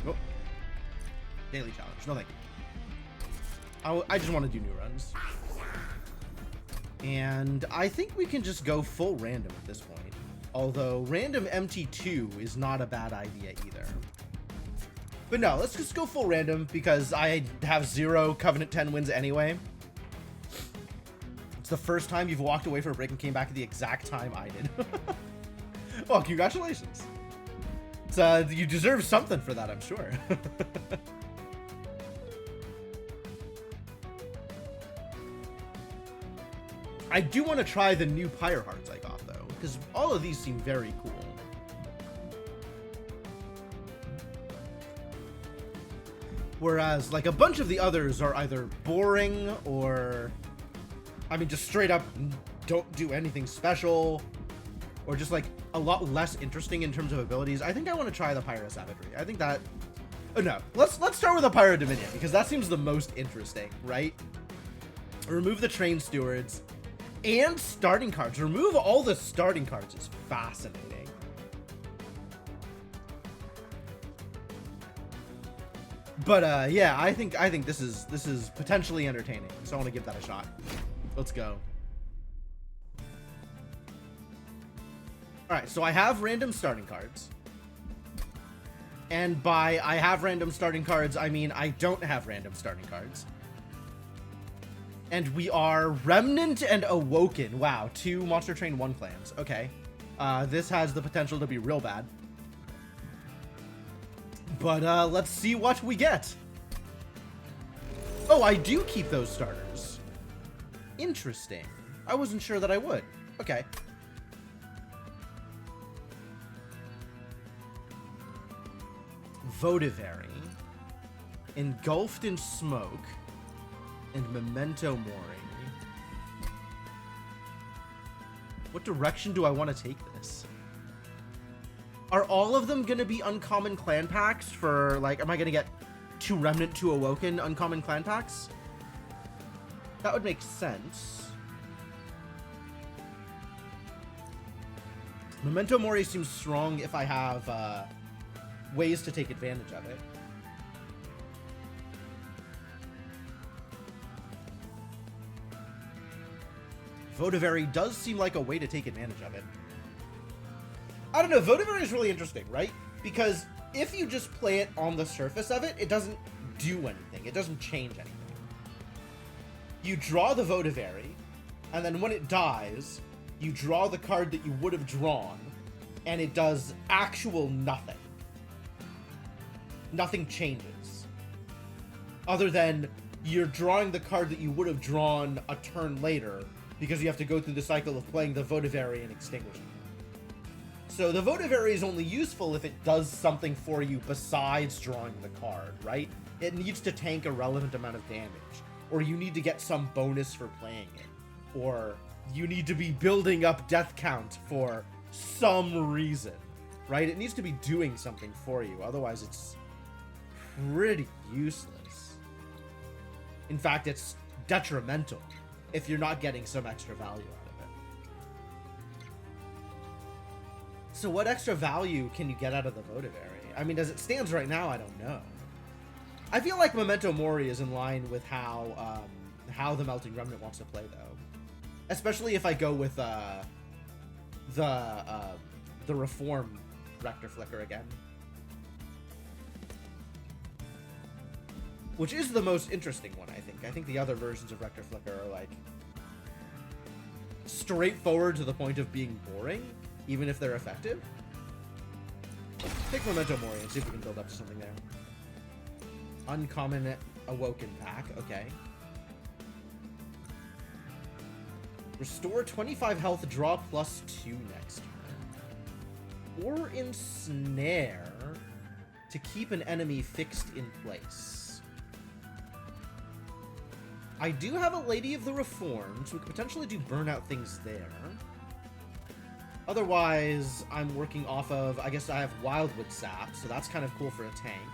Oh. Daily challenge. No thank you. I just want to do new runs. And I think we can just go full random at this point. Although random MT2 is not a bad idea either. But no, let's just go full random because I have 0 Covenant 10 wins anyway. It's the first time you've walked away for a break and came back at the exact time I did. Well, congratulations. So you deserve something for that, I'm sure. I do want to try the new Pyre Hearts I got though, because all of these seem very cool. Whereas, like, a bunch of the others are either boring or, I mean, just straight up don't do anything special, or just, like, a lot less interesting in terms of abilities. I think I want to try the Pyro Savagery. I think that... Oh, no. Let's start with the Pyro Dominion, because that seems the most interesting, right? Remove the Train Stewards and starting cards. Remove all the starting cards is fascinating. But yeah, I think this is potentially entertaining. So I want to give that a shot. Let's go. All right, so I have random starting cards. And by I have random starting cards, I mean I don't have random starting cards. And we are Remnant and Awoken. Wow, 2 Monster Train 1 clans. Okay. This has the potential to be real bad. But let's see what we get. Oh, I do keep those starters. Interesting. I wasn't sure that I would. Okay. Votivary. Engulfed in Smoke. And Memento Mori. What direction do I want to take this? Are all of them going to be uncommon clan packs for, like, am I going to get 2 Remnant, 2 Awoken uncommon clan packs? That would make sense. Memento Mori seems strong if I have ways to take advantage of it. Votivary does seem like a way to take advantage of it. I don't know, Votivary is really interesting, right? Because if you just play it on the surface of it, it doesn't do anything. It doesn't change anything. You draw the Votivary, and then when it dies, you draw the card that you would have drawn, and it does actual nothing. Nothing changes. Other than you're drawing the card that you would have drawn a turn later, because you have to go through the cycle of playing the Votivary and extinguishing it. So the Votivary is only useful if it does something for you besides drawing the card, right? It needs to tank a relevant amount of damage, or you need to get some bonus for playing it, or you need to be building up death count for some reason, right? It needs to be doing something for you, otherwise it's pretty useless. In fact, it's detrimental if you're not getting some extra value out of it. So what extra value can you get out of the Votivary? I mean, as it stands right now, I don't know. I feel like Memento Mori is in line with how the Melting Remnant wants to play, though. Especially if I go with the Reform Rector Flicker again. Which is the most interesting one, I think. I think the other versions of Rector Flicker are, like, straightforward to the point of being boring, even if they're effective. Take Memento Mori and see if we can build up to something there. Uncommon Awoken pack, okay. Restore 25 health, draw +2 next turn. Or Ensnare to keep an enemy fixed in place. I do have a Lady of the Reformed, so we could potentially do burnout things there. Otherwise, I'm working off of, I guess I have Wildwood Sap, so that's kind of cool for a tank.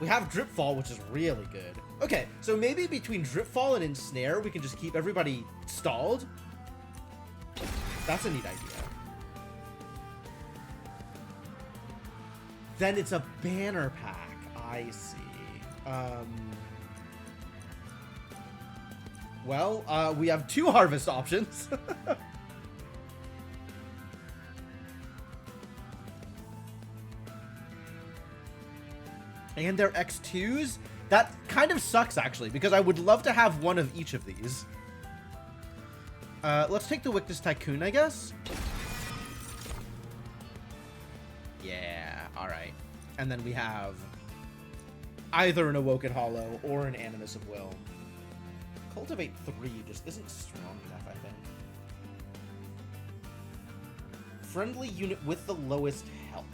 We have Dripfall, which is really good. Okay, so maybe between Dripfall and Ensnare, we can just keep everybody stalled. That's a neat idea. Then it's a banner pack. I see. Well, we have 2 harvest options. And they're X2s? That kind of sucks, actually, because I would love to have one of each of these. Let's take the Wictus Tycoon, I guess. Yeah, alright. And then we have either an Awoken Hollow or an Animus of Will. Cultivate 3 just isn't strong enough, I think. Friendly unit with the lowest health.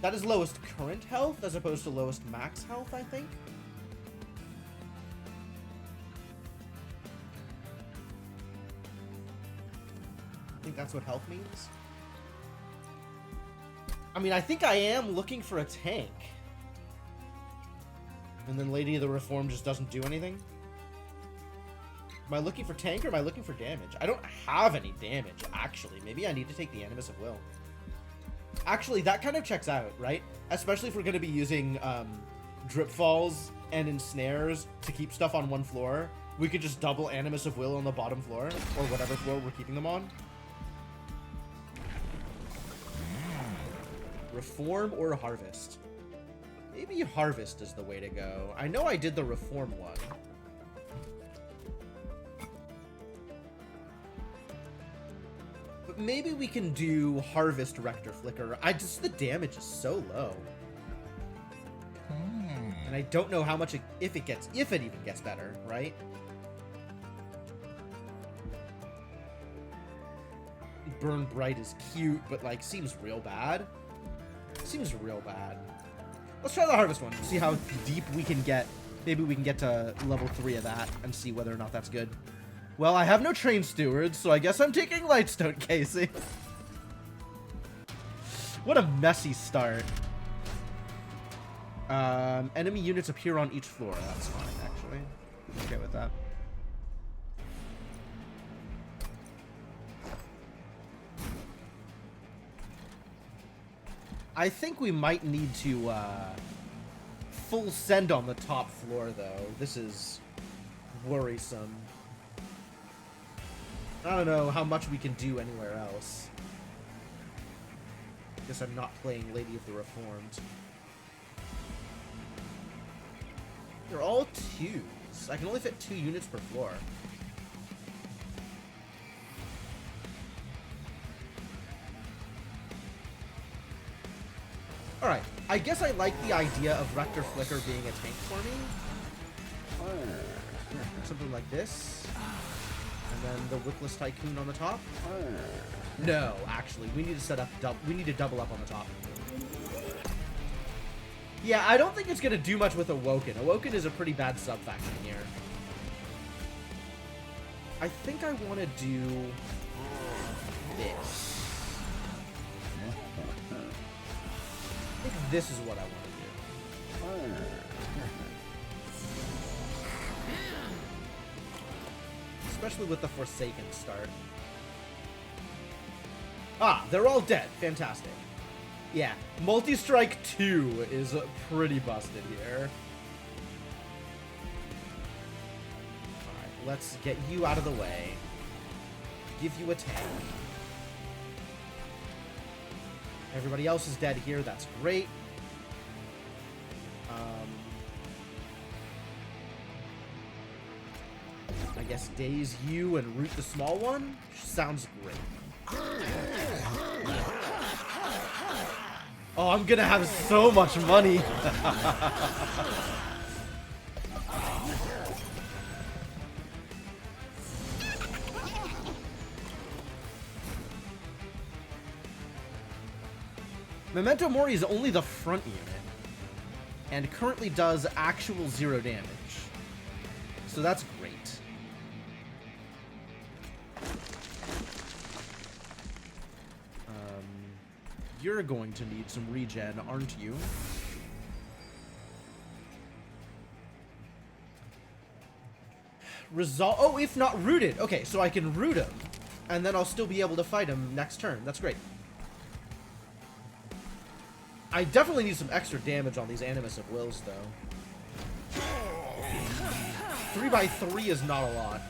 That is lowest current health as opposed to lowest max health, I think. I think that's what health means. I mean, I think I am looking for a tank. And then Lady of the Reform just doesn't do anything. Am I looking for tank or am I looking for damage? I don't have any damage, actually. Maybe I need to take the Animus of Will. Actually, that kind of checks out, right? Especially if we're going to be using Drip Falls and Ensnares to keep stuff on one floor. We could just double Animus of Will on the bottom floor, or whatever floor we're keeping them on. Reform or Harvest? Maybe Harvest is the way to go. I know I did the Reform one. Maybe we can do Harvest Rector Flicker. The damage is so low. And I don't know how much if it even gets better, right? Burn Bright is cute, but like seems real bad. Seems real bad. Let's try the Harvest one. See how deep we can get. Maybe we can get to level 3 of that and see whether or not that's good. Well, I have no Train Stewards, so I guess I'm taking Lightstone Casing. What a messy start. Enemy units appear on each floor. That's fine, actually. I'm okay with that. I think we might need to full send on the top floor, though. This is worrisome. I don't know how much we can do anywhere else. Guess I'm not playing Lady of the Reformed. They're all 2s. I can only fit 2 units per floor. Alright, I guess I like the idea of Rector Flicker being a tank for me. Something like this. And then the Wickless Tycoon on the top. No, actually, we need to set up. We need to double up on the top. Yeah, I don't think it's gonna do much with Awoken. Awoken is a pretty bad sub faction here. I think I want to do this. I think this is what I want to do. Especially with the Forsaken start. Ah, they're all dead. Fantastic. Yeah, Multi-Strike 2 is pretty busted here. Alright, let's get you out of the way. Give you a tank. Everybody else is dead here. That's great. I guess daze you and root the small one? Sounds great. Oh, I'm gonna have so much money. Memento Mori is only the front unit, and currently does actual 0 damage. So that's great. You're going to need some regen, aren't you? Oh, if not rooted. Okay, so I can root him, and then I'll still be able to fight him next turn. That's great. I definitely need some extra damage on these Animus of Wills, though. 3x3 is not a lot.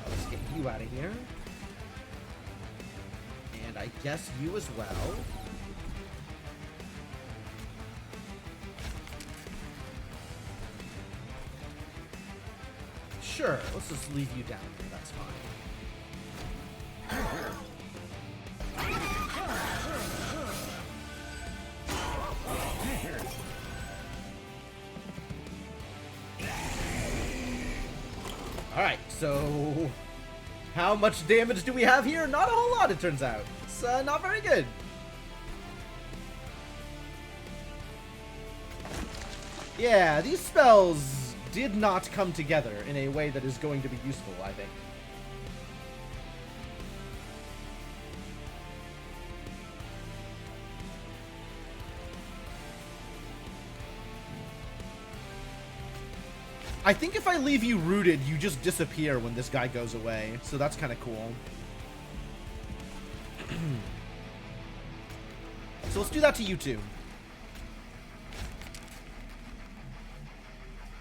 Let's get you out of here. And I guess you as well. Sure, let's just leave you down here, that's fine. Alright, so how much damage do we have here? Not a whole lot, it turns out. It's not very good. Yeah, these spells did not come together in a way that is going to be useful, I think. I think if I leave you rooted, you just disappear when this guy goes away, so that's kind of cool. So let's do that to you two.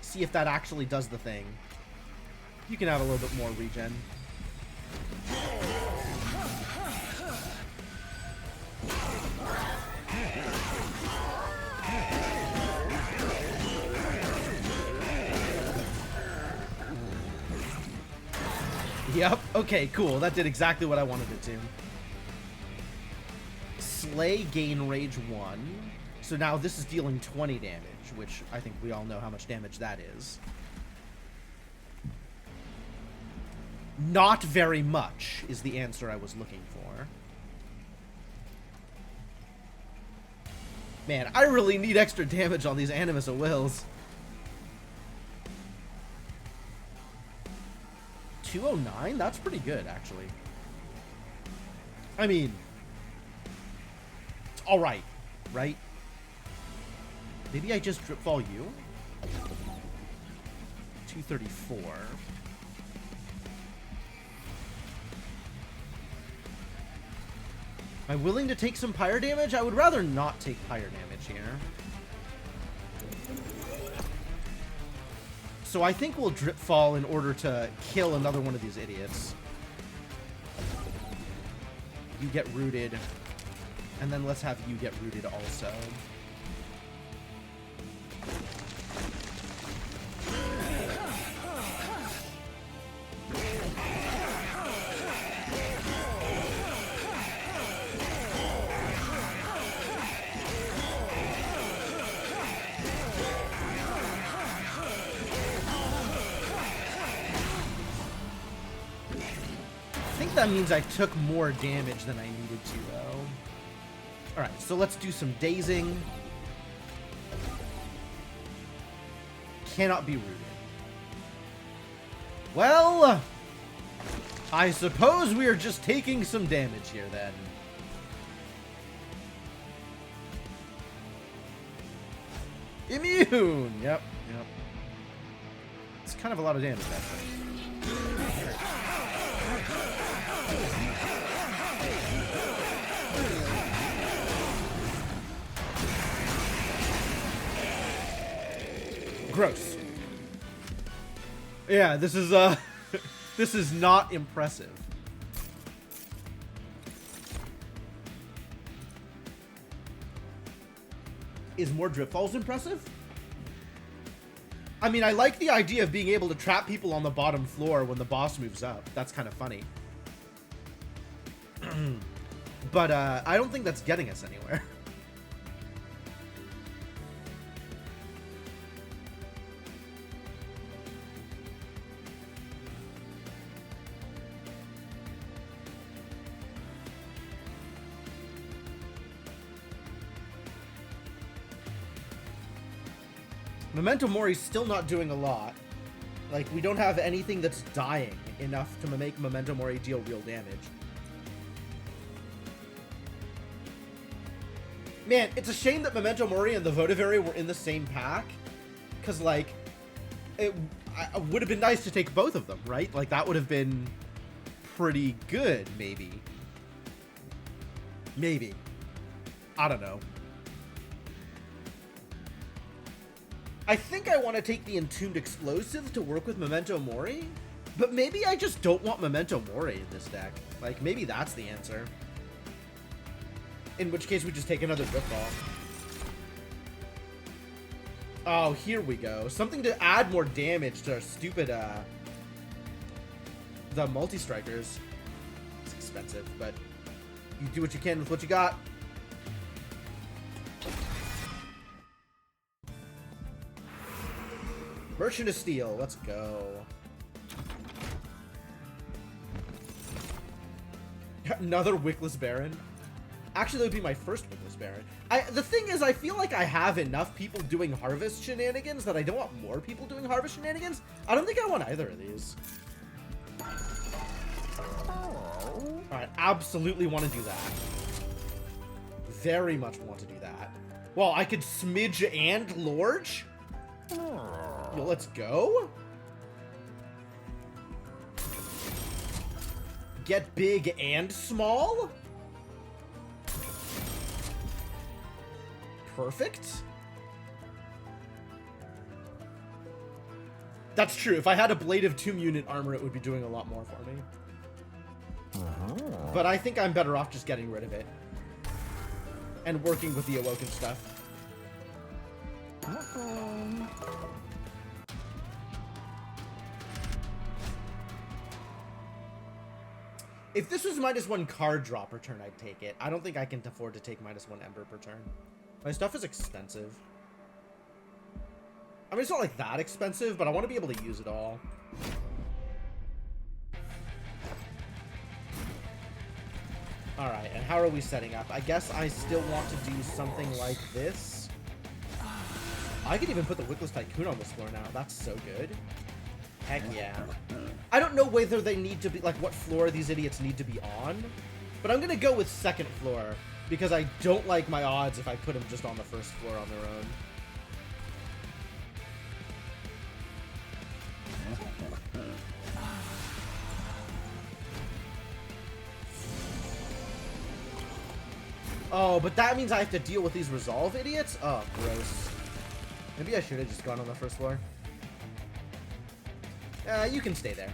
See if that actually does the thing. You can have a little bit more regen. Yep, okay, cool. That did exactly what I wanted it to. Slay, gain rage 1. So now this is dealing 20 damage, which I think we all know how much damage that is. Not very much is the answer I was looking for. Man, I really need extra damage on these Animus of Wills. 209? That's pretty good, actually. I mean, it's alright, right? Maybe I just drip fall you? 234. Am I willing to take some pyre damage? I would rather not take pyre damage here. So I think we'll drip fall in order to kill another one of these idiots. You get rooted. And then let's have you get rooted also. That means I took more damage than I needed to, though. Alright, so let's do some dazing. Cannot be rooted. Well, I suppose we are just taking some damage here, then. Immune! Yep, yep. It's kind of a lot of damage, actually. Gross. Yeah, this is, this is not impressive. Is more Drip Falls impressive? I mean, I like the idea of being able to trap people on the bottom floor when the boss moves up. That's kind of funny. But, I don't think that's getting us anywhere. Memento Mori's still not doing a lot. Like, we don't have anything that's dying enough to make Memento Mori deal real damage. Man, it's a shame that Memento Mori and the Votivary were in the same pack. Because, like, it would have been nice to take both of them, right? Like, that would have been pretty good, maybe. Maybe. I don't know. I think I want to take the Entombed Explosive to work with Memento Mori, but maybe I just don't want Memento Mori in this deck. Like, maybe that's the answer. In which case, we just take another Drip Ball. Oh, here we go. Something to add more damage to our stupid, the multi-strikers. It's expensive, but you do what you can with what you got. Merchant of Steel, let's go. Another Wickless Baron. Actually, that would be my first Wickless Baron. The thing is, I feel like I have enough people doing Harvest shenanigans that I don't want more people doing Harvest shenanigans. I don't think I want either of these. Alright, absolutely want to do that. Very much want to do that. Well, I could Smidge and Lorge? Yo, let's go. Get big and small? Perfect. That's true. If I had a Blade of Tomb unit armor, it would be doing a lot more for me. But I think I'm better off just getting rid of it. And working with the Awoken stuff. If this was -1 card drop per turn, I'd take it. I don't think I can afford to take -1 Ember per turn. My stuff is expensive. I mean, it's not like that expensive, but I want to be able to use it all. Alright, and how are we setting up? I guess I still want to do something like this. I could even put the Wickless Tycoon on this floor now. That's so good. Heck yeah. I don't know whether they need to be, like, what floor these idiots need to be on, but I'm gonna go with second floor, because I don't like my odds if I put them just on the first floor on their own. Oh, but that means I have to deal with these Resolve idiots? Oh, gross. Maybe I should have just gone on the first floor. You can stay there.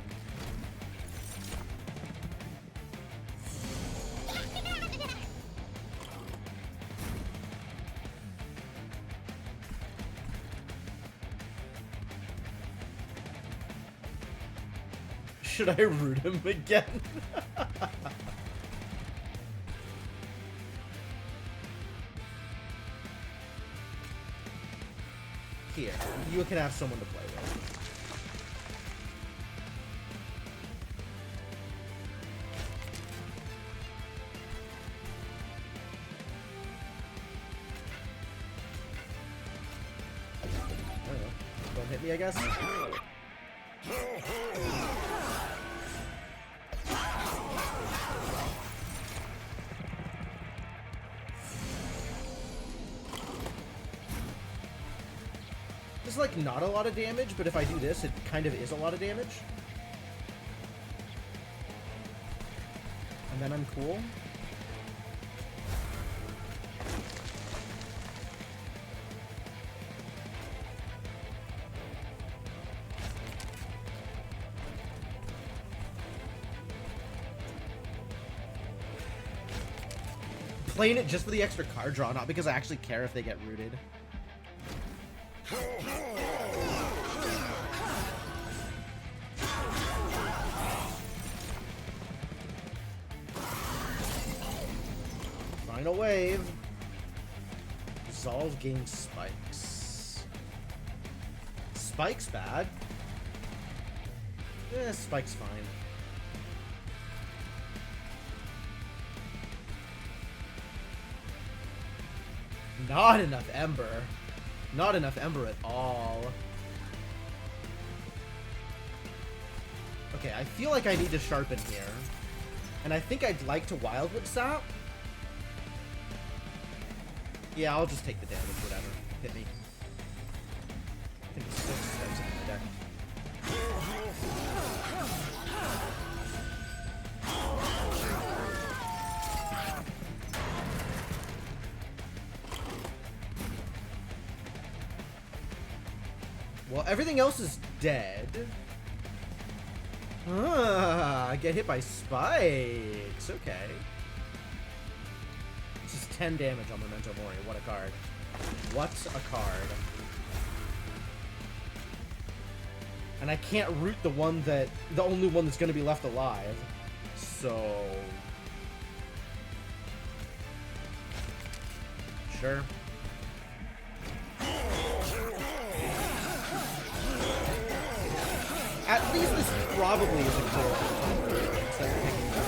Should I root him again? Here, you can have someone to play with. Don't hit me, I guess. is, like, not a lot of damage, but if I do this, it kind of is a lot of damage. And then I'm cool. Playing it just for the extra card draw, not because I actually care if they get rooted. Final wave. Zolv gains spikes. Spike's bad. Spike's fine. Not enough Ember. Not enough Ember at all. Okay, I feel like I need to sharpen here. And I think I'd like to Wildwood Sap. Yeah, I'll just take the damage, whatever. Hit me. I think it's still expensive in my deck. Well, everything else is dead. I get hit by spikes. Okay. This is 10 damage on Memento Mori. What a card. What a card. And I can't root the only one that's going to be left alive. So... Sure. At least this probably is a clear instead of picking it up.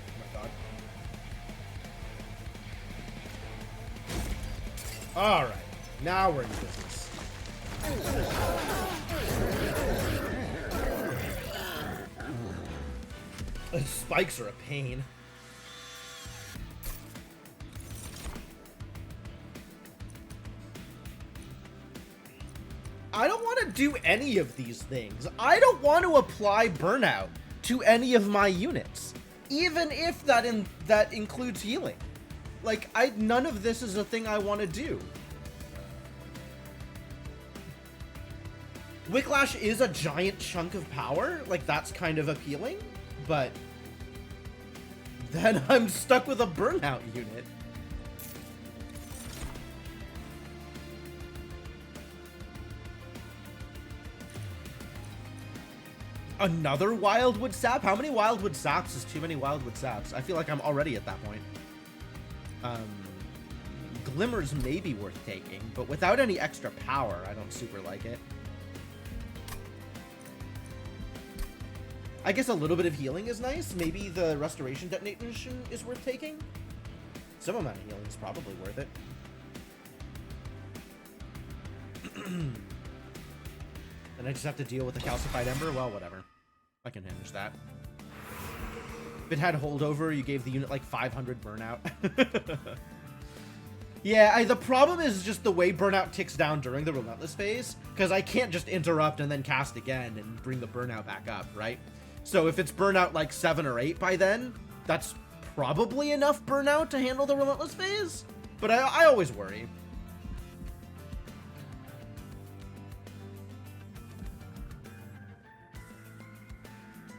Oh my god. Alright, now we're in business. The spikes are a pain. I don't want to do any of these things. I don't want to apply burnout to any of my units, even if that includes healing. Like, none of this is a thing I want to do. Wicklash is a giant chunk of power, like that's kind of appealing, but then I'm stuck with a burnout unit. Another Wildwood Sap? How many Wildwood Saps is too many Wildwood Saps? I feel like I'm already at that point. Glimmers may be worth taking, but without any extra power, I don't super like it. I guess a little bit of healing is nice. Maybe the Restoration Detonation is worth taking. Some amount of healing is probably worth it. And I just have to deal with the Calcified Ember? Well, whatever. I can manage that. If it had holdover, you gave the unit like 500 burnout. Yeah, the problem is just the way burnout ticks down during the Relentless phase, because I can't just interrupt and then cast again and bring the burnout back up, right? So if it's burnout like 7 or 8 by then, that's probably enough burnout to handle the Relentless phase, but I always worry.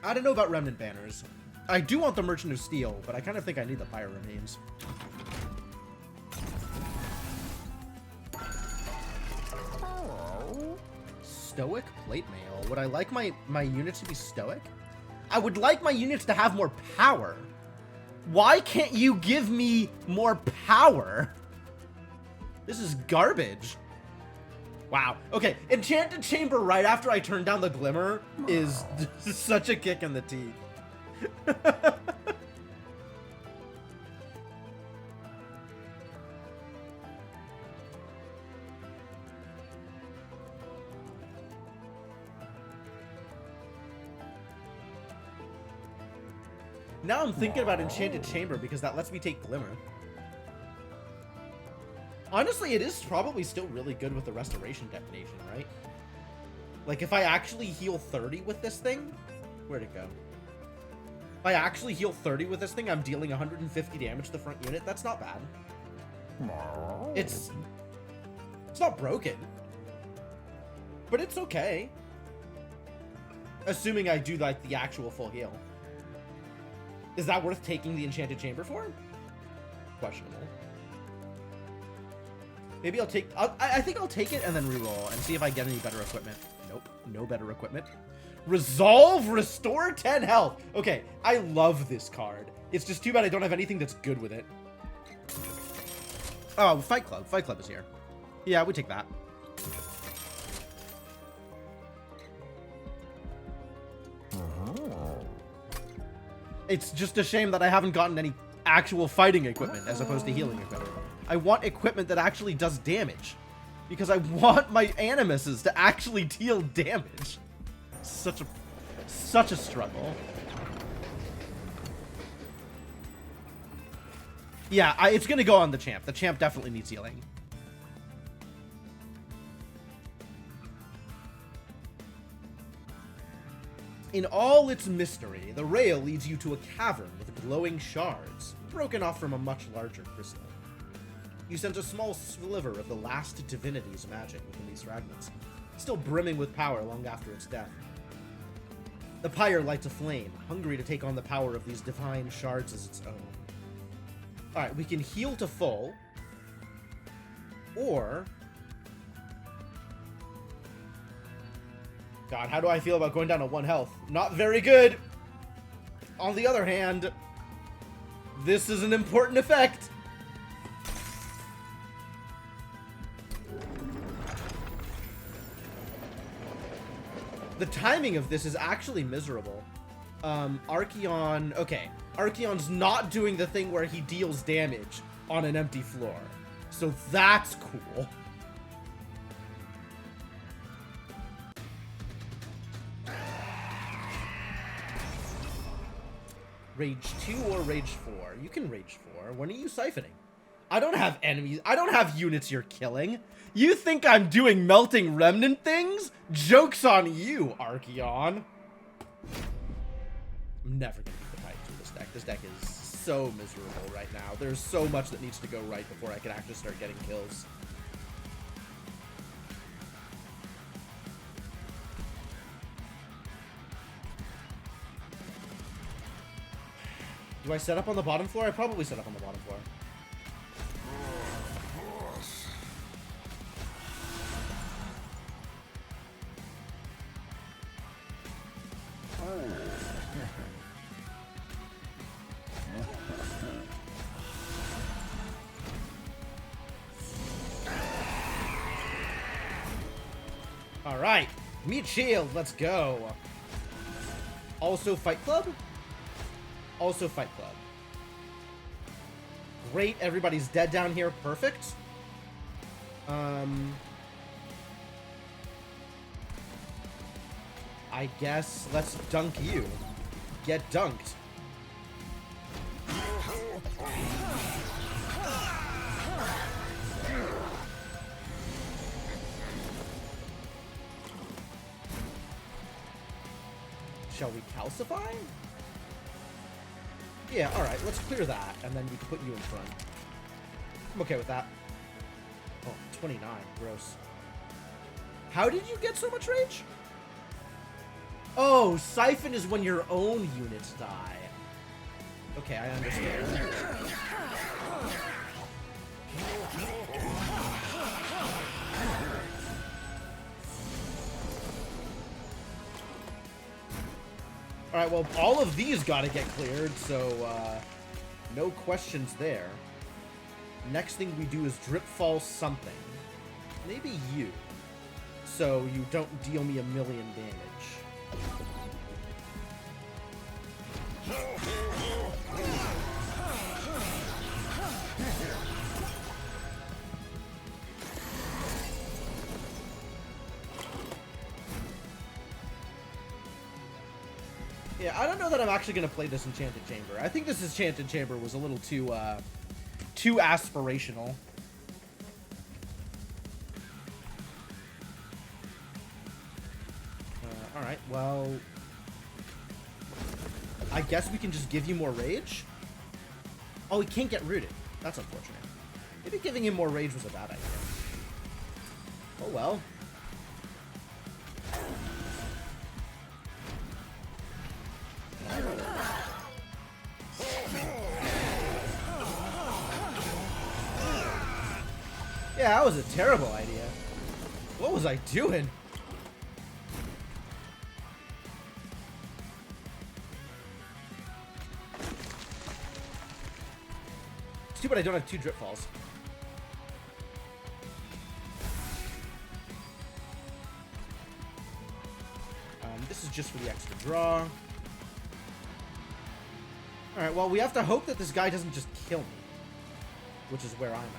I don't know about Remnant Banners. I do want the Merchant of Steel, but I kind of think I need the Pyro Remains. Stoic Plate Mail. Would I like my units to be stoic? I would like my units to have more power. Why can't you give me more power? This is garbage. Wow. Okay, Enchanted Chamber right after I turn down the Glimmer is such a kick in the teeth. Now I'm thinking about Enchanted Chamber because that lets me take Glimmer. Honestly, it is probably still really good with the Restoration Detonation, right? Like, if I actually heal 30 with this thing... Where'd it go? If I actually heal 30 with this thing, I'm dealing 150 damage to the front unit. That's not bad. It's not broken. But it's okay. Assuming I do, like, the actual full heal. Is that worth taking the Enchanted Chamber for? Questionable. Maybe I'll take... I think I'll take it and then reroll and see if I get any better equipment. Nope. No better equipment. Resolve, restore 10 health. Okay, I love this card. It's just too bad I don't have anything that's good with it. Oh, Fight Club. Fight Club is here. Yeah, we take that. It's just a shame that I haven't gotten any actual fighting equipment as opposed to healing equipment. I want equipment that actually does damage. Because I want my animuses to actually deal damage. Such a struggle. Yeah, it's gonna go on the champ. The champ definitely needs healing. In all its mystery, the rail leads you to a cavern with glowing shards, broken off from a much larger crystal. You sense a small sliver of the last divinity's magic within these fragments, still brimming with power long after its death. The pyre lights a flame, hungry to take on the power of these divine shards as its own. Alright, we can heal to full, or... God, how do I feel about going down to 1 health? Not very good! On the other hand, this is an important effect! The timing of this is actually miserable. Archeon... Okay, Archeon's not doing the thing where he deals damage on an empty floor. So that's cool. Rage 2 or Rage 4? You can Rage 4. When are you siphoning? I don't have enemies. I don't have units you're killing. You think I'm doing Melting Remnant things? Joke's on you, Archeon. I'm never gonna beat the fight through this deck. This deck is so miserable right now. There's so much that needs to go right before I can actually start getting kills. Do I set up on the bottom floor? I probably set up on the bottom floor. Alright, meat shield, let's go. Also Fight Club? Also Fight Club. Great, everybody's dead down here, perfect. I guess let's dunk you. Get dunked. Shall we calcify? Yeah, alright, let's clear that, and then we can put you in front. I'm okay with that. Oh, 29, gross. How did you get so much rage? Oh, Siphon is when your own units die. Okay, I understand. Alright, well, all of these gotta get cleared, so, no questions there. Next thing we do is drip fall something. Maybe you. So you don't deal me 1,000,000 damage. Yeah, I don't know that I'm actually going to play this Enchanted Chamber. I think this Enchanted Chamber was a little too aspirational. Alright, well... I guess we can just give you more rage? Oh, he can't get rooted. That's unfortunate. Maybe giving him more rage was a bad idea. Oh well. Yeah, that was a terrible idea. What was I doing? It's too bad I don't have 2 drip falls. This is just for the extra draw. Alright, well, we have to hope that this guy doesn't just kill me. Which is where I'm at.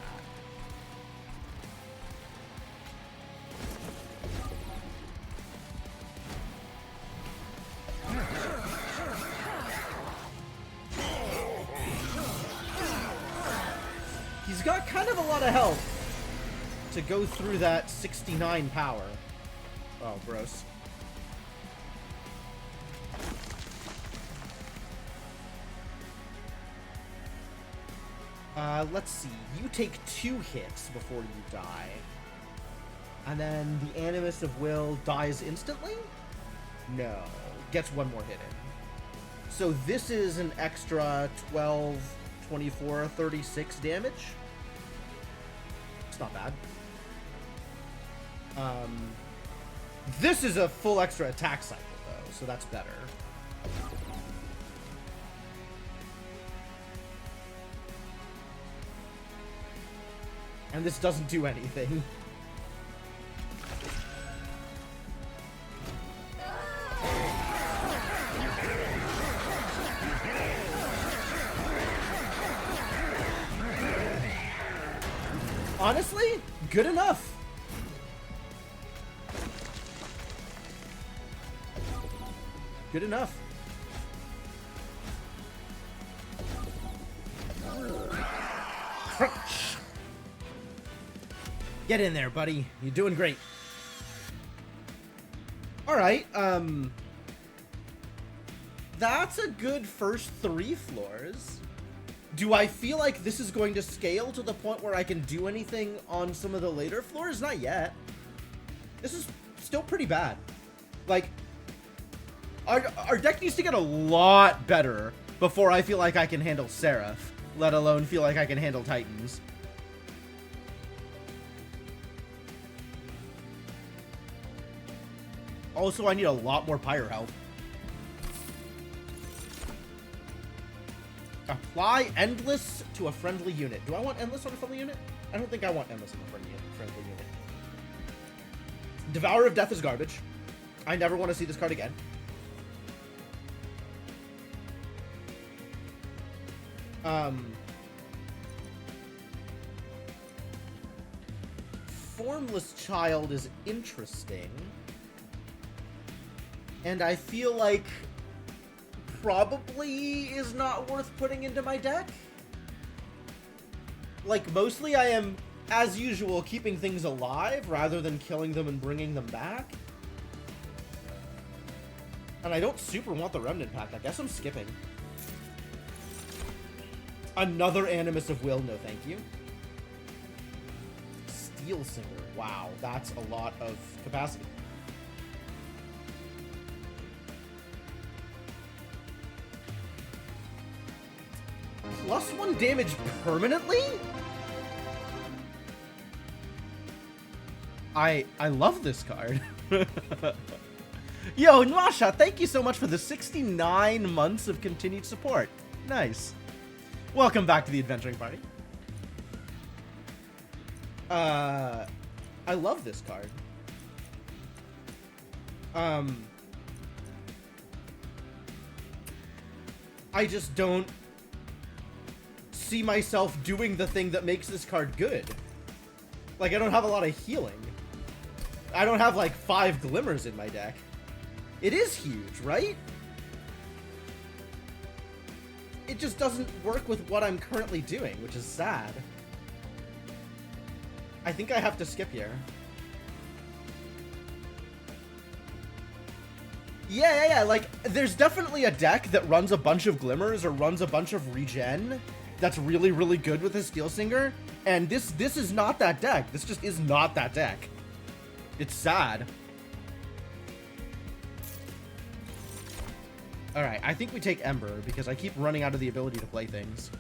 He's got kind of a lot of health to go through that 69 power. Oh, gross. Let's see. You take 2 hits before you die. And then the Animus of Will dies instantly? No. Gets 1 more hit in. So this is an extra 12, 24, 36 damage. It's not bad. This is a full extra attack cycle, though, so that's better. And this doesn't do anything. Honestly, good enough. Good enough. Crunch. Get in there, buddy. You're doing great. Alright, that's a good first 3 floors. Do I feel like this is going to scale to the point where I can do anything on some of the later floors? Not yet. This is still pretty bad. Like, our deck needs to get a lot better before I feel like I can handle Seraph, let alone feel like I can handle Titans. Also, I need a lot more Pyre health. Apply Endless to a friendly unit. Do I want Endless on a friendly unit? I don't think I want Endless on a friendly unit. Devourer of Death is garbage. I never want to see this card again. Formless Child is interesting. And I feel like probably is not worth putting into my deck. Like, mostly I am, as usual, keeping things alive rather than killing them and bringing them back. And I don't super want the Remnant Pact. I guess I'm skipping. Another Animus of Will, no thank you. Steel Singer. Wow, that's a lot of capacity. +1 damage permanently? I love this card. Yo, Masha, thank you so much for the 69 months of continued support. Nice. Welcome back to the Adventuring Party. I love this card. I just don't see myself doing the thing that makes this card good. Like, I don't have a lot of healing. I don't have, like, 5 glimmers in my deck. It is huge, right? just doesn't work with what I'm currently doing, which is sad. I think I have to skip here. Yeah, like, there's definitely a deck that runs a bunch of Glimmers or runs a bunch of regen that's really, really good with a Steel Singer, and this is not that deck. This just is not that deck. It's sad. Alright, I think we take Ember, because I keep running out of the ability to play things.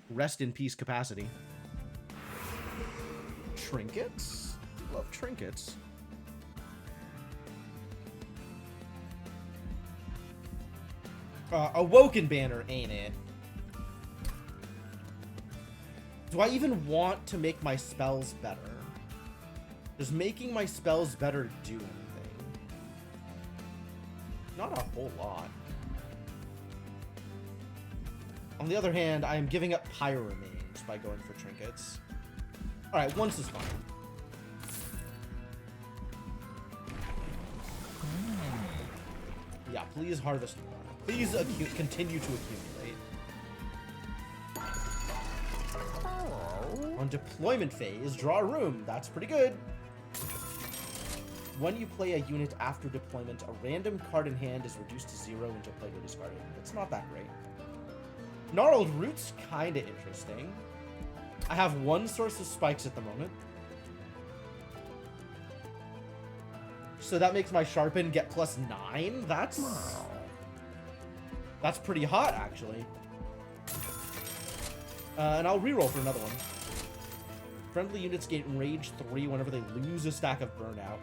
Rest in peace, Capacity. Trinkets? Love trinkets. Awoken Banner, ain't it? Do I even want to make my spells better? Does making my spells better do anything? Not a whole lot. On the other hand, I am giving up Pyro Remains by going for trinkets. Alright, once is fine. Yeah, please harvest more. Please continue to accumulate. On deployment phase, draw a room. That's pretty good. When you play a unit after deployment, a random card in hand is reduced to 0 until played or discarded. It's not that great. Gnarled Root's kind of interesting. I have one source of spikes at the moment. So that makes my Sharpen get +9. That's pretty hot, actually. And I'll reroll for another one. Friendly units gain Rage 3 whenever they lose a stack of Burnout.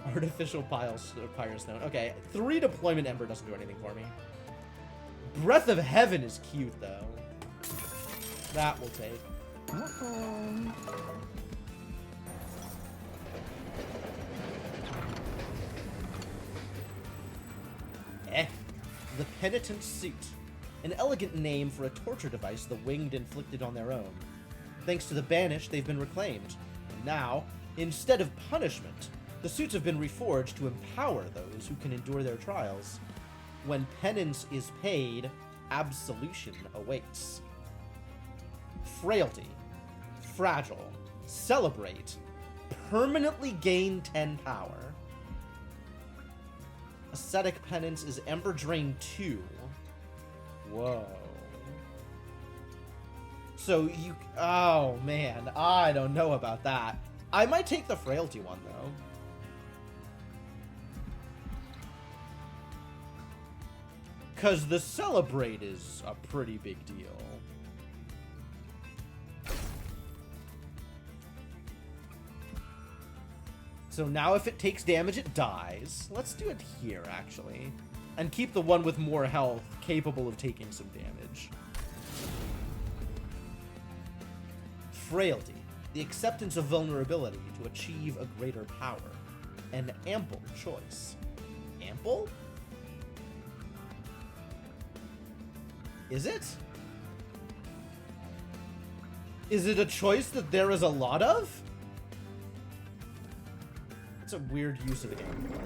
Artificial Pyro Stone. Okay, 3 Deployment Ember doesn't do anything for me. Breath of Heaven is cute, though. That will take. The Penitent Suit. An elegant name for a torture device the Winged inflicted on their own. Thanks to the Banished, they've been reclaimed. And now, instead of punishment, the suits have been reforged to empower those who can endure their trials. When penance is paid, absolution awaits. Frailty. Fragile. Celebrate. Permanently gain 10 power. Ascetic Penance is Ember Drain 2. Whoa. So you... Oh, man. I don't know about that. I might take the Frailty one, though. Because the Celebrate is a pretty big deal. So now if it takes damage, it dies. Let's do it here, actually. And keep the one with more health capable of taking some damage. Frailty. The acceptance of vulnerability to achieve a greater power. An ample choice. Ample? Is it? Is it a choice that there is a lot of? It's a weird use of ample.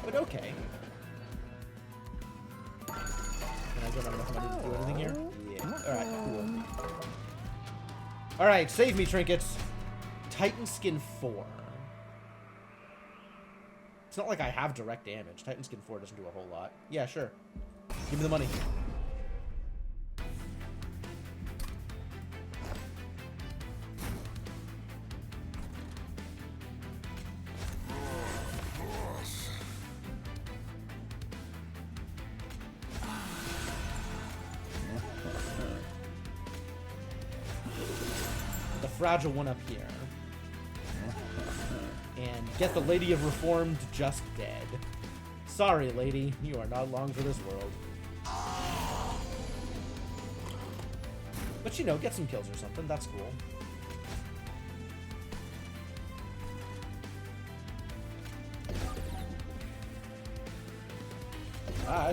But okay. And I don't have enough money to do anything here? Yeah. Alright, cool. Alright, save me, trinkets. Titan Skin 4. It's not like I have direct damage. Titan Skin 4 doesn't do a whole lot. Yeah, sure. Give me the money. The fragile one up here. And get the Lady of Reformed just dead. Sorry, lady. You are not long for this world. But, you know, get some kills or something. That's cool.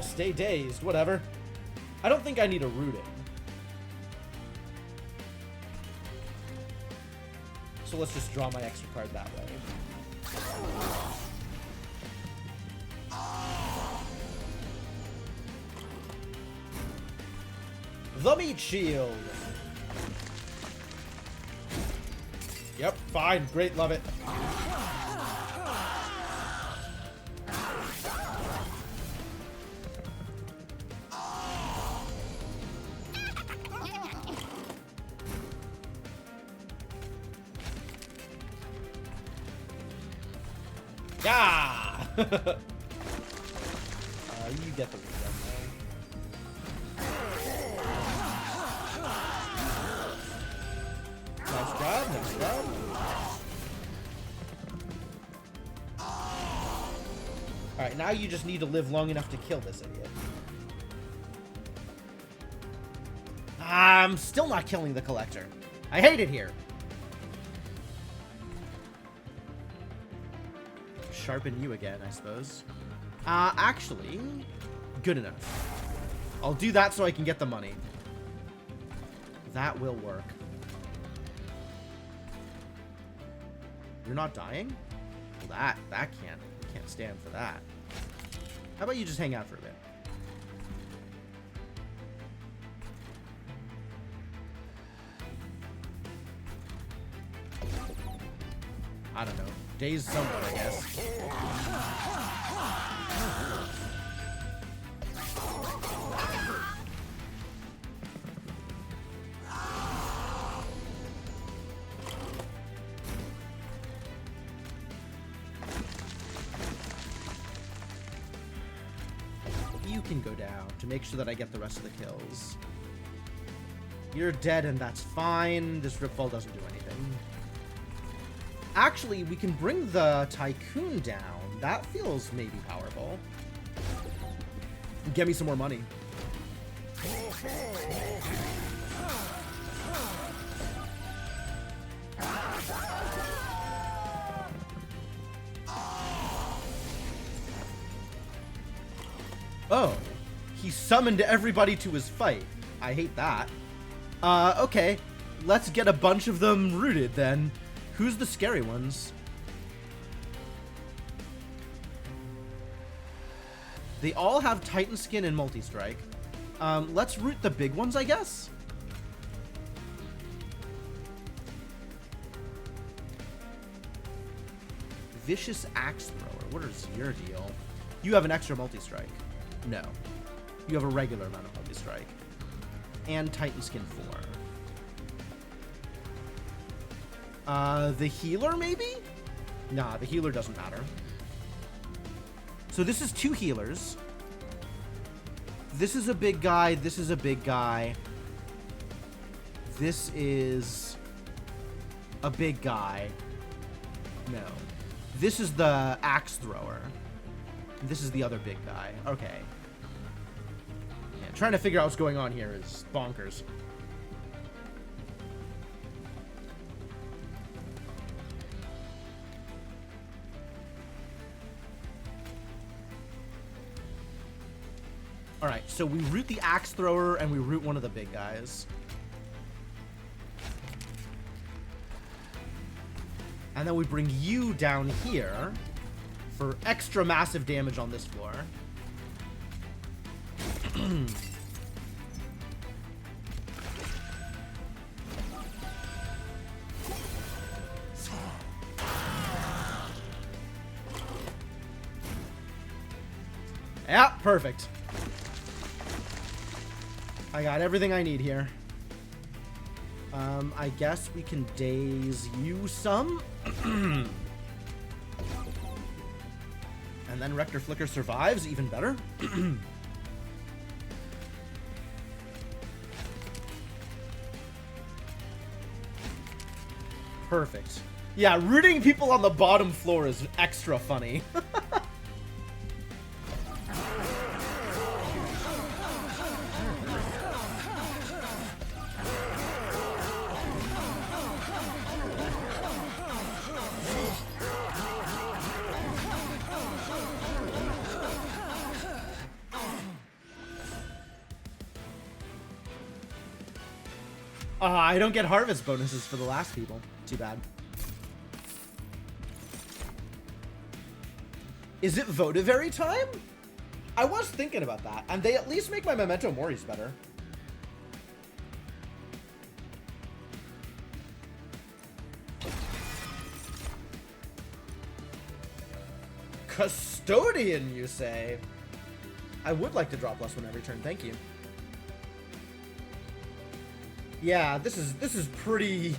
Stay dazed. Whatever. I don't think I need a rooting. So let's just draw my extra card that way. The meat shield. Yep, fine. Great, love it. Yeah! You get the regen, though. Nice job, nice job. Alright, now you just need to live long enough to kill this idiot. I'm still not killing the collector. I hate it here. Sharpen you again, I suppose. Actually, good enough. I'll do that so I can get the money. That will work. You're not dying? Well, that can't stand for that. How about you just hang out for a bit? I don't know. Daze someone, I guess. You can go down to make sure that I get the rest of the kills. You're dead and that's fine. This Ripfall doesn't do anything. Actually, we can bring the Tycoon down. That feels maybe powerful. Get me some more money. Oh, he summoned everybody to his fight. I hate that. Okay, let's get a bunch of them rooted then. Who's the scary ones? They all have Titan Skin and Multi-Strike. Let's root the big ones, I guess? Vicious Axe Thrower. What is your deal? You have an extra Multi-Strike. No. You have a regular amount of Multi-Strike. And Titan Skin 4. The healer, maybe? Nah, the healer doesn't matter. So this is 2 healers. This is a big guy. This is a big guy. This is a big guy. No. This is the axe thrower. This is the other big guy. Okay. Yeah, trying to figure out what's going on here is bonkers. Alright, so we root the axe thrower and we root one of the big guys. And then we bring you down here for extra massive damage on this floor. Yeah, perfect. I got everything I need here. I guess we can daze you some. And then Rector Flicker survives, even better. Perfect. Yeah, rooting people on the bottom floor is extra funny. I don't get harvest bonuses for the last people. Too bad. Is it Votavary time? I was thinking about that, and they at least make my Memento Moris better. Custodian, you say? I would like to draw +1 every turn, thank you. Yeah, this is pretty...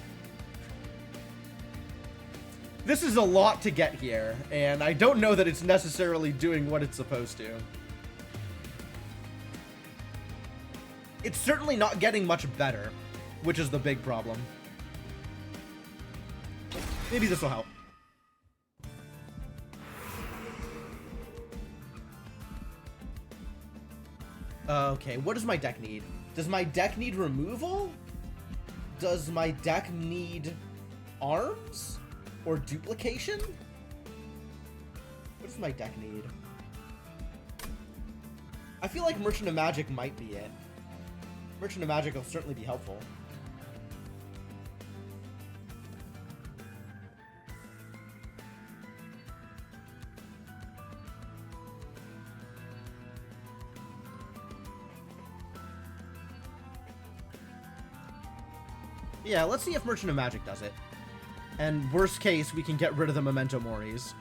This is a lot to get here, and I don't know that it's necessarily doing what it's supposed to. It's certainly not getting much better, which is the big problem. Maybe this will help. Okay, what does my deck need? Does my deck need removal? Does my deck need arms? Or duplication? What does my deck need? I feel like Merchant of Magic might be it. Merchant of Magic will certainly be helpful. Yeah, let's see if Merchant of Magic does it. And worst case, we can get rid of the Memento Moris.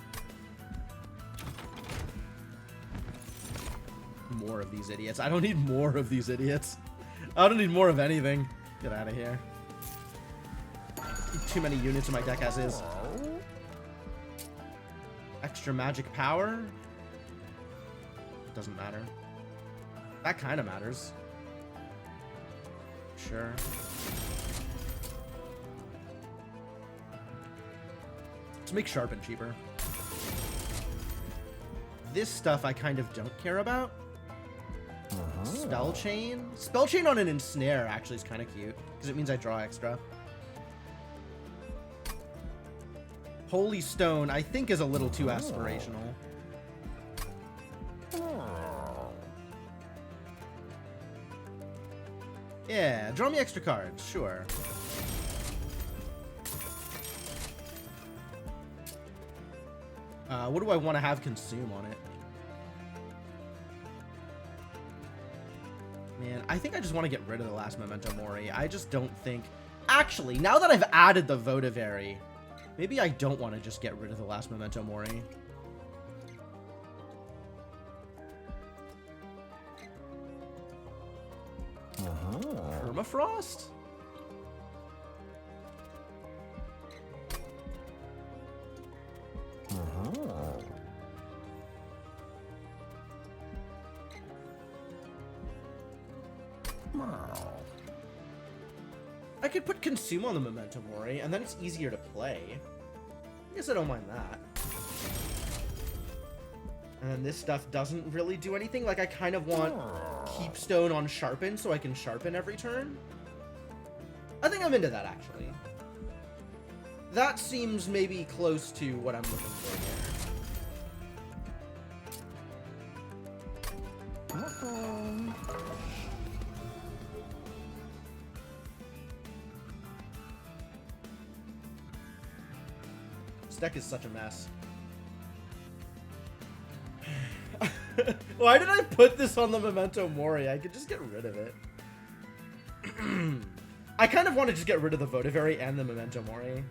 More of these idiots. I don't need more of these idiots. I don't need more of anything. Get out of here. Too many units in my deck as is. Extra magic power? Doesn't matter. That kind of matters. Sure. Let's make Sharpen cheaper. This stuff I kind of don't care about. Spell Chain? Spell Chain on an Ensnare actually is kind of cute, because it means I draw extra. Holy Stone, I think, is a little too aspirational. Yeah, draw me extra cards, sure. What do I want to have consume on it? Man, I think I just want to get rid of the last Memento Mori. I just don't think... Actually, now that I've added the Votivary, maybe I don't want to just get rid of the last Memento Mori. Permafrost? I could put Consume on the Memento Mori, and then it's easier to play. I guess I don't mind that. And this stuff doesn't really do anything. Like, I kind of want Keepstone on Sharpen so I can Sharpen every turn. I think I'm into that, actually. That seems maybe close to what I'm looking for here. This deck is such a mess. Why did I put this on the Memento Mori? I could just get rid of it. I kind of want to just get rid of the Votivary and the Memento Mori.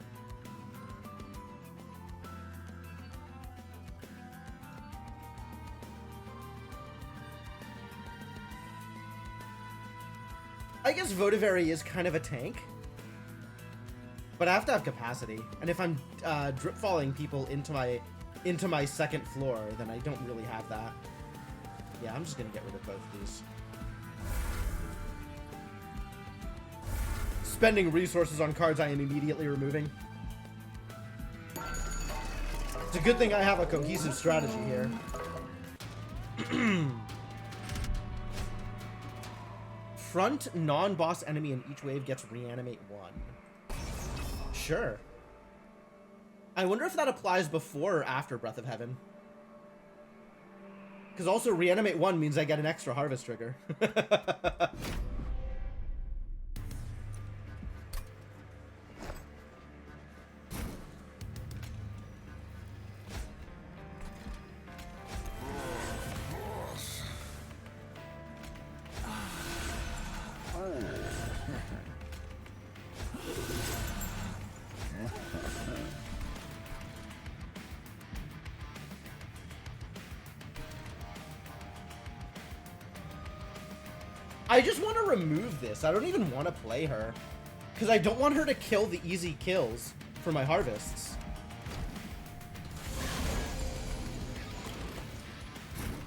I guess Votivary is kind of a tank. But I have to have capacity. And if I'm drip falling people into my second floor, then I don't really have that. Yeah, I'm just gonna get rid of both of these. Spending resources on cards I am immediately removing. It's a good thing I have a cohesive strategy here. Front non-boss enemy in each wave gets reanimate 1. Sure. I wonder if that applies before or after Breath of Heaven. Because also reanimate 1 means I get an extra harvest trigger. I just want to remove this. I don't even want to play her. Because I don't want her to kill the easy kills for my harvests.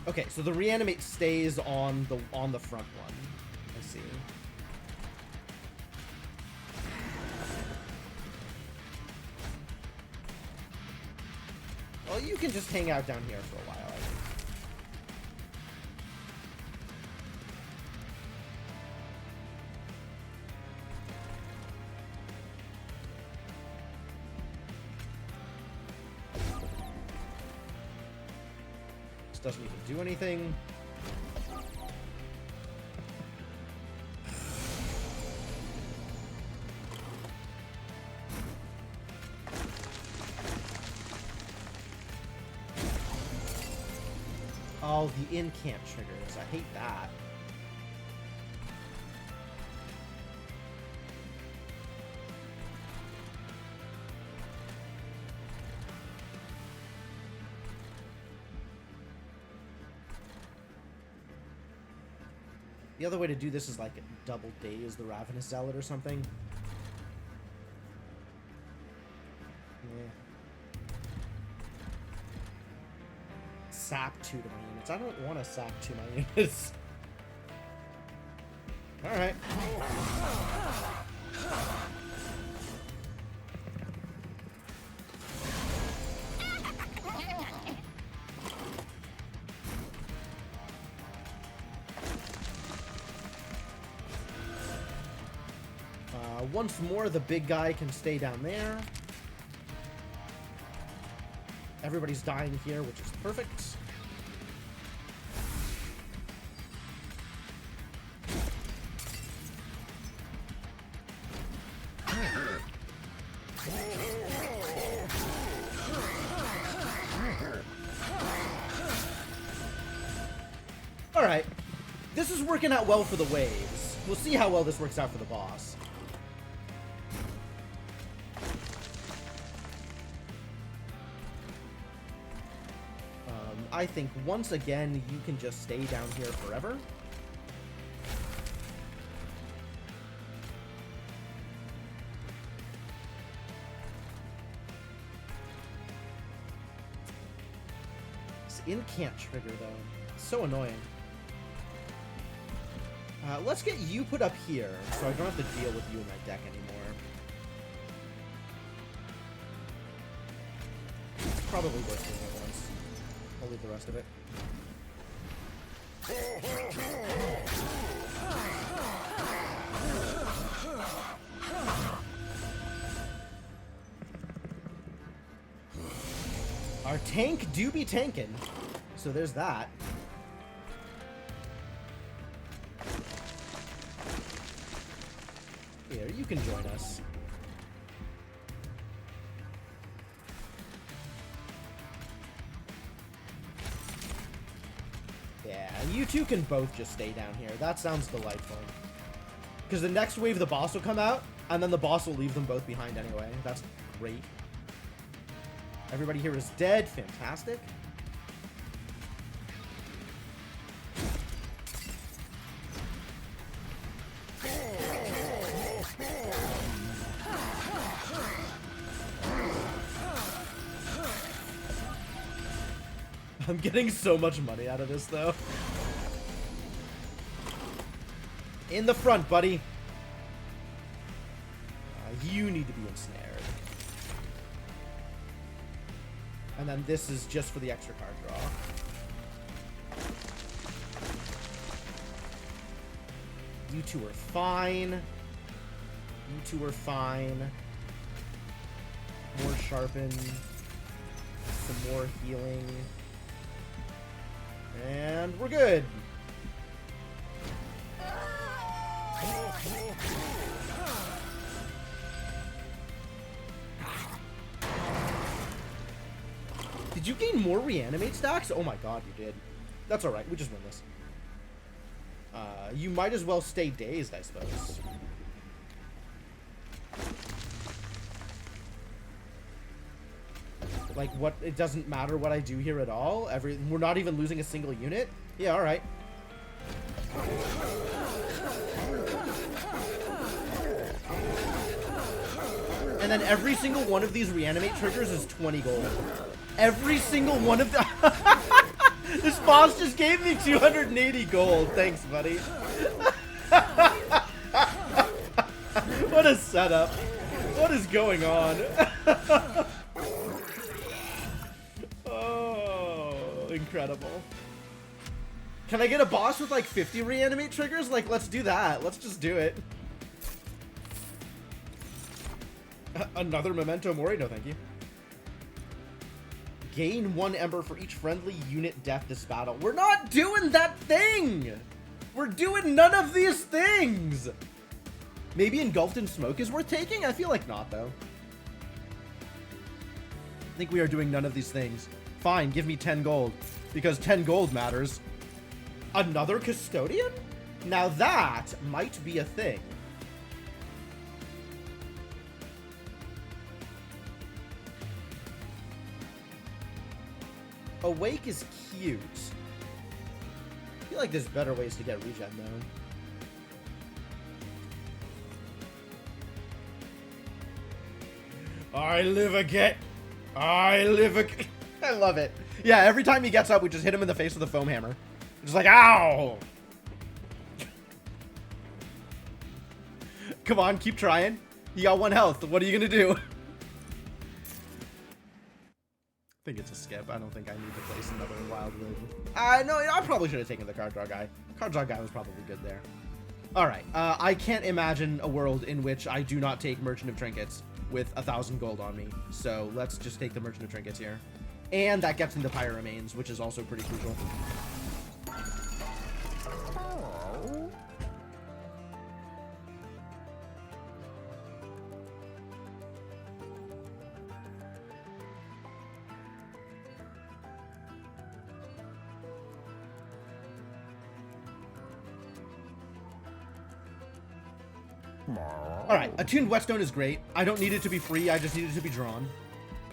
Okay, so the reanimate stays on the front one. I see. Well, you can just hang out down here for a while, I think. This doesn't even do anything. Oh, the incant triggers. I hate that. The other way to do this is like double daze the Ravenous Zealot or something. Yeah. Sap 2 to my units. I don't want to sap 2 my units. Alright. Once more, the big guy can stay down there. Everybody's dying here, which is perfect. Alright. This is working out well for the waves. We'll see how well this works out for the boss. I think once again, you can just stay down here forever. This incant trigger, though. It's so annoying. Let's get you put up here, so I don't have to deal with you in my deck anymore. It's probably worth doing it once. I'll leave the rest of it. Our tank do be tanking. So there's that. Here, you can join us. Yeah, you two can both just stay down here. That sounds delightful. Because the next wave, the boss will come out, and then the boss will leave them both behind anyway. That's great. Everybody here is dead. Fantastic. I'm getting so much money out of this, though. In the front, buddy. You need to be ensnared. And then this is just for the extra card draw. You two are fine. You two are fine. More sharpen. Some more healing. And we're good. Did you gain more reanimate stacks? Oh my god, you did. That's alright, we just win this. You might as well stay dazed, I suppose. Like, what? It doesn't matter what I do here at all? We're not even losing a single unit? Yeah, alright. And then every single one of these reanimate triggers is 20 gold. Every single one of the... This boss just gave me 280 gold. Thanks, buddy. What a setup. What is going on? Oh, incredible. Can I get a boss with like 50 reanimate triggers? Like, let's do that. Let's just do it. Another Memento Mori? No, thank you. Gain 1 ember for each friendly unit death this battle. We're not doing that thing! We're doing none of these things! Maybe Engulfed in Smoke is worth taking? I feel like not, though. I think we are doing none of these things. Fine, give me 10 gold. Because 10 gold matters. Another Custodian? Now that might be a thing. Awake is cute. I feel like there's better ways to get regen, though. I live again. I live again. I love it. Yeah, every time he gets up, we just hit him in the face with a foam hammer. Just like, ow! Come on, keep trying. You got 1 health. What are you gonna do? I think it's a skip. I don't think I need to place another wild wood. No, I probably should have taken the card draw guy. Card draw guy was probably good there. All right. I can't imagine a world in which I do not take Merchant of Trinkets with 1,000 gold on me. So let's just take the Merchant of Trinkets here. And that gets into Pyre Remains, which is also pretty crucial. Alright, Attuned Whetstone is great. I don't need it to be free, I just need it to be drawn.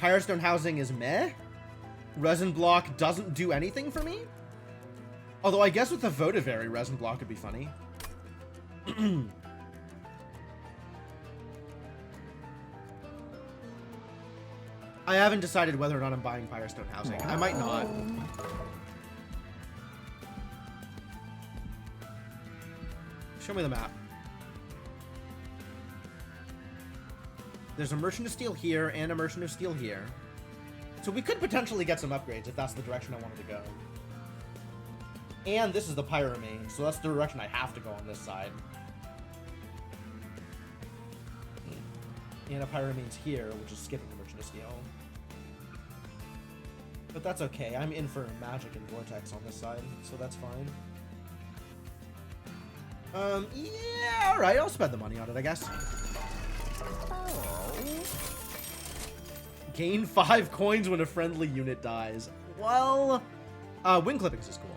Pyrostone Housing is meh. Resin Block doesn't do anything for me. Although I guess with the Votivary, Resin Block would be funny. I haven't decided whether or not I'm buying Pyrostone Housing. I might not. Show me the map. There's a Merchant of Steel here and a Merchant of Steel here. So we could potentially get some upgrades if that's the direction I wanted to go. And this is the Pyre Remains, so that's the direction I have to go on this side. And a Pyre Remains here, which is skipping the Merchant of Steel. But that's okay. I'm in for Magic and Vortex on this side, so that's fine. Yeah, alright, I'll spend the money on it, I guess. Gain 5 coins when a friendly unit dies. Well, Wing Clippings is cool.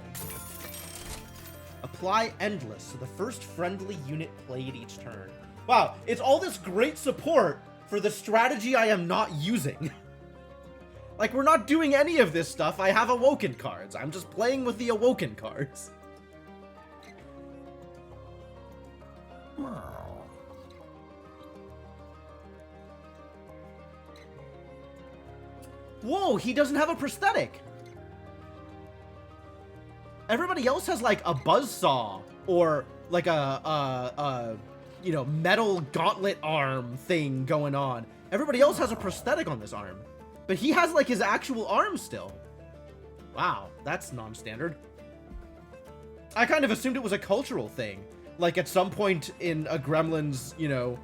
Apply Endless, so the first friendly unit played each turn. Wow, it's all this great support for the strategy I am not using. Like, we're not doing any of this stuff. I have Awoken cards. I'm just playing with the Awoken cards. Whoa, he doesn't have a prosthetic. Everybody else has like a buzzsaw or like a you know, metal gauntlet arm thing going on. Everybody else has a prosthetic on this arm, but he has like his actual arm still. Wow, that's non-standard. I kind of assumed it was a cultural thing. Like at some point in a Gremlin's, you know,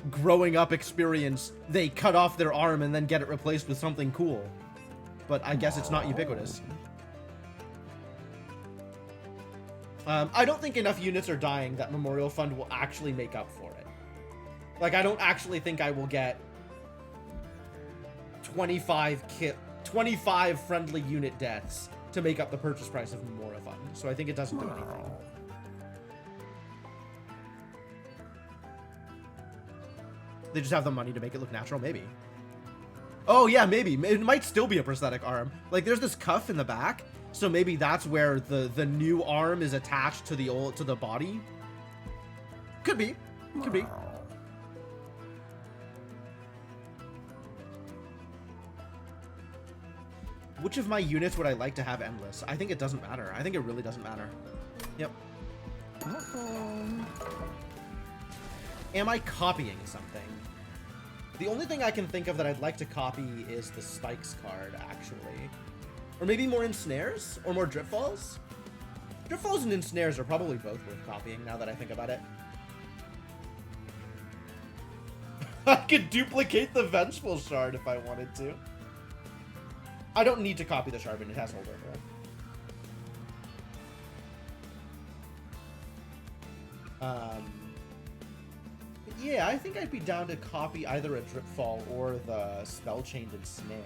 growing up experience, they cut off their arm and then get it replaced with something cool. But I guess it's not ubiquitous. I don't think enough units are dying that Memorial Fund will actually make up for it. Like, I don't actually think I will get 25 friendly unit deaths to make up the purchase price of Memorial Fund. So I think it doesn't do anything. They just have the money to make it look natural, maybe. Oh yeah, maybe. It might still be a prosthetic arm. Like, there's this cuff in the back, so maybe that's where the new arm is attached to the body. Could be. Could be. Which of my units would I like to have endless? I think it doesn't matter. I think it really doesn't matter. Yep. Am I copying something? The only thing I can think of that I'd like to copy is the Spikes card, actually. Or maybe more Ensnares? Or more Dripfalls? Dripfalls and Ensnares are probably both worth copying, now that I think about it. I could duplicate the Vengeful Shard if I wanted to. I don't need to copy the Shardman, it has holdover. Yeah, I think I'd be down to copy either a Dripfall or the Spellchained Ensnare.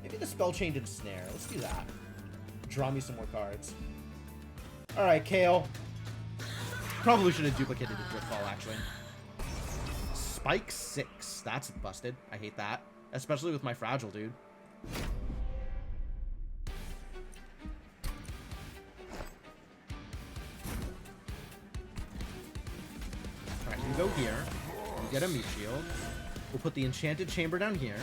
Maybe the Spellchained Ensnare. Let's do that. Draw me some more cards. Alright, Kale. Probably should have duplicated the Dripfall, actually. Spike 6. That's busted. I hate that. Especially with my Fragile, dude. Alright, you go here. You get a Meat Shield. We'll put the Enchanted Chamber down here.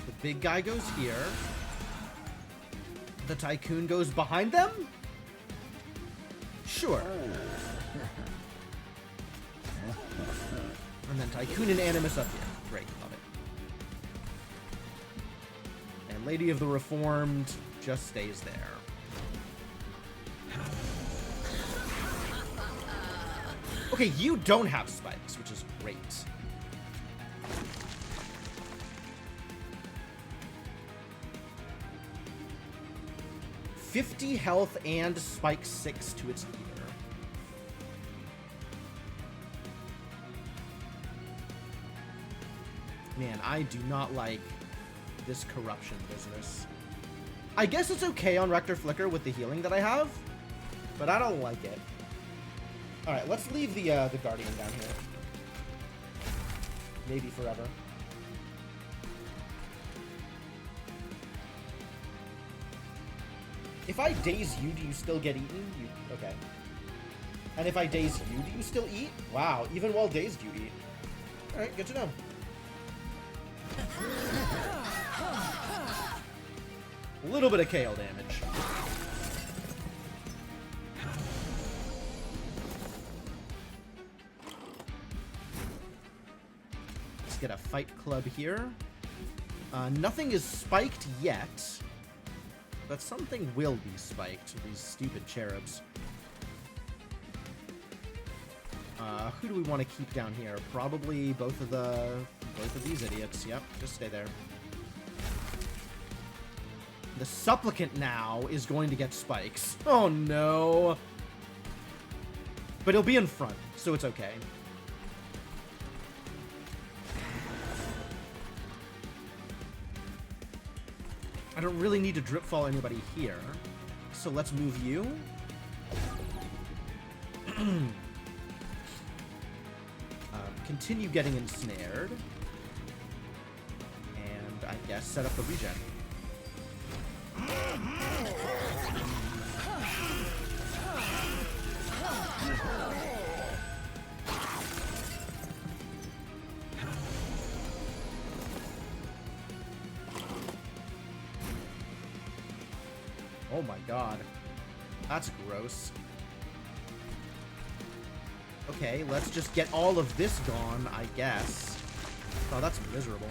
The big guy goes here. The Tycoon goes behind them? Sure. And then Tycoon and Animus up here. Great, love it. And Lady of the Reformed just stays there. Okay, you don't have spikes, which is great. $50 health and spike 6 to its ear. Man, I do not like this corruption business. I guess it's okay on Rector Flicker with the healing that I have, but I don't like it. Alright, let's leave the Guardian down here. Maybe forever. If I daze you, do you still get eaten? Okay. And if I daze you, do you still eat? Wow, even while dazed you eat. Alright, good to know. A little bit of KO damage. Let's get a Fight Club here. Nothing is spiked yet. But something will be spiked, these stupid cherubs. Who do we want to keep down here? Probably both of these idiots. Yep, just stay there. The Supplicant now is going to get spikes. Oh no! But he'll be in front, so it's okay. I don't really need to Dripfall anybody here, so let's move you. Continue getting ensnared. And I guess set up the regen. Oh my god. That's gross. Okay, let's just get all of this gone, I guess. Oh, that's miserable.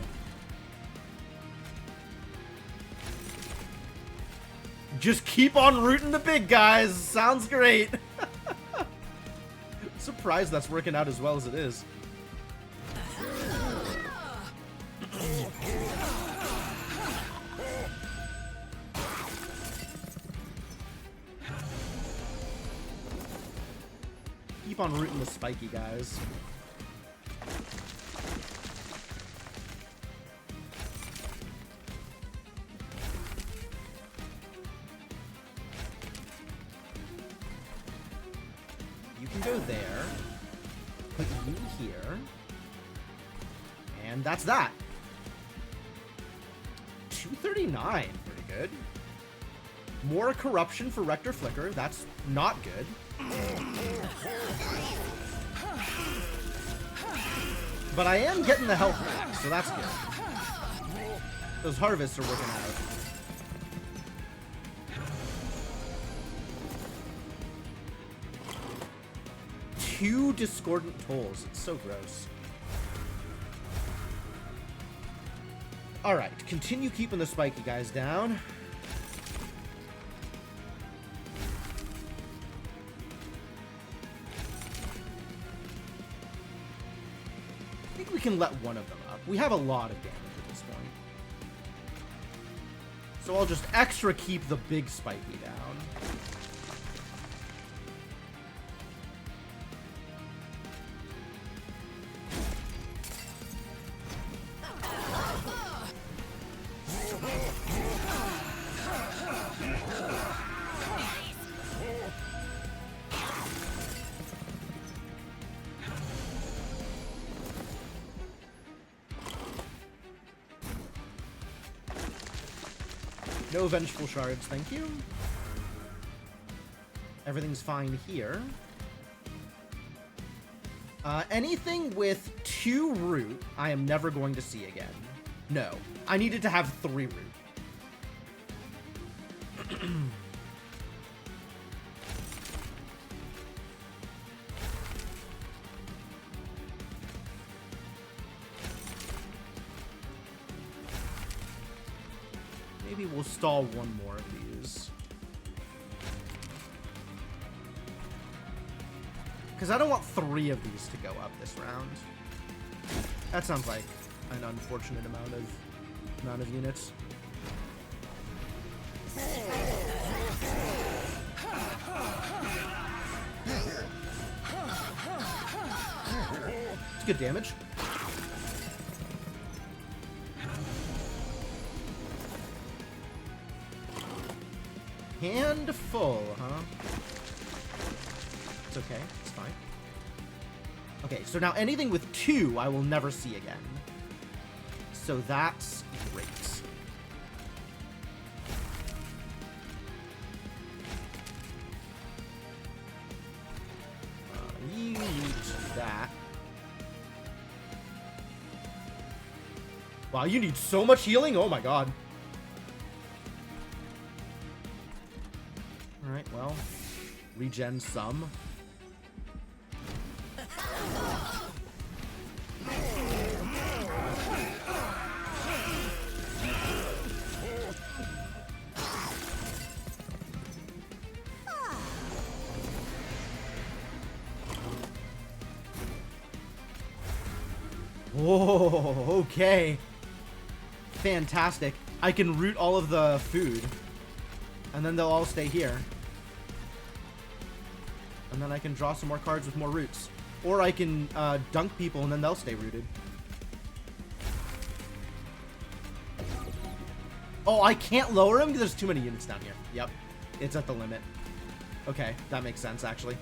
Just keep on rooting the big guys. Sounds great. Surprised that's working out as well as it is. Keep on rooting the spiky guys. You can go there. Put you here. And that's that. 239. Pretty good. More corruption for Rector Flicker. That's not good. But I am getting the health back, so that's good. Those harvests are working out. Two discordant tolls. It's so gross. Alright, continue keeping the spiky guys down. I think we can let one of them up. We have a lot of damage at this point. So I'll just extra keep the big spiky down. No vengeful shards, thank you. Everything's fine here. Anything with 2 root, I am never going to see again. No. I needed to have 3 root. Maybe we'll stall one more of these. Because I don't want 3 of these to go up this round. That sounds like an unfortunate amount of units. It's good damage. Handful, huh? It's okay. It's fine. Okay, so now anything with 2, I will never see again. So that's great. You need that. Wow, you need so much healing? Oh my god. Alright, well, regen some. Whoa, okay. Fantastic. I can root all of the food. And then they'll all stay here. And then I can draw some more cards with more roots. Or I can dunk people and then they'll stay rooted. Oh, I can't lower him because there's too many units down here. Yep. It's at the limit. Okay, that makes sense, actually.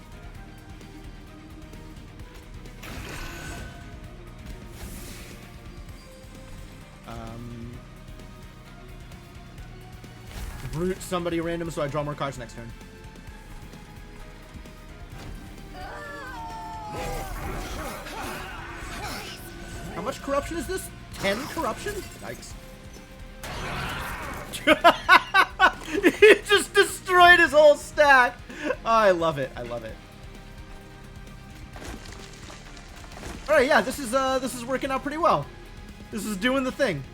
Root somebody random so I draw more cards next turn. How much corruption is this? 10 corruption? Yikes. He just destroyed his whole stack. Oh, I love it. I love it. All right, yeah, this is working out pretty well. This is doing the thing.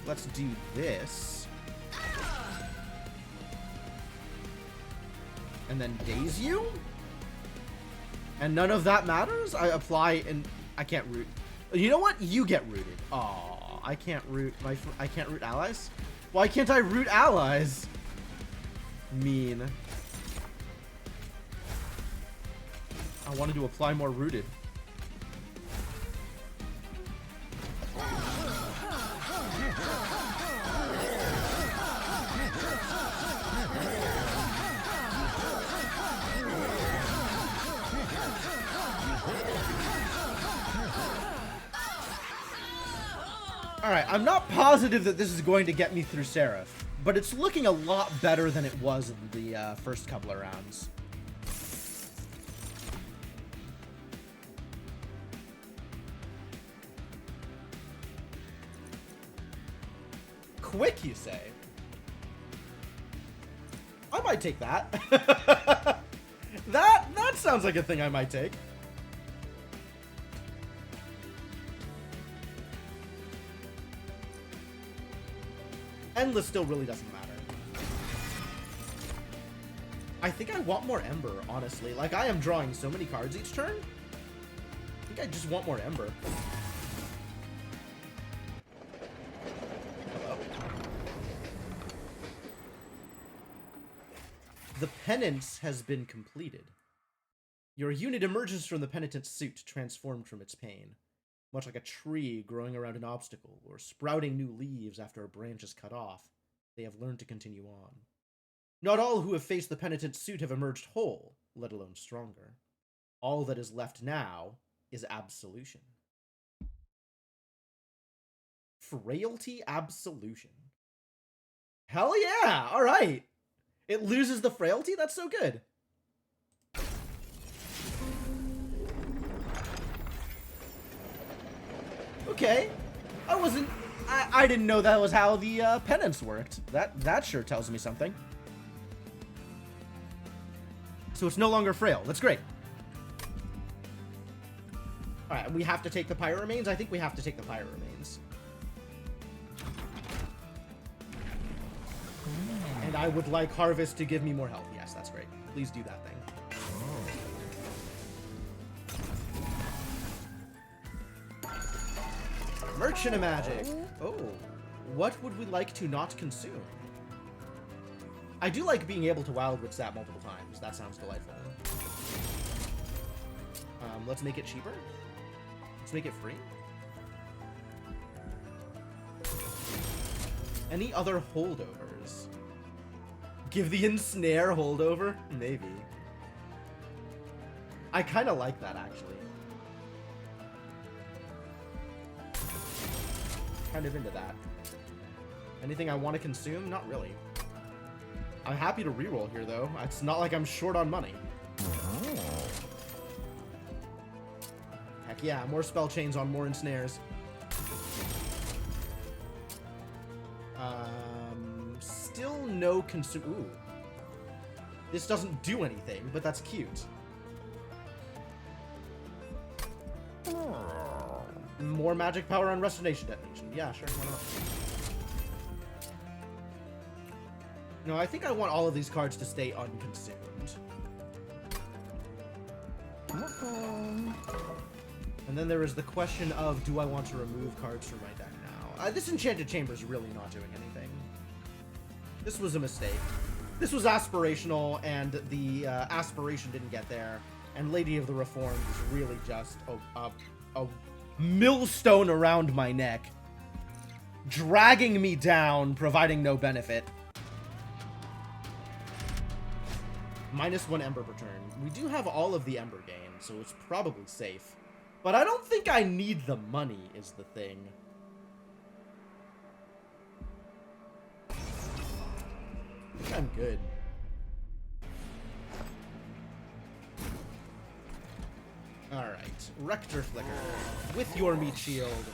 Let's do this. And then daze you? And none of that matters? I apply and I can't root. You know what? You get rooted. Oh, I can't root I can't root allies? Why can't I root allies? Mean. I wanted to apply more rooted. Alright, I'm not positive that this is going to get me through Seraph, but it's looking a lot better than it was in the first couple of rounds. quick, you say? I might take that. That sounds like a thing I might take. Endless still really doesn't matter. I think I want more Ember, honestly. Like, I am drawing so many cards each turn. I think I just want more Ember. Hello. The penance has been completed. Your unit emerges from the penitent's suit, transformed from its pain. Much like a tree growing around an obstacle, or sprouting new leaves after a branch is cut off, they have learned to continue on. Not all who have faced the penitent's suit have emerged whole, let alone stronger. All that is left now is absolution. Frailty Absolution. Hell yeah! Alright! It loses the frailty? That's so good. Okay. I didn't know that was how the penance worked. That sure tells me something. So it's no longer frail. That's great. Alright, we have to take the Pyro Remains? I think we have to take the Pyro Remains. And I would like Harvest to give me more health. Yes, that's great. Please do that thing. Merchant of Magic. Oh, what would we like to not consume? I do like being able to Wild Witch that multiple times. That sounds delightful. Let's make it cheaper. Let's make it free. Any other holdovers? Give the Ensnare holdover? Maybe. I kind of like that, actually. Kind of into that. Anything I want to consume? Not really. I'm happy to reroll here, though. It's not like I'm short on money. Heck yeah, more spell chains on more ensnares. Still no consume. Ooh. This doesn't do anything, but that's cute. More magic power on Restoration Detonation. Yeah, sure, why not? No, I think I want all of these cards to stay unconsumed. And then there is the question of, do I want to remove cards from my deck now? This Enchanted Chamber is really not doing anything. This was a mistake. This was aspirational, and the aspiration didn't get there. And Lady of the Reformed is really just a millstone around my neck, dragging me down, providing no benefit. -1 Ember per turn. We do have all of the Ember gain, so it's probably safe. But I don't think I need the money, is the thing. I think I'm good. Alright, Rector Flicker, with your Meat Shield,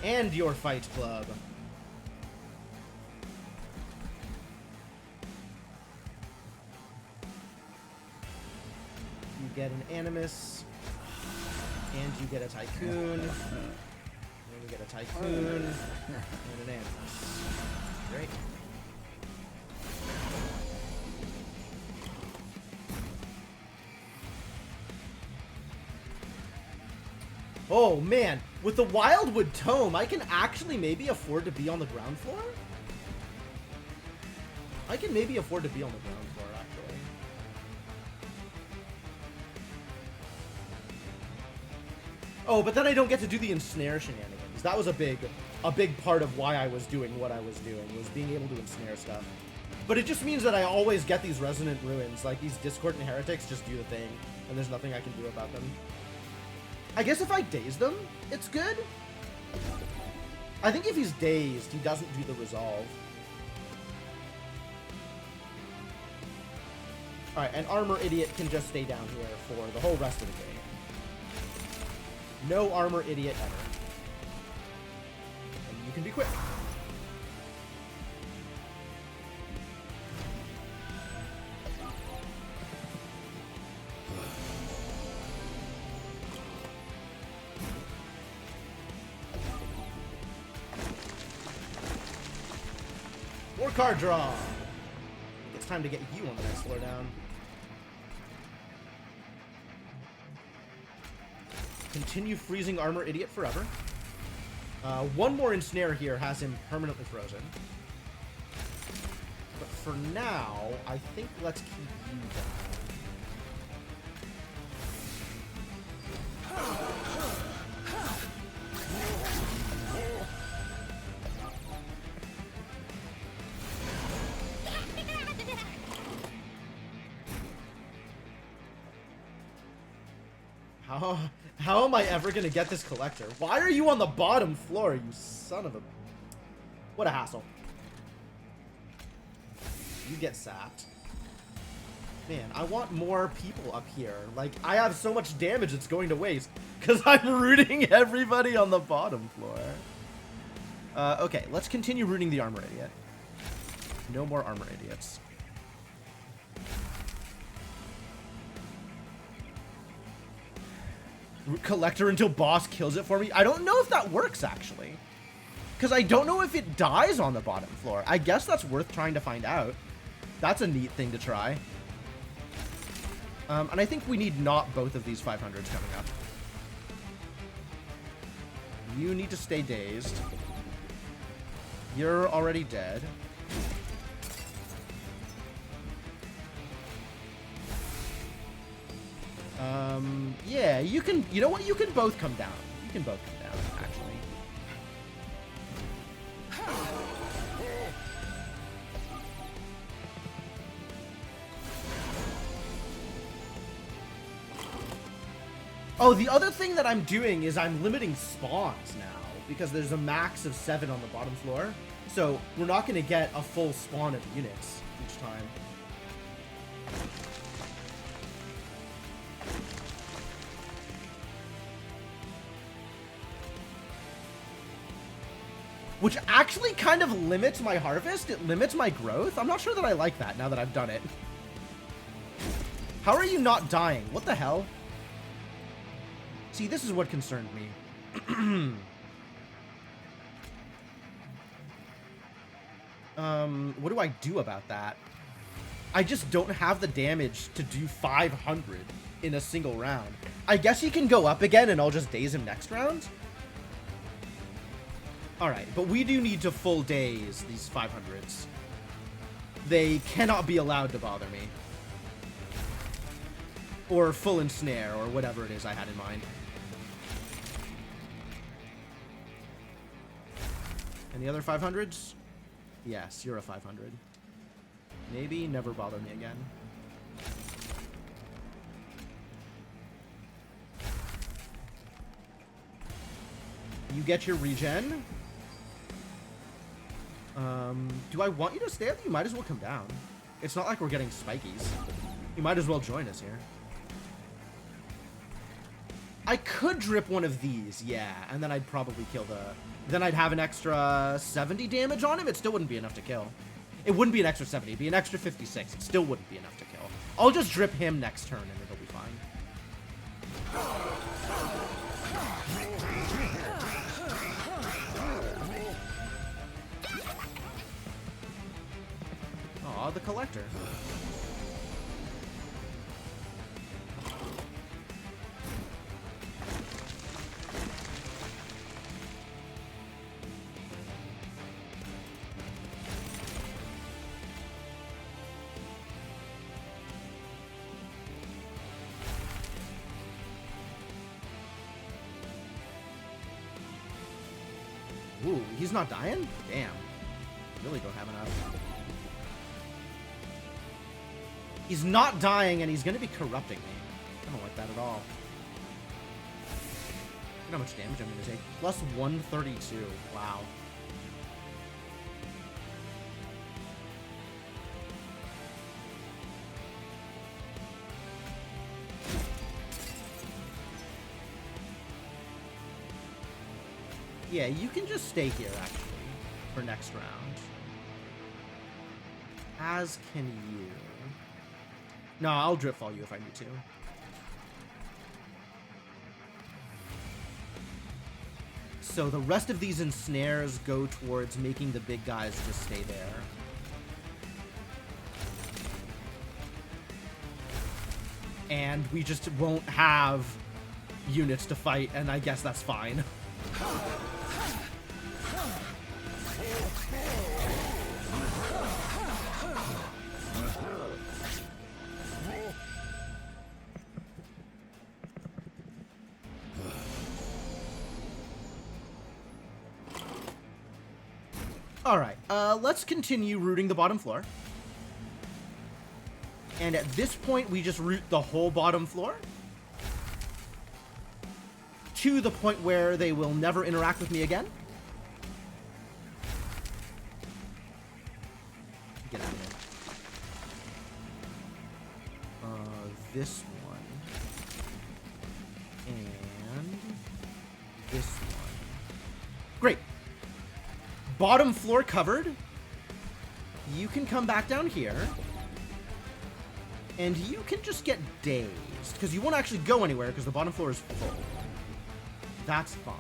and your Fight Club. You get an Animus, and you get a Tycoon, and you get a Tycoon, and an Animus. Great. Oh man, with the Wildwood Tome, I can actually maybe afford to be on the ground floor? I can maybe afford to be on the ground floor, actually. Oh, but then I don't get to do the Ensnare shenanigans. That was a big part of why I was doing what I was doing, was being able to ensnare stuff. But it just means that I always get these Resonant Ruins, like these Discordant Heretics just do the thing, and there's nothing I can do about them. I guess if I daze them, it's good. I think if he's dazed, he doesn't do the resolve. Alright, and Armor Idiot can just stay down here for the whole rest of the game. No Armor Idiot ever. And you can be quick. card draw. It's time to get you on the next floor down. Continue freezing Armor Idiot forever. One more ensnare here has him permanently frozen. But for now, I think let's keep you down. How am I ever gonna get this collector? Why are you on the bottom floor, you son of a... What a hassle. You get sapped. Man, I want more people up here. Like, I have so much damage it's going to waste because I'm rooting everybody on the bottom floor. Okay, let's continue rooting the Armor Idiot. No more Armor Idiots. Collector until boss kills it for me. I don't know if that works, actually. Because I don't know if it dies on the bottom floor. I guess that's worth trying to find out. That's a neat thing to try. And I think we need not both of these 500s coming up. You need to stay dazed. You're already dead. Yeah, you can, you know what? You can both come down. You can both come down, actually. Oh, the other thing that I'm doing is I'm limiting spawns now because there's a max of 7 on the bottom floor. So we're not going to get a full spawn of units each time. Which actually kind of limits my harvest. It limits my growth. I'm not sure that I like that now that I've done it. How are you not dying? What the hell? See, this is what concerned me. What do I do about that? I just don't have the damage to do 500 in a single round. I guess he can go up again and I'll just daze him next round. Alright, but we do need to full daze these 500s. They cannot be allowed to bother me. Or full ensnare, or whatever it is I had in mind. Any other 500s? Yes, you're a 500. Maybe never bother me again. You get your regen. Do I want you to stay up? You might as well come down. It's not like we're getting spikies. You might as well join us here. I could drip one of these, yeah, and then I'd probably kill the... Then I'd have an extra 70 damage on him. It still wouldn't be enough to kill. It wouldn't be an extra 70. It'd be an extra 56. It still wouldn't be enough to kill. I'll just drip him next turn and it'll be fine. Aw, the collector. Ooh, he's not dying? Damn. Really don't have enough. He's not dying, and he's going to be corrupting me. I don't like that at all. Look how much damage I'm going to take. Plus 132. Wow. Yeah, you can just stay here, actually, for next round. As can you. No, I'll drip fall you if I need to. So the rest of these ensnares go towards making the big guys just stay there. and we just won't have units to fight, and I guess that's fine. Alright, let's continue rooting the bottom floor. And at this point, we just root the whole bottom floor to the point where they will never interact with me again. Get out of here. This one. And this one. Great. Bottom floor covered. You can come back down here. And you can just get dazed, because you won't actually go anywhere because the bottom floor is full. That's fine.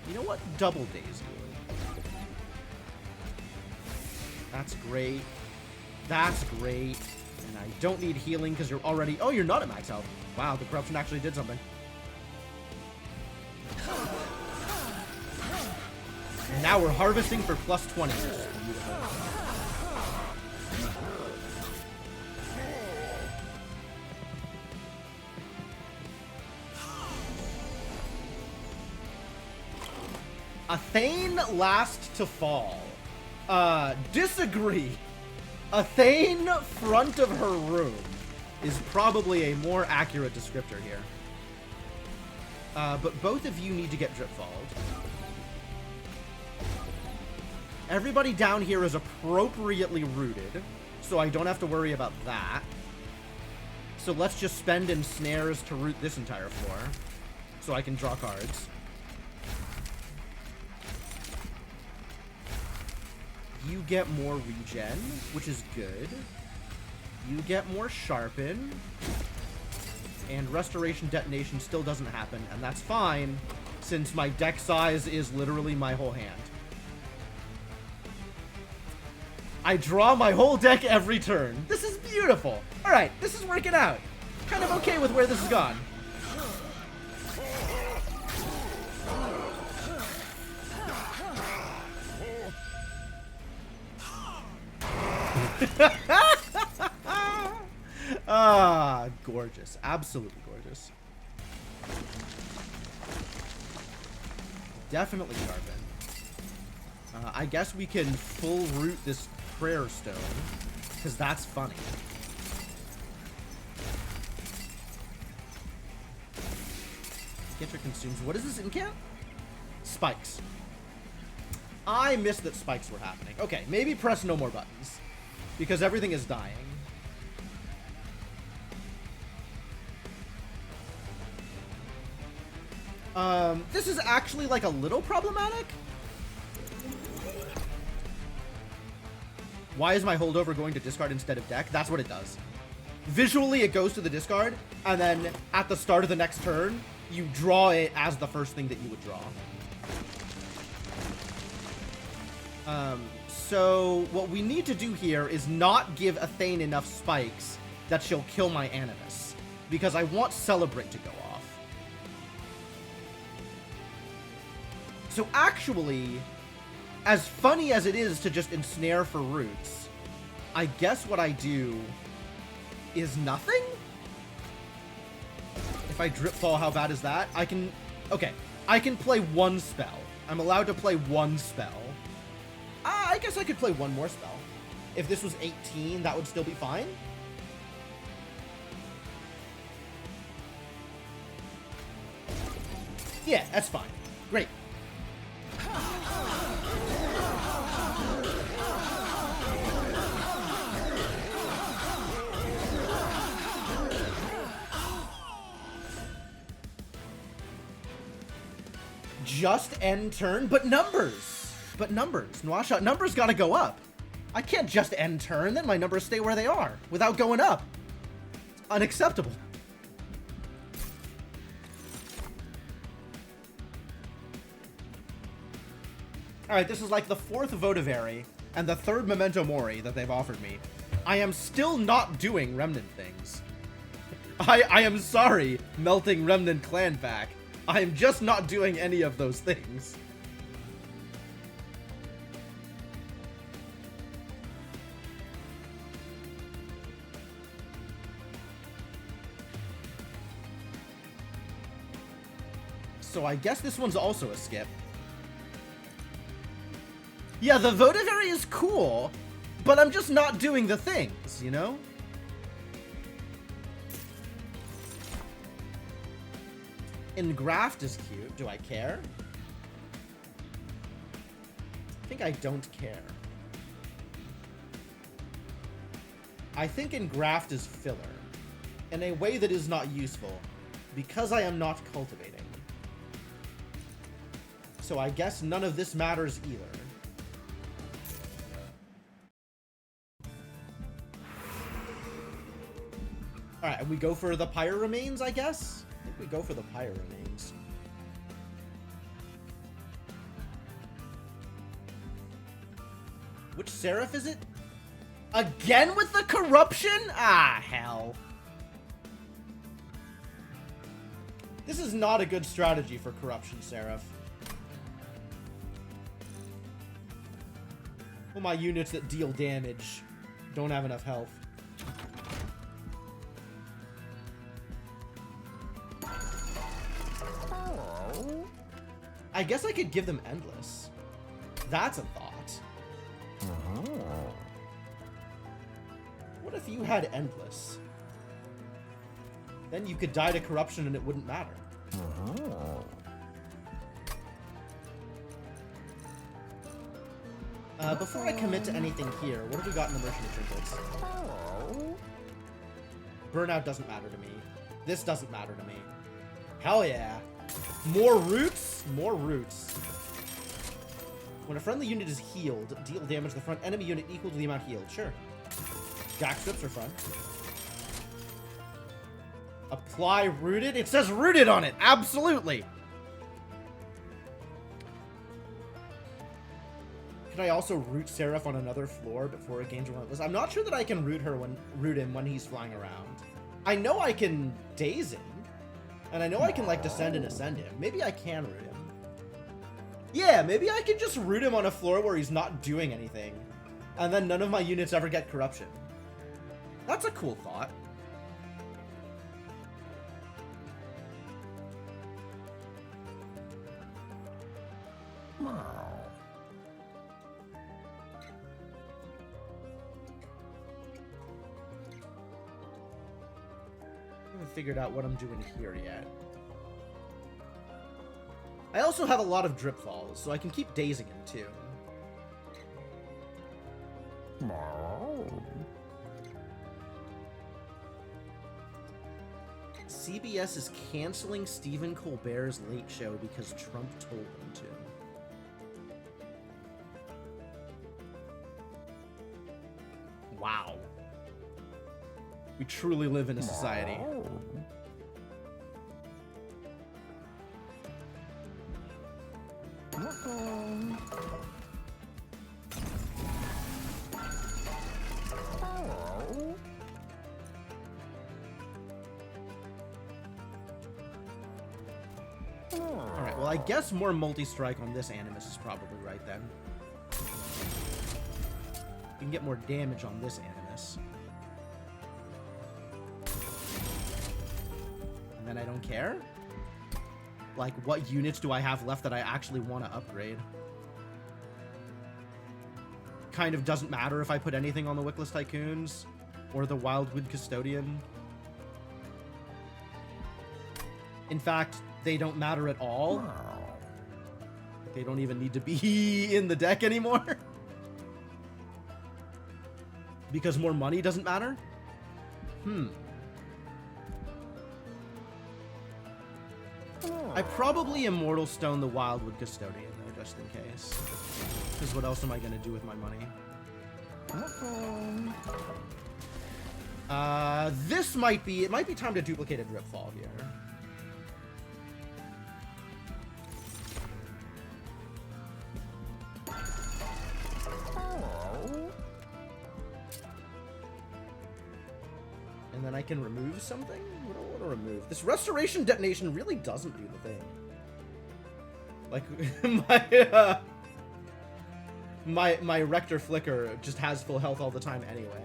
You know what? Double daze you. That's great. That's great. And I don't need healing because you're already... Oh, you're not at max health. Wow, the corruption actually did something. And now we're harvesting for plus 20. A Thane last to fall. Disagree. A Thane front of her room is probably a more accurate descriptor here. But both of you need to get dripfalled. Everybody down here is appropriately rooted, so I don't have to worry about that. So let's just spend ensnares to root this entire floor, so I can draw cards. You get more regen, which is good. You get more sharpen. And restoration detonation still doesn't happen, and that's fine, since my deck size is literally my whole hand. I draw my whole deck every turn. This is beautiful. Alright, this is working out. Kind of okay with where this has gone. Ah, gorgeous. Absolutely gorgeous. Definitely sharpen. I guess we can full root this prayer stone, because that's funny. Get your consumes. What is this incant? Spikes. I missed that spikes were happening. Okay, maybe press no more buttons, because everything is dying. This is actually like a little problematic. Why is my holdover going to discard instead of deck? That's what it does. Visually, it goes to the discard, and then at the start of the next turn, you draw it as the first thing that you would draw. So what we need to do here is not give Athane enough spikes that she'll kill my Animus, because I want Celebrate to go off. So actually, as funny as it is to just ensnare for roots, I guess what I do is nothing? If I drip fall, how bad is that? I can... Okay, I can play one spell. I'm allowed to play one spell. I guess I could play one more spell. If this was 18, that would still be fine. Yeah, that's fine. Great. Just end turn, but numbers. But numbers. Nwasha, numbers gotta go up. I can't just end turn, then my numbers stay where they are without going up. It's unacceptable. Alright, this is like the 4th Votivary and the 3rd Memento Mori that they've offered me. I am still not doing Remnant things. I am sorry, Melting Remnant Clan Pack. I am just not doing any of those things. So I guess this one's also a skip. Yeah, the votive area is cool, but I'm just not doing the things, you know? Engraft is cute. Do I care? I think I don't care. I think Engraft is filler in a way that is not useful because I am not cultivating. So I guess none of this matters either. Alright, we go for the Pyre Remains, I guess? I think we go for the Pyre Remains. Which Seraph is it? Again with the corruption? Ah, hell. This is not a good strategy for corruption, Seraph. Well, my units that deal damage don't have enough health. I guess I could give them Endless. That's a thought. What if you had Endless? Then you could die to corruption and it wouldn't matter. Before I commit to anything here, what have we got in the Merchant of Trinkets? Burnout doesn't matter to me. This doesn't matter to me. Hell yeah. More roots? More roots. When a friendly unit is healed, deal damage to the front enemy unit equal to the amount healed. Sure. Jack strips are fun. Apply rooted? It says rooted on it! Absolutely! Can I also root Seraph on another floor before it gains Relentless? I'm not sure that I can root him when he's flying around. I know I can daze him. And I know I can, like, descend and ascend him. Maybe I can root him. Yeah, maybe I can just root him on a floor where he's not doing anything. And then none of my units ever get corruption. That's a cool thought. Figured out what I'm doing here yet. I also have a lot of drip falls, so I can keep dazing him too. CBS is canceling Stephen Colbert's Late Show because Trump told them to. Wow. We truly live in a society. Alright, well, I guess more multi-strike on this Animus is probably right then. You can get more damage on this Animus. And then I don't care? Like, what units do I have left that I actually want to upgrade? Kind of doesn't matter if I put anything on the Wickless Tycoons or the Wildwood Custodian. In fact, they don't matter at all. They don't even need to be in the deck anymore. Because more money doesn't matter? I probably Immortal Stone the Wildwood Custodian, though, just in case. Because what else am I going to do with my money? This might be... It might be time to duplicate a Dripfall here. And then I can remove something? What do I want to remove? This restoration detonation really doesn't do the thing. Like, my Rector Flicker just has full health all the time anyway.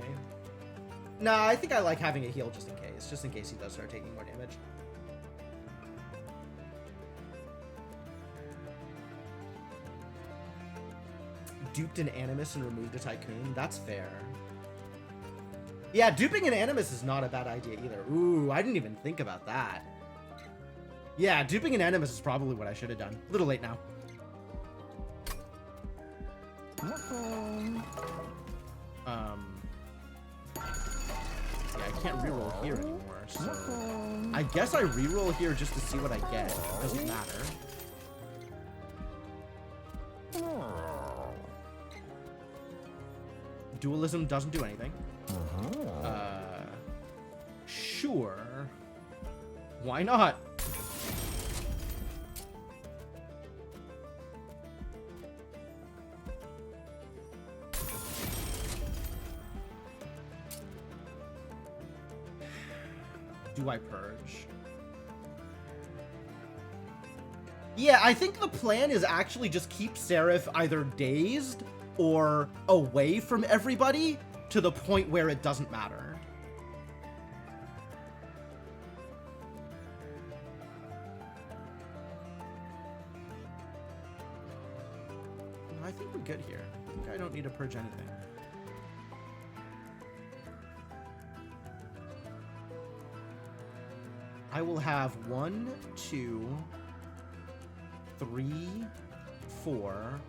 Nah, I think I like having a heal just in case he does start taking more damage. Duped an Animus and removed a Tycoon? That's fair. Yeah, duping an Animus is not a bad idea either. Ooh, I didn't even think about that. Yeah, duping an Animus is probably what I should have done. A little late now. Yeah, I can't reroll here anymore, so... I guess I reroll here just to see what I get. It doesn't matter. Dualism doesn't do anything. Sure. Why not? Do I purge? Yeah, I think the plan is actually just keep Seraph either dazed or away from everybody to the point where it doesn't matter. I think we're good here. I think I don't need to purge anything. I will have 1, 2, 3, 4,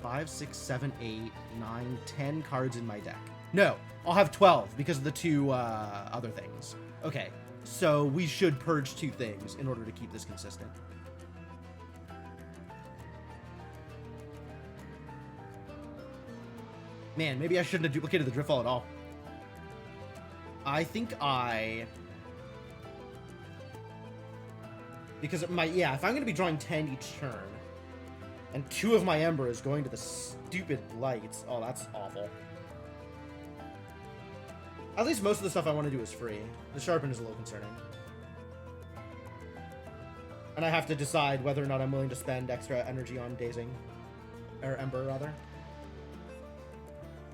5, 6, 7, 8, 9, 10 cards in my deck. No, I'll have 12 because of the two other things. Okay, so we should purge 2 things in order to keep this consistent. Man, maybe I shouldn't have duplicated the Driftfall at all. I think because if I'm going to be drawing 10 each turn, and 2 of my Ember is going to the stupid lights. Oh, that's awful. At least most of the stuff I want to do is free. The Sharpen is a little concerning. And I have to decide whether or not I'm willing to spend extra energy on Dazing. Or Ember, rather.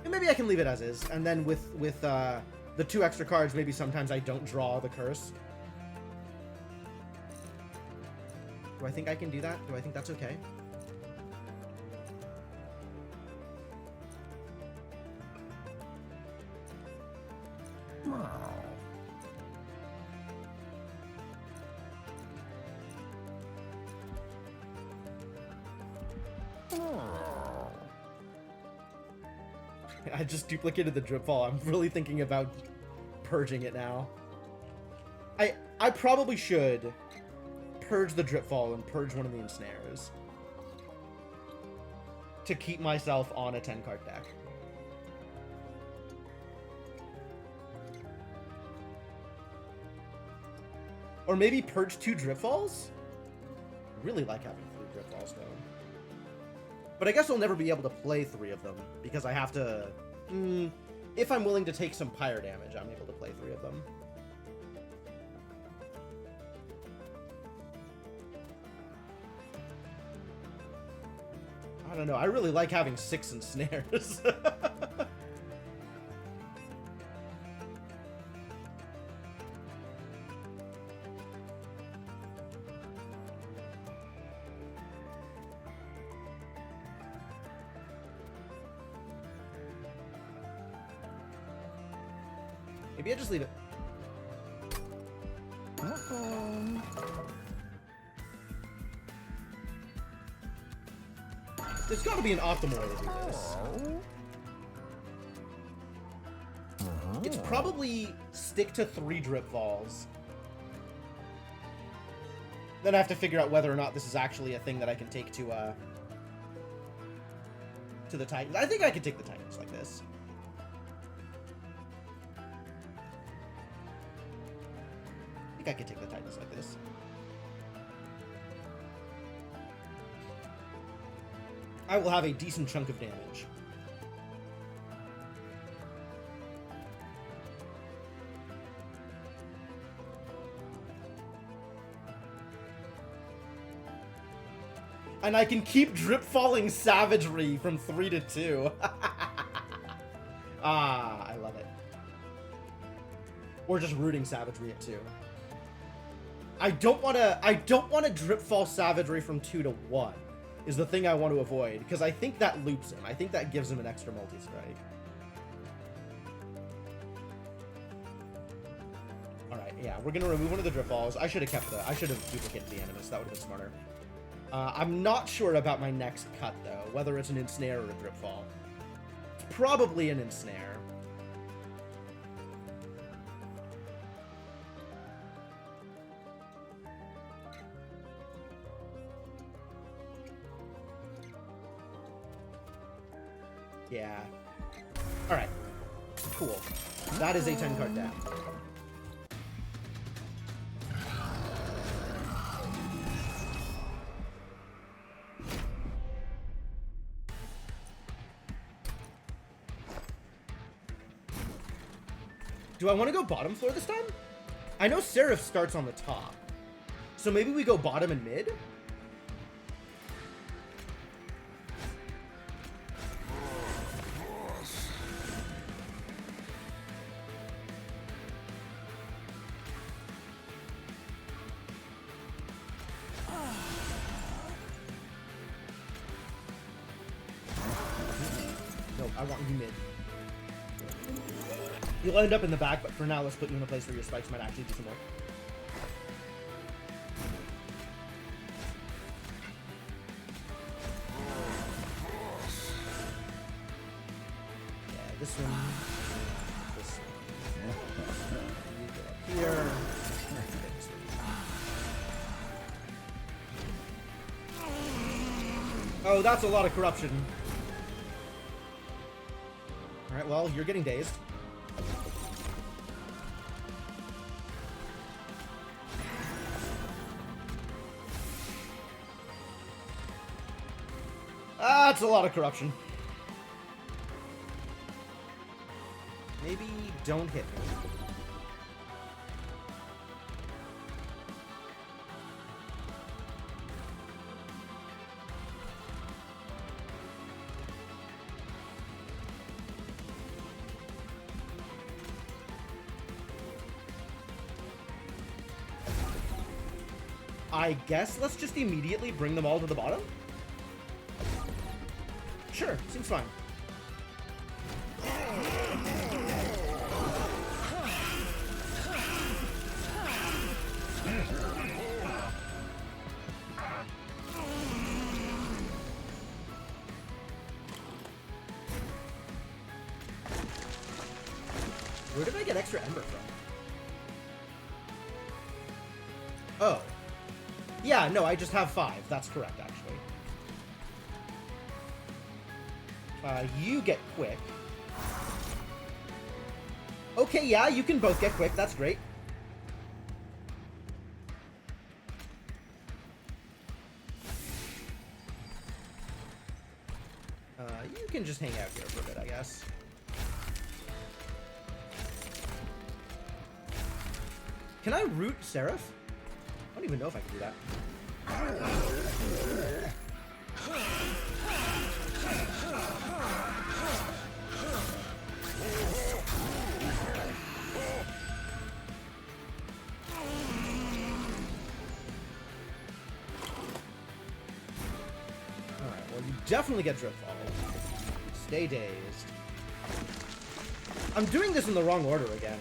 And maybe I can leave it as is. And then with the 2 extra cards, maybe sometimes I don't draw the curse. Do I think I can do that? Do I think that's okay? I just duplicated the Dripfall. I'm really thinking about purging it now. I probably should purge the Dripfall and purge one of the ensnares to keep myself on a 10-card deck. Or maybe purge 2 Dripfalls? I really like having 3 Dripfalls, though. But I guess I'll never be able to play 3 of them, because I have to... if I'm willing to take some pyre damage, I'm able to play 3 of them. I don't know, I really like having 6 ensnares. Maybe I just leave it. There's got to be an optimal way to do this. It's probably stick to 3 Dripfalls. Then I have to figure out whether or not this is actually a thing that I can take to the Titans. I think I could take the Titans like this. I could take the Titans like this. I will have a decent chunk of damage. And I can keep drip falling savagery from 3 to 2. Ah, I love it. Or just rooting savagery at 2. I don't want to drip fall savagery from 2 to 1 is the thing I want to avoid, because I think that loops him. I think that gives him an extra multi-strike. Alright, yeah, we're gonna remove one of the drip falls. I should have duplicated the animus. That would have been smarter. I'm not sure about my next cut, though, whether it's an ensnare or a drip fall. It's probably an ensnare. Yeah. Alright. Cool. That is a 10 card down. Do I want to go bottom floor this time? I know Seraph starts on the top. So maybe we go bottom and mid? No, I want you mid. You'll end up in the back, but for now, let's put you in a place where your spikes might actually do some work. Yeah, this one. This one. You go up here. Oh, that's a lot of corruption. Alright, well, you're getting dazed. That's a lot of corruption. Maybe don't hit me. I guess let's just immediately bring them all to the bottom? Sure, seems fine. Where did I get extra Ember from? Oh. Yeah, no, I just have 5. That's correct, actually. You get quick. Okay, yeah, you can both get quick. That's great. You can just hang out here for a bit, I guess. Can I root Seraph? I don't even know if I can do that. Alright, well, you definitely get Drip Fall. Stay dazed. I'm doing this in the wrong order again.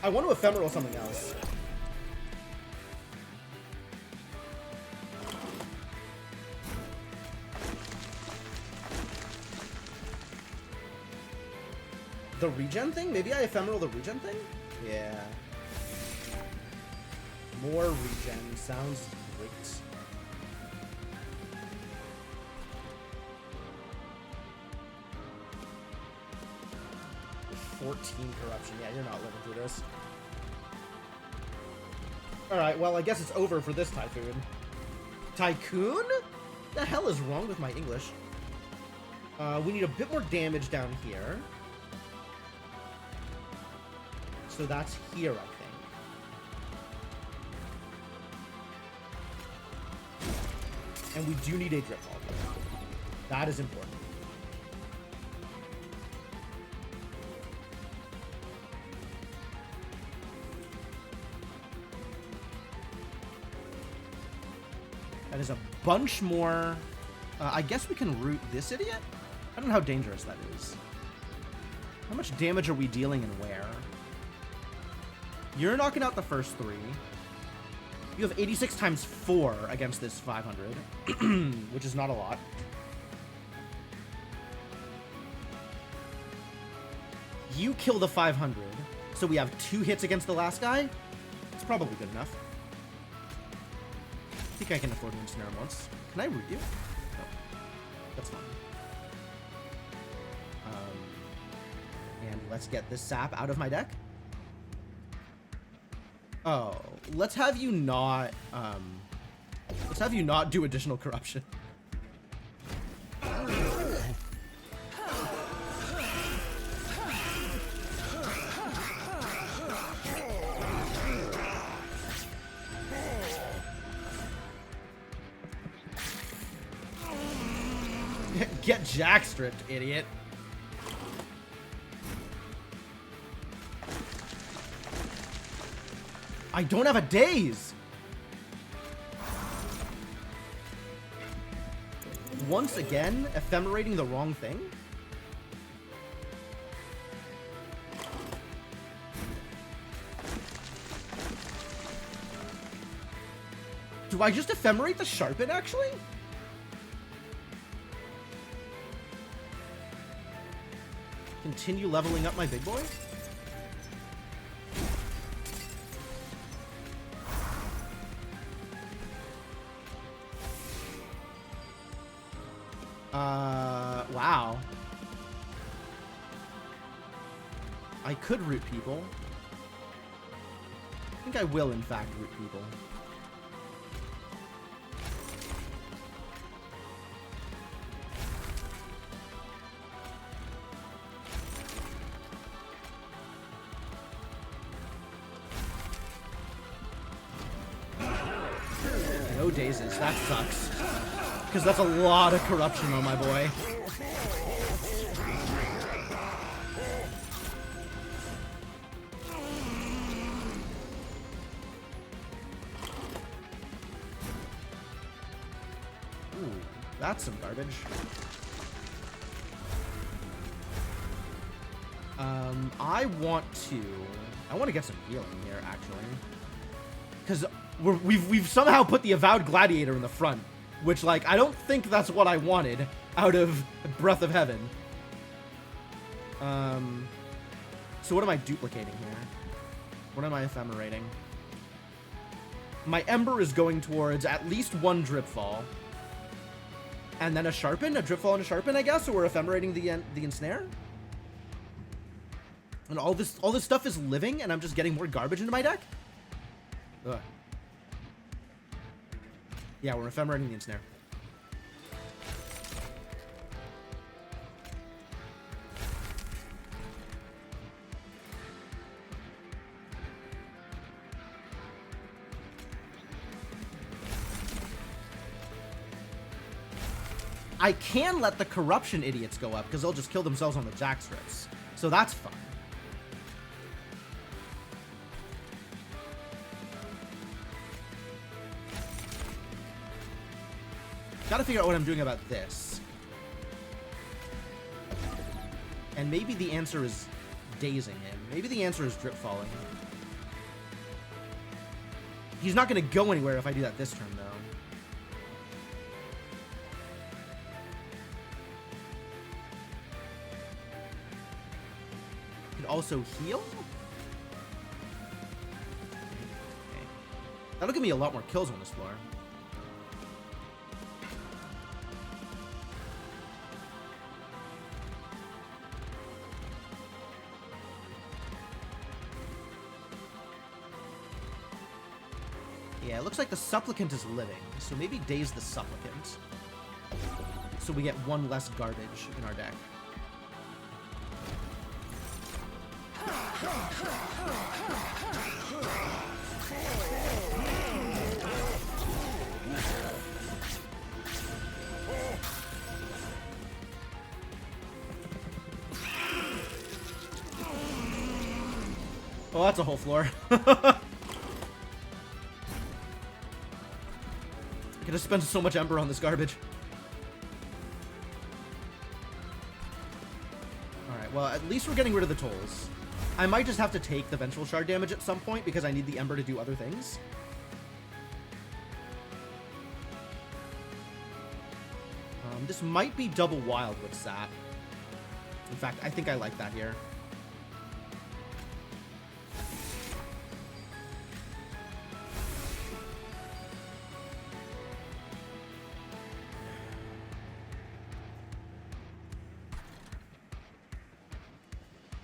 I want to ephemeral something else. The regen thing? Maybe I ephemeral the regen thing? Yeah. More regen. Sounds great. Corruption. Yeah, you're not living through this. Alright, well, I guess it's over for this Typhoon. Tycoon? The hell is wrong with my English? We need a bit more damage down here. So that's here, I think. And we do need a drip ball. That is important. That is a bunch more. I guess we can root this idiot? I don't know how dangerous that is. How much damage are we dealing and where? You're knocking out the first 3. You have 86 times 4 against this 500, which is not a lot. You kill the 500, so we have 2 hits against the last guy. It's probably good enough. I think I can afford to ensnare him once. Can I root you? No. That's fine. And let's get this sap out of my deck. Oh, let's have you not do additional corruption. Get jack stripped, idiot. I don't have a daze. Once again, ephemerating the wrong thing. Do I just ephemerate the sharpen, actually? Continue leveling up my big boy? Wow. I could root people. I think I will, in fact, root people. No dazes. That sucks. Because that's a lot of corruption on my boy. Ooh, that's some garbage. I want to get some healing here, actually. Because we've somehow put the Avowed Gladiator in the front. Which, like, I don't think that's what I wanted out of Breath of Heaven. So what am I duplicating here? What am I ephemerating? My Ember is going towards at least 1 Dripfall. And then a Sharpen? A Dripfall and a Sharpen, I guess? So we're ephemerating the Ensnare? And all this stuff is living, and I'm just getting more garbage into my deck? Ugh. Yeah, we're ephemerating the Ensnare. I can let the corruption idiots go up because they'll just kill themselves on the jack strips. So that's fun. Gotta figure out what I'm doing about this. And maybe the answer is dazing him. Maybe the answer is drip falling. He's not gonna go anywhere if I do that this turn, though. Could also heal? Okay. That'll give me a lot more kills on this floor. Yeah, it looks like the Supplicant is living, so maybe daze the Supplicant. So we get 1 less garbage in our deck. Oh, that's a whole floor. I could have spent so much Ember on this garbage. Alright, well, at least we're getting rid of the tolls. I might just have to take the Vengeful Shard damage at some point because I need the Ember to do other things. This might be double wild with Sat. In fact, I think I like that here.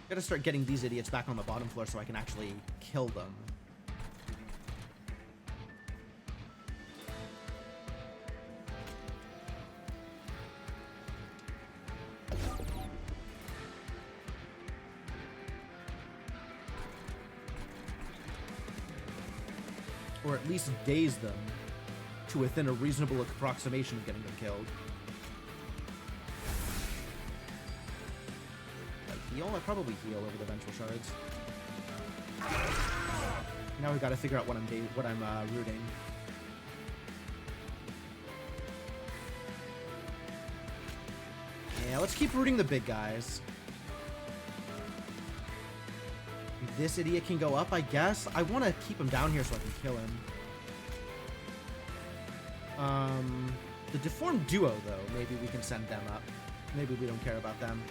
Gotta start getting these idiots back on the bottom floor so I can actually kill them. Or at least daze them to within a reasonable approximation of getting them killed. Heal? I probably heal over the Vengeful Shards. Now we've got to figure out what I'm rooting. Yeah, let's keep rooting the big guys. This idiot can go up, I guess. I want to keep him down here so I can kill him. The Deformed Duo, though, maybe we can send them up. Maybe we don't care about them.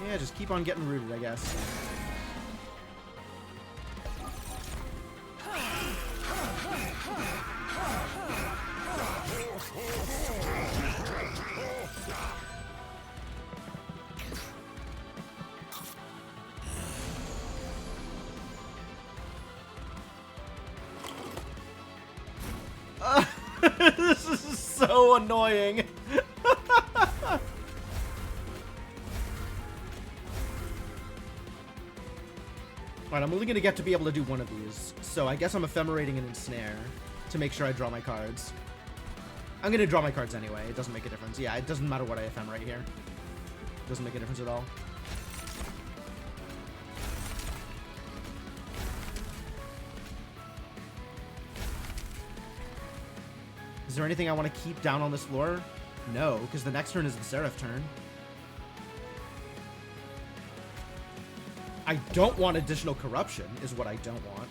Yeah, just keep on getting rooted, I guess. This is so annoying. Alright, I'm only going to get to be able to do one of these, so I guess I'm ephemerating and ensnare to make sure I draw my cards. I'm going to draw my cards anyway, it doesn't make a difference. Yeah, it doesn't matter what I ephemerate here. It doesn't make a difference at all. Is there anything I want to keep down on this floor? No, because the next turn is the Seraph turn. I don't want additional corruption, is what I don't want.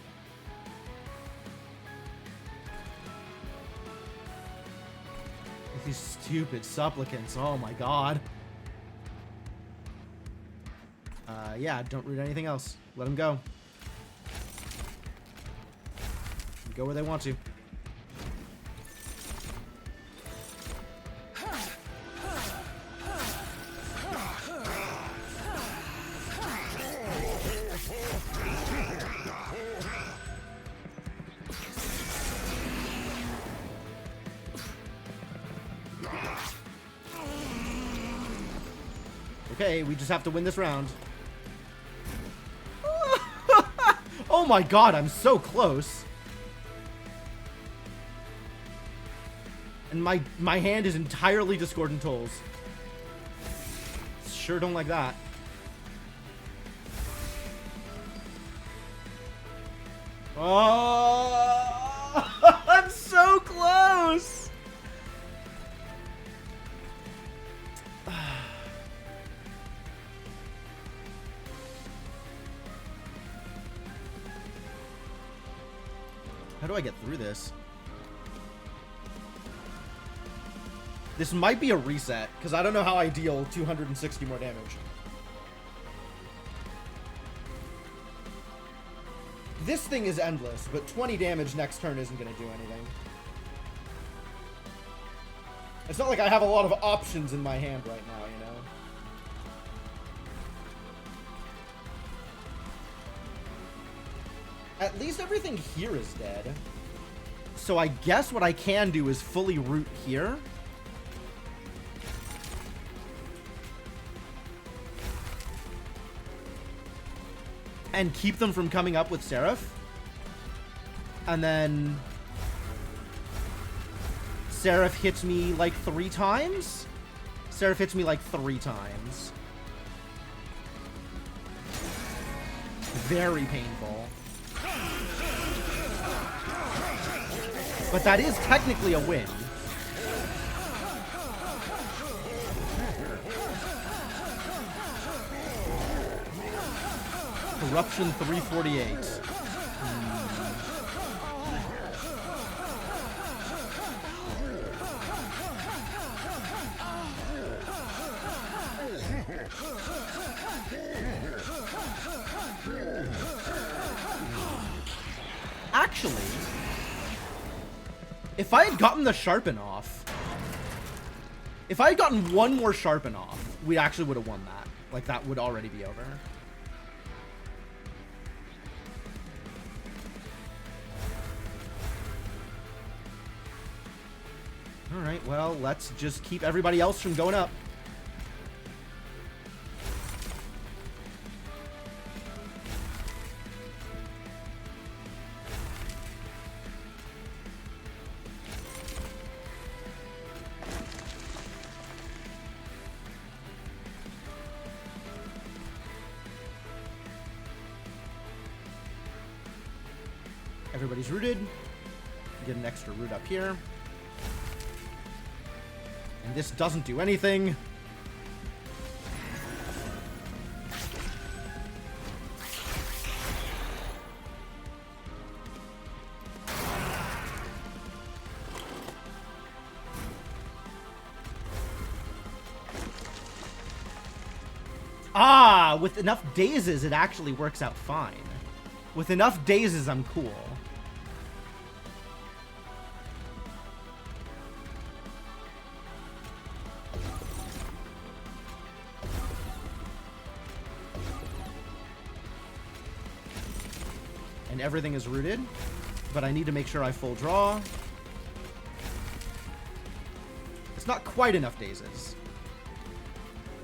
These stupid supplicants, oh my god. Yeah, don't read anything else. Let them go. Go where they want to. Okay, we just have to win this round. Oh my god, I'm so close. And my hand is entirely Discordant Tolls. Sure don't like that. Oh, I'm so close. How do I get through this? This might be a reset, because I don't know how I deal 260 more damage. This thing is endless, but 20 damage next turn isn't going to do anything. It's not like I have a lot of options in my hand right now, you know? At least everything here is dead. So I guess what I can do is fully root here. And keep them from coming up with Seraph. And then Seraph hits me like 3 times? Seraph hits me like 3 times. Very painful. But that is technically a win. Corruption 348. Actually, if I had gotten the sharpen off, if I had gotten one more sharpen off, we actually would have won that. Like, that would already be over. Alright, well, let's just keep everybody else from going up. Everybody's rooted. Get an extra root up here. And this doesn't do anything. Ah, with enough dazes, it actually works out fine. With enough dazes, I'm cool. And everything is rooted, but I need to make sure I full draw. It's not quite enough dazes,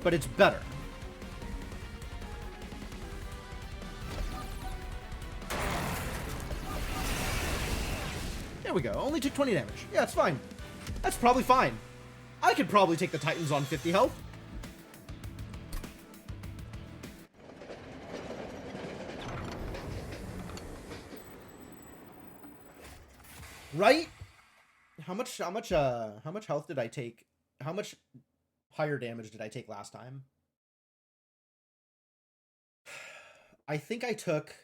but it's better. There we go. Only took 20 damage. Yeah, it's fine. That's probably fine. I could probably take the Titans on 50 health. Right? How much health did I take? How much higher damage did I take last time? I think I took...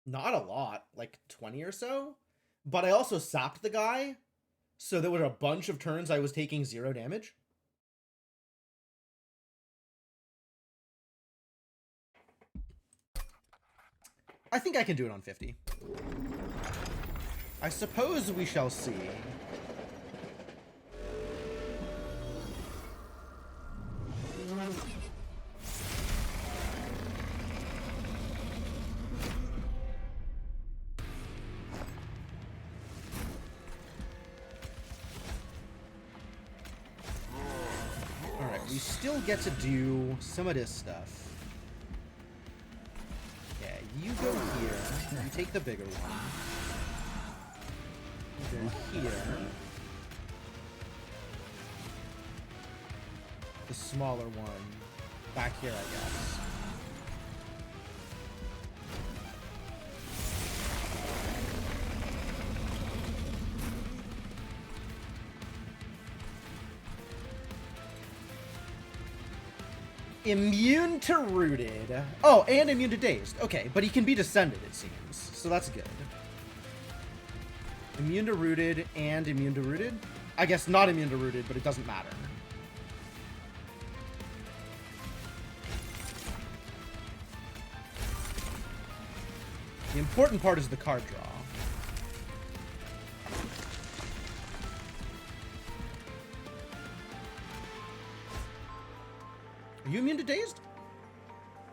not a lot, like 20 or so. But I also sapped the guy, so there were a bunch of turns I was taking 0 damage. I think I can do it on 50. I suppose we shall see. Alright, we still get to do some of this stuff. You go here, you take the bigger one. You go here. The smaller one. Back here, I guess. Immune to rooted. Oh, and immune to dazed. Okay, but he can be descended, it seems. So that's good. Immune to rooted and immune to rooted? I guess not immune to rooted, but it doesn't matter. The important part is the card draw. Are you immune to dazed?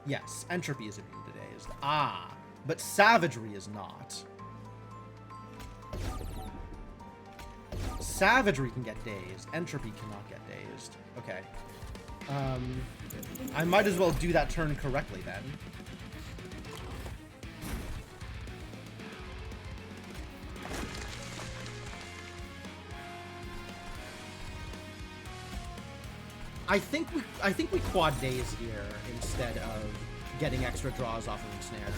Yes, entropy is immune to dazed. Ah, but savagery is not. Savagery can get dazed. Entropy cannot get dazed. Okay. I might as well do that turn correctly then. I think we quad daze here instead of getting extra draws off of Ensnare.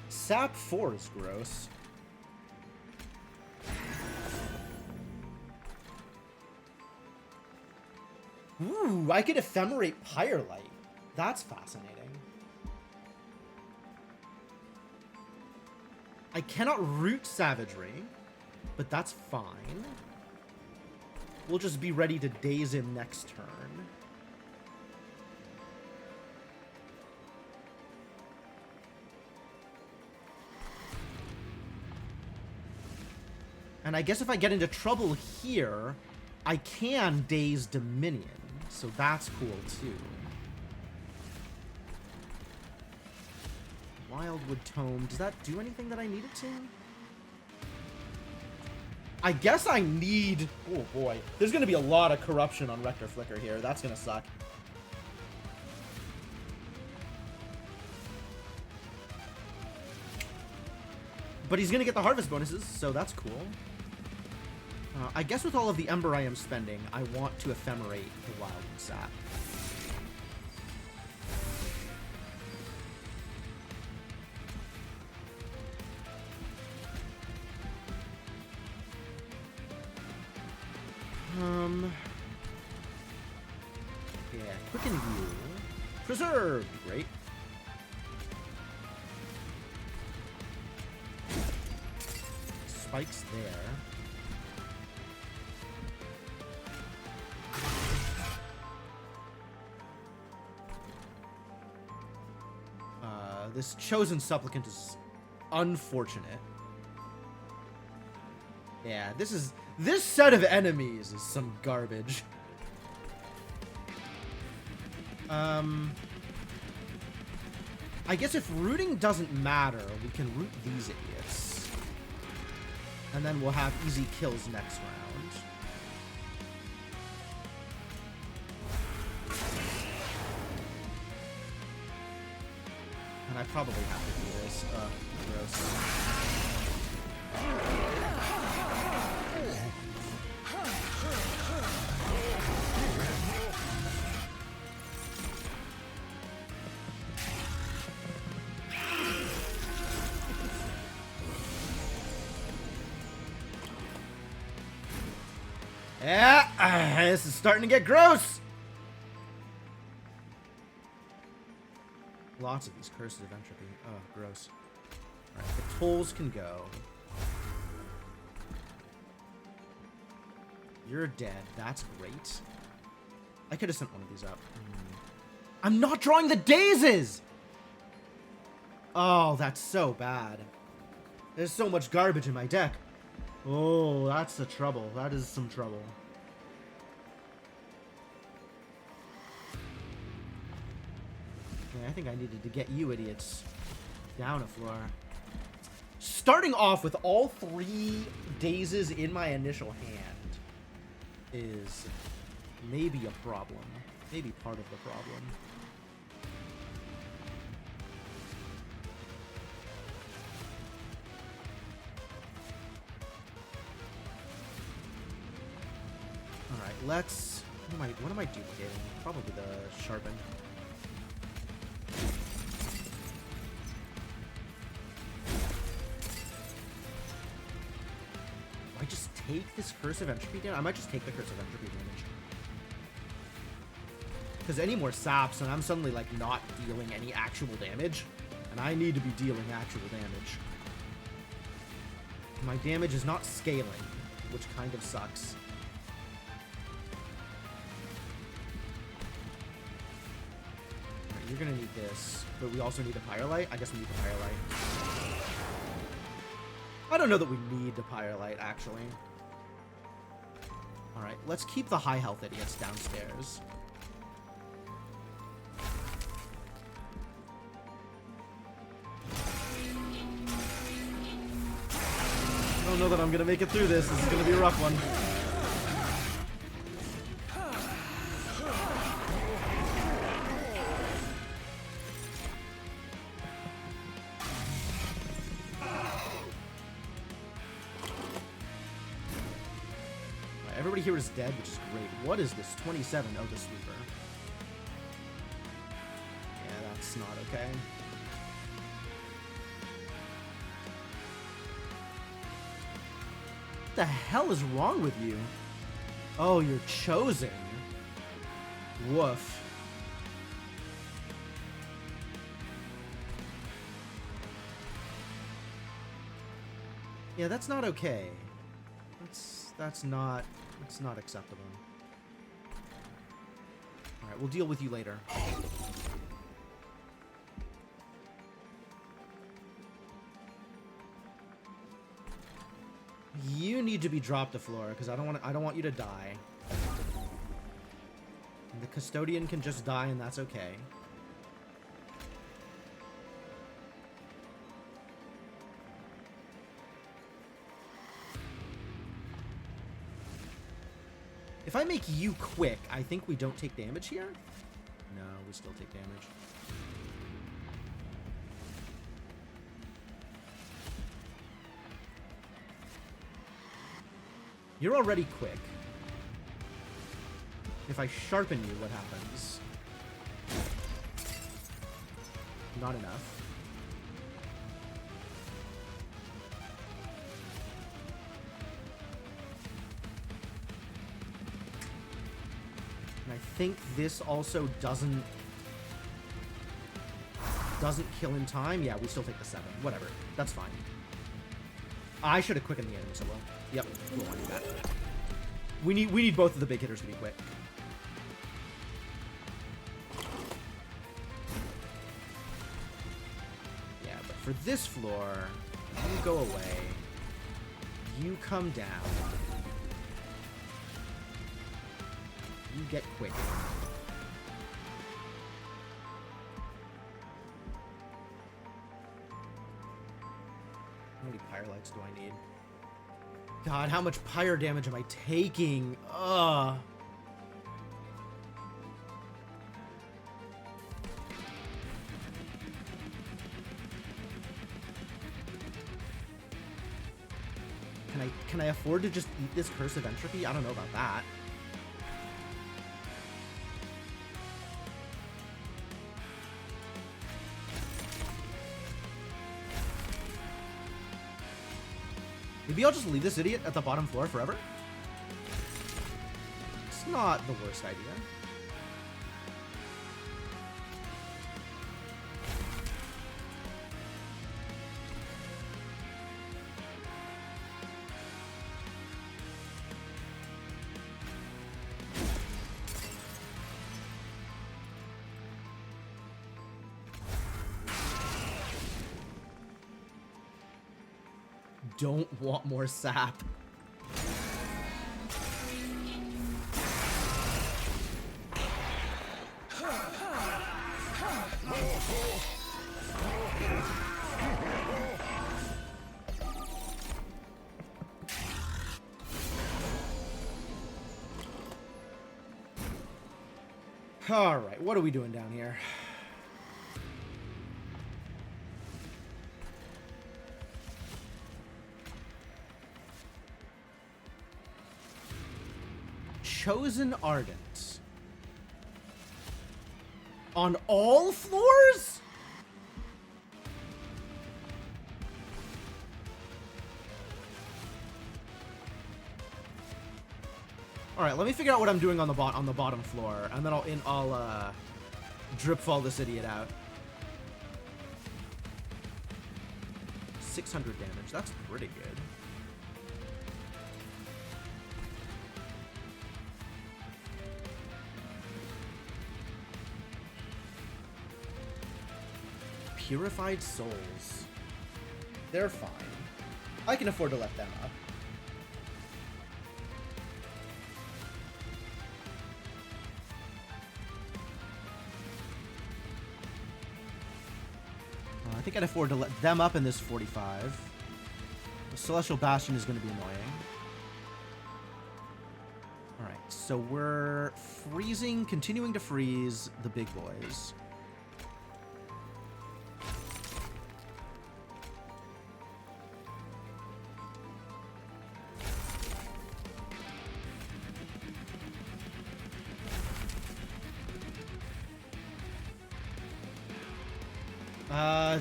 Sap 4 is gross. Ooh, I could ephemerate Pyrelight. That's fascinating. I cannot root Savagery, but that's fine. We'll just be ready to daze him next turn. And I guess if I get into trouble here, I can daze Dominion. So that's cool, too. Wildwood Tome. Does that do anything that I need it to? I guess I need... Oh, boy. There's going to be a lot of corruption on Rector Flicker here. That's going to suck. But he's going to get the harvest bonuses, so that's cool. I guess with all of the Ember I am spending, I want to ephemerate the Wild Sap. Yeah, Quicken View. Preserved! Great. Spikes there. This Chosen Supplicant is unfortunate. Yeah, this set of enemies is some garbage. I guess if rooting doesn't matter, we can root these idiots. And then we'll have easy kills next round. And I probably have to do this. Gross. Yeah, this is starting to get gross. Lots of these curses of entropy. Oh, gross. Alright, the tolls can go. You're dead. That's great. I could have sent one of these up. I'm not drawing the dazes! Oh, that's so bad. There's so much garbage in my deck. Oh, that's the trouble. That is some trouble. I think I needed to get you idiots down a floor. Starting off with all 3 dazes in my initial hand is maybe a problem. Maybe part of the problem. Alright, let's... What am I duplicating? Probably the Sharpen. I just take this Curse of Entropy damage? I might just take the Curse of Entropy damage. Because any more saps and I'm suddenly like not dealing any actual damage. And I need to be dealing actual damage. My damage is not scaling, which kind of sucks. Right, you're gonna need this, but we also need a Pyrelight. I guess we need the Pyrelight. I don't know that we need the Pyrelite, actually. Alright, let's keep the high health idiots downstairs. I don't know that I'm gonna make it through this. This is gonna be a rough one. Everybody here is dead, which is great. What is this? 27. Oh, the sweeper. Yeah, that's not okay. What the hell is wrong with you? Oh, you're chosen. Woof. Yeah, that's not okay. That's not acceptable. Alright, we'll deal with you later. You need to be dropped to floor, because I don't want you to die. And the custodian can just die, and that's okay. If I make you quick, I think we don't take damage here? No, we still take damage. You're already quick. If I sharpen you, what happens? Not enough. I think this also doesn't kill in time. Yeah, we still take the 7. Whatever. That's fine. I should have quickened the enemy so well. Yep, we'll do that. We need both of the big hitters to be quick. Yeah, but for this floor, you go away. You come down. You get quick. How many Pyrelites do I need? God, how much pyre damage am I taking? Ugh. Can I afford to just eat this Curse of Entropy? I don't know about that. Maybe I'll just leave this idiot at the bottom floor forever? It's not the worst idea. Don't want more sap. All right, what are we doing down here? Chosen Ardent. On all floors? All right, let me figure out what I'm doing on the bottom floor, and then I'll drip fall this idiot out. 600 damage. That's pretty good. Purified Souls. They're fine. I can afford to let them up. I think I'd afford to let them up in this 45. The Celestial Bastion is going to be annoying. Alright, so we're freezing, continuing to freeze the big boys.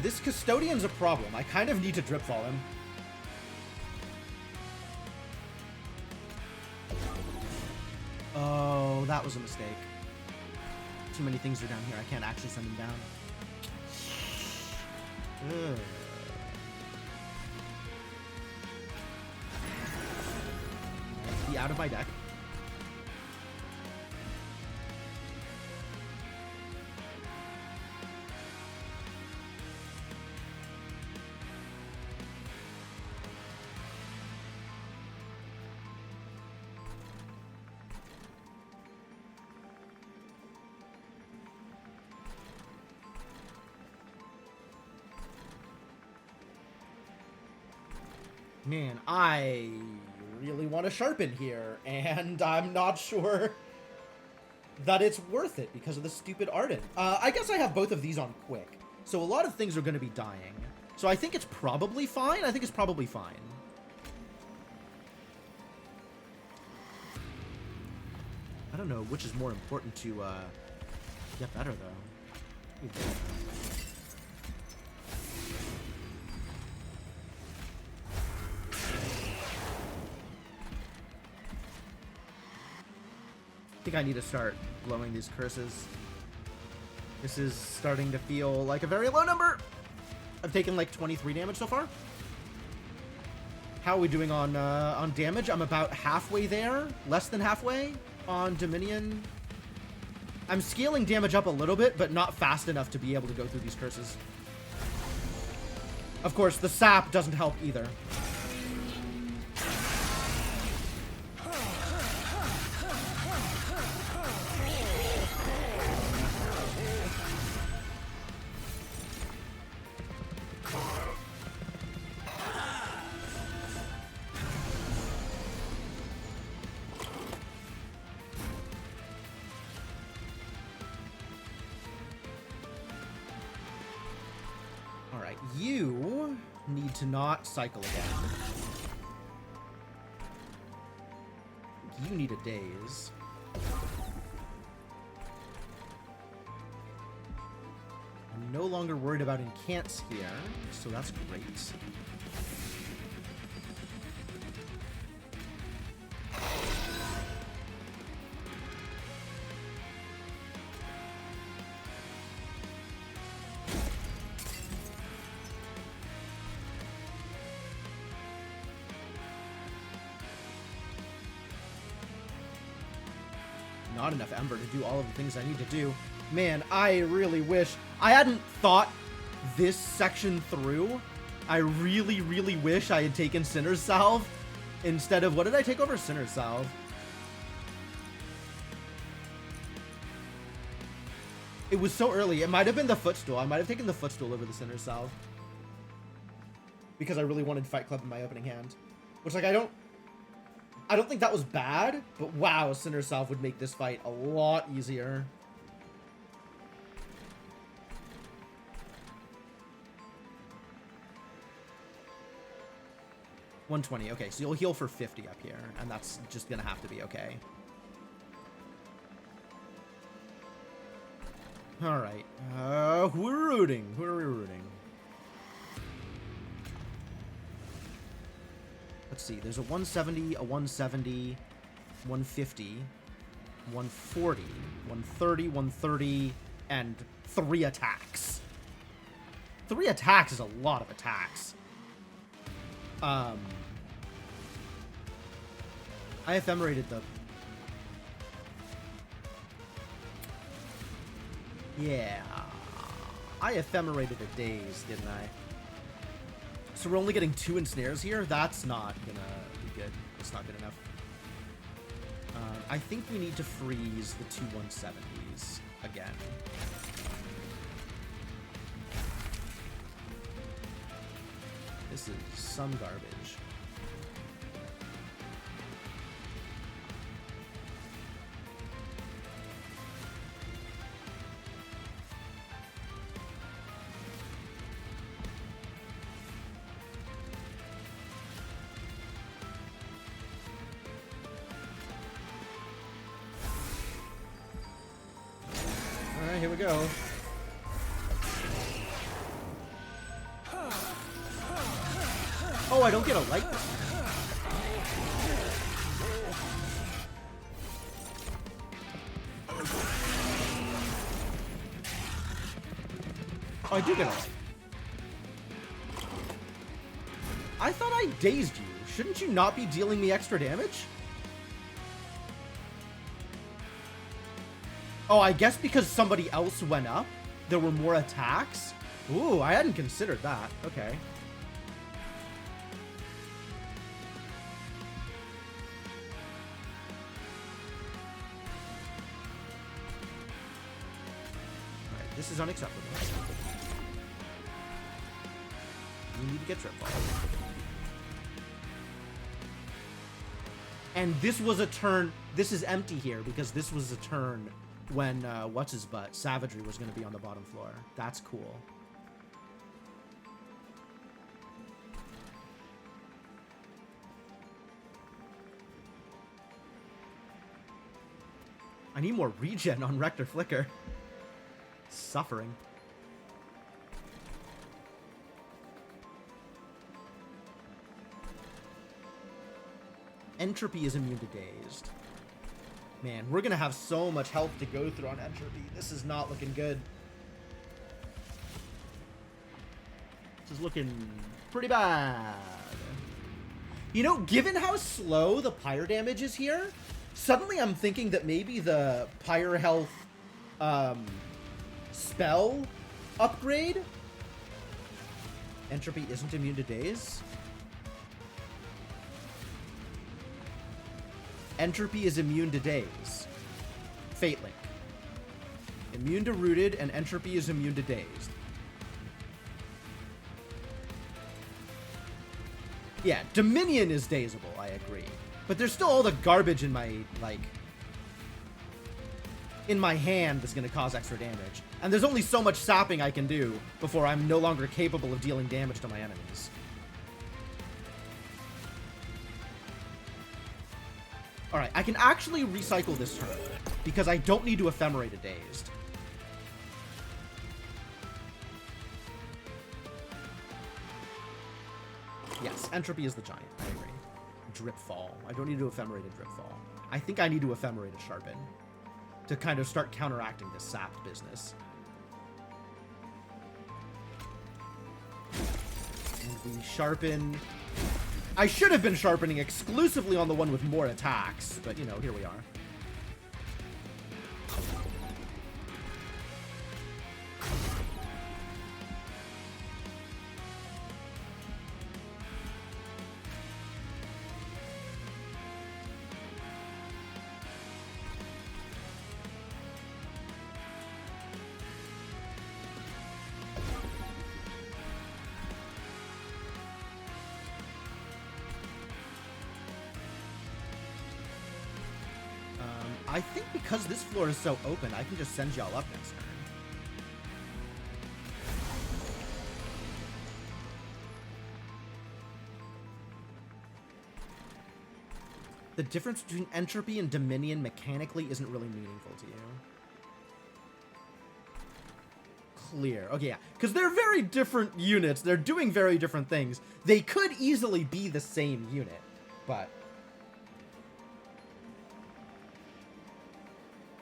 This Custodian's a problem. I kind of need to Dripfall him. Oh, that was a mistake. Too many things are down here. I can't actually send him down. Ugh. Be out of my deck. Man, I really want to sharpen here, and I'm not sure that it's worth it because of the stupid Ardent. I guess I have both of these on quick, so a lot of things are going to be dying. So I think it's probably fine. I think it's probably fine. I don't know which is more important to get better, though. I think I need to start blowing these curses. This is starting to feel like a very low number. I've taken like 23 damage so far. How are we doing on damage? I'm about halfway there, less than halfway on Dominion. I'm scaling damage up a little bit, but not fast enough to be able to go through these curses. Of course, the sap doesn't help either. You need to not cycle again. You need a daze. I'm no longer worried about incants here, so that's great. Not enough Ember to do all of the things I need to do. Man, I really wish I hadn't thought this section through. I really, really wish I had taken Sinner's Salve instead of, what did I take over Sinner's Salve? It was so early. It might have been the Footstool. I might have taken the Footstool over the Sinner's Salve. Because I really wanted Fight Club in my opening hand. Which, like, I don't think that was bad, but wow, Sinner's Salve would make this fight a lot easier. $120. Okay, so you'll heal for 50 up here, and that's just gonna have to be okay. All right. Who are we rooting? Who are we rooting? Let's see. There's a 170, a 170, 150, 140, 130, 130, and 3 attacks. 3 attacks is a lot of attacks. I ephemerated the... Yeah. I ephemerated a daze, didn't I? So we're only getting 2 ensnares here? That's not gonna be good. It's not good enough. I think we need to freeze the 2 170s again. This is some garbage. Alright, here we go. Oh, I don't get a light this time. Oh, I do get a light. I thought I dazed you. Shouldn't you not be dealing me extra damage? Oh, I guess because somebody else went up, there were more attacks? Ooh, I hadn't considered that. Okay. Alright, this is unacceptable. We need to get Drip Ball. And this was a turn... This is empty here, because this was a turn when, what's-his-butt, Savagery was going to be on the bottom floor. That's cool. I need more regen on Rector Flicker. Suffering. Entropy is immune to Dazed. Man, we're gonna have so much health to go through on Entropy. This is not looking good. This is looking pretty bad. You know, given how slow the Pyre damage is here, suddenly I'm thinking that maybe the Pyre health spell upgrade? Entropy isn't immune to Daze? Entropy is immune to Daze. Fate Link. Immune to Rooted, and Entropy is immune to Dazed. Yeah, Dominion is dazable, I agree. But there's still all the garbage in my, like... in my hand that's gonna cause extra damage. And there's only so much sapping I can do before I'm no longer capable of dealing damage to my enemies. Alright, I can actually recycle this turn, because I don't need to Ephemerate a Dazed. Yes, Entropy is the giant, I agree. Drip Fall. I don't need to Ephemerate a Drip Fall. I think I need to Ephemerate a Sharpen, to kind of start counteracting this sapped business. And we Sharpen... I should have been sharpening exclusively on the one with more attacks, but, you know, here we are. I think because this floor is so open, I can just send y'all up next turn. The difference between Entropy and Dominion mechanically isn't really meaningful to you. Clear. Okay, yeah. Because they're very different units. They're doing very different things. They could easily be the same unit, but...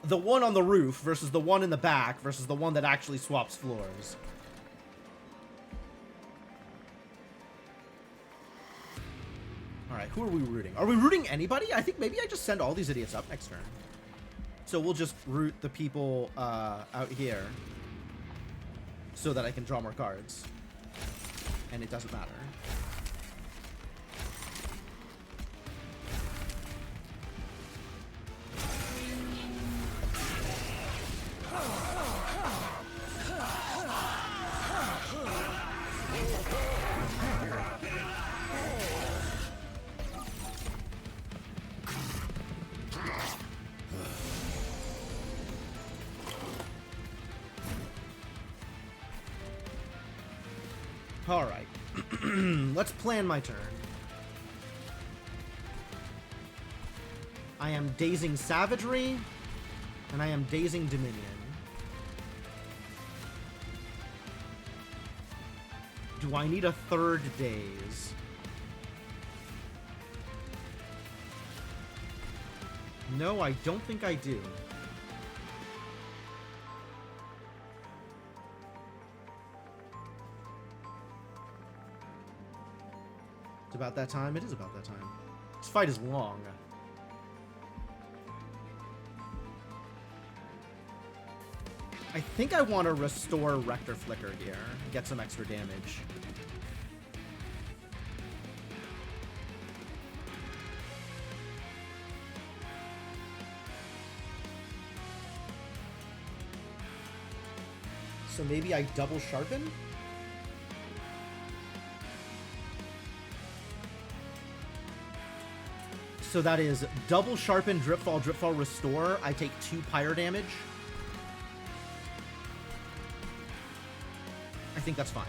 the one on the roof versus the one in the back versus the one that actually swaps floors. Alright, who are we rooting? Are we rooting anybody? I think maybe I just send all these idiots up next turn. So we'll just root the people out here so that I can draw more cards. and it doesn't matter. Alright. Let's plan my turn. I am dazing Savagery, and I am dazing Dominion. Do I need a third daze? No, I don't think I do. It's about that time. It is about that time. This fight is long. I think I want to restore Rector Flicker here. Get some extra damage. So maybe I double sharpen? So that is double sharpen, dripfall, restore. I take 2 pyre damage. I think that's fine.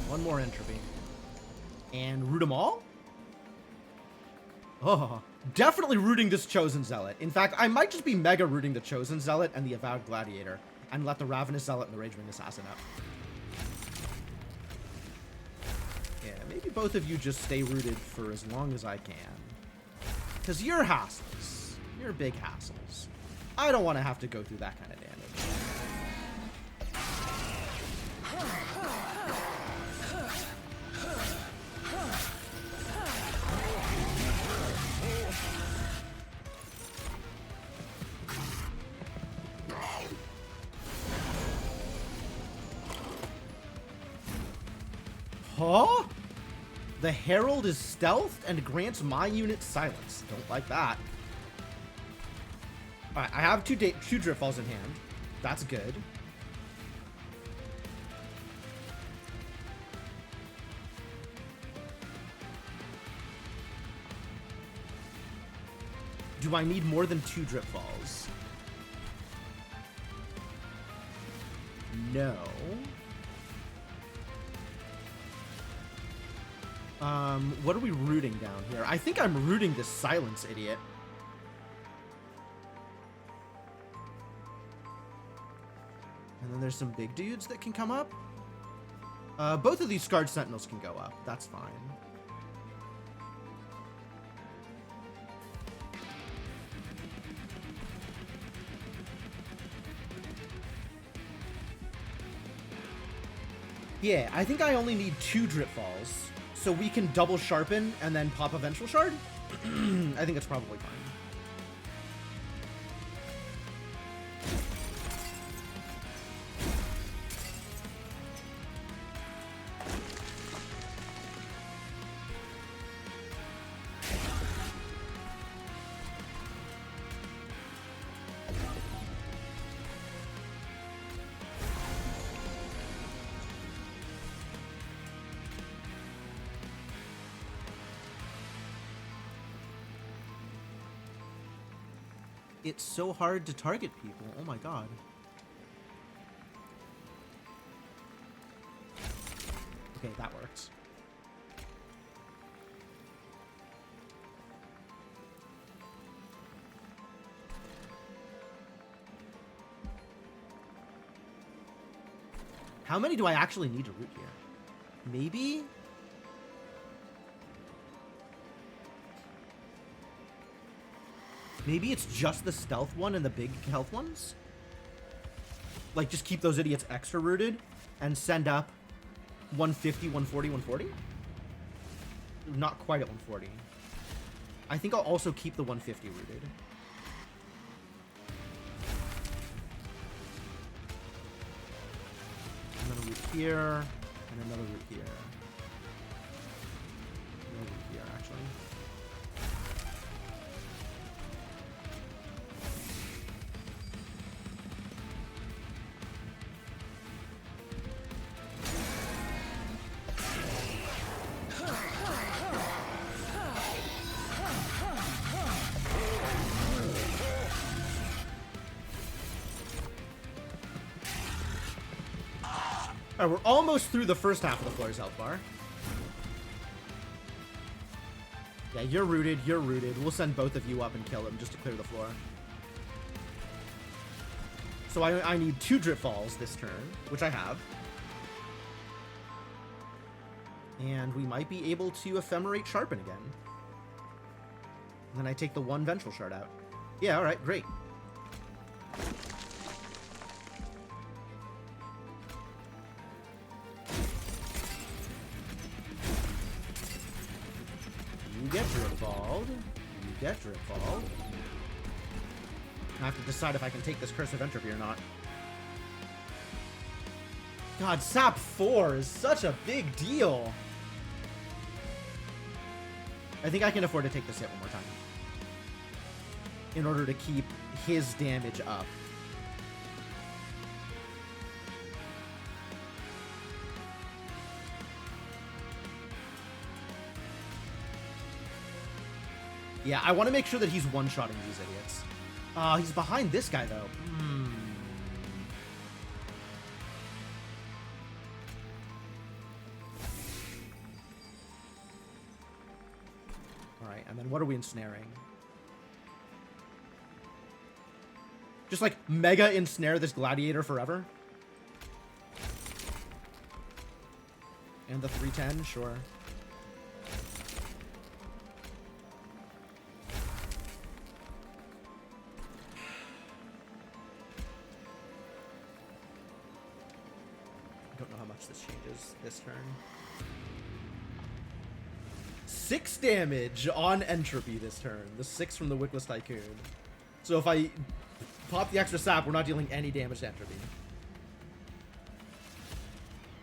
One more entropy. And root them all? Oh, definitely rooting this Chosen Zealot. In fact, I might just be mega rooting the Chosen Zealot and the Avowed Gladiator, and let the Ravenous Zealot and the Ragewing Assassin up. Yeah, maybe both of you just stay rooted for as long as I can. Because you're hassles. You're big hassles. I don't want to have to go through that kind of damage. Huh? The Herald is stealthed and grants my unit silence. Don't like that. Alright, I have two Dripfalls in hand. That's good. Do I need more than 2 Dripfalls? No. What are we rooting down here? I think I'm rooting this silence idiot. And then there's some big dudes that can come up. Both of these Scarred Sentinels can go up. That's fine. Yeah, I think I only need 2 Dripfalls. So we can double sharpen and then pop a Vengeful Shard? I think it's probably fine. It's so hard to target people. Oh my god. Okay, that works. How many do I actually need to root here? Maybe Maybe it's just the stealth one and the big health ones? Like, just keep those idiots extra rooted and send up 150, 140, 140? Not quite at 140. I think I'll also keep the 150 rooted. Another root here, and another root here. Another root here, actually. Alright, we're almost through the first half of the floor's health bar. Yeah, you're rooted, you're rooted. We'll send both of you up and kill him just to clear the floor. So I need 2 drip falls this turn, which I have. And we might be able to ephemerate Sharpen again. And then I take the 1 Vengeful Shard out. Yeah, alright, great. You get drip-falled. You get drip-falled. I have to decide if I can take this Curse of Entropy or not. God, SAP 4 is such a big deal. I think I can afford to take this hit one more time. In order to keep his damage up. Yeah, I want to make sure that he's one-shotting these idiots. He's behind this guy, though. Alright, and then what are we ensnaring? Just, like, mega ensnare this gladiator forever? And the 310, sure. Don't know how much this changes this turn. 6 damage on Entropy this turn. The 6 from the Wickless Tycoon. So if I pop the extra sap, we're not dealing any damage to Entropy.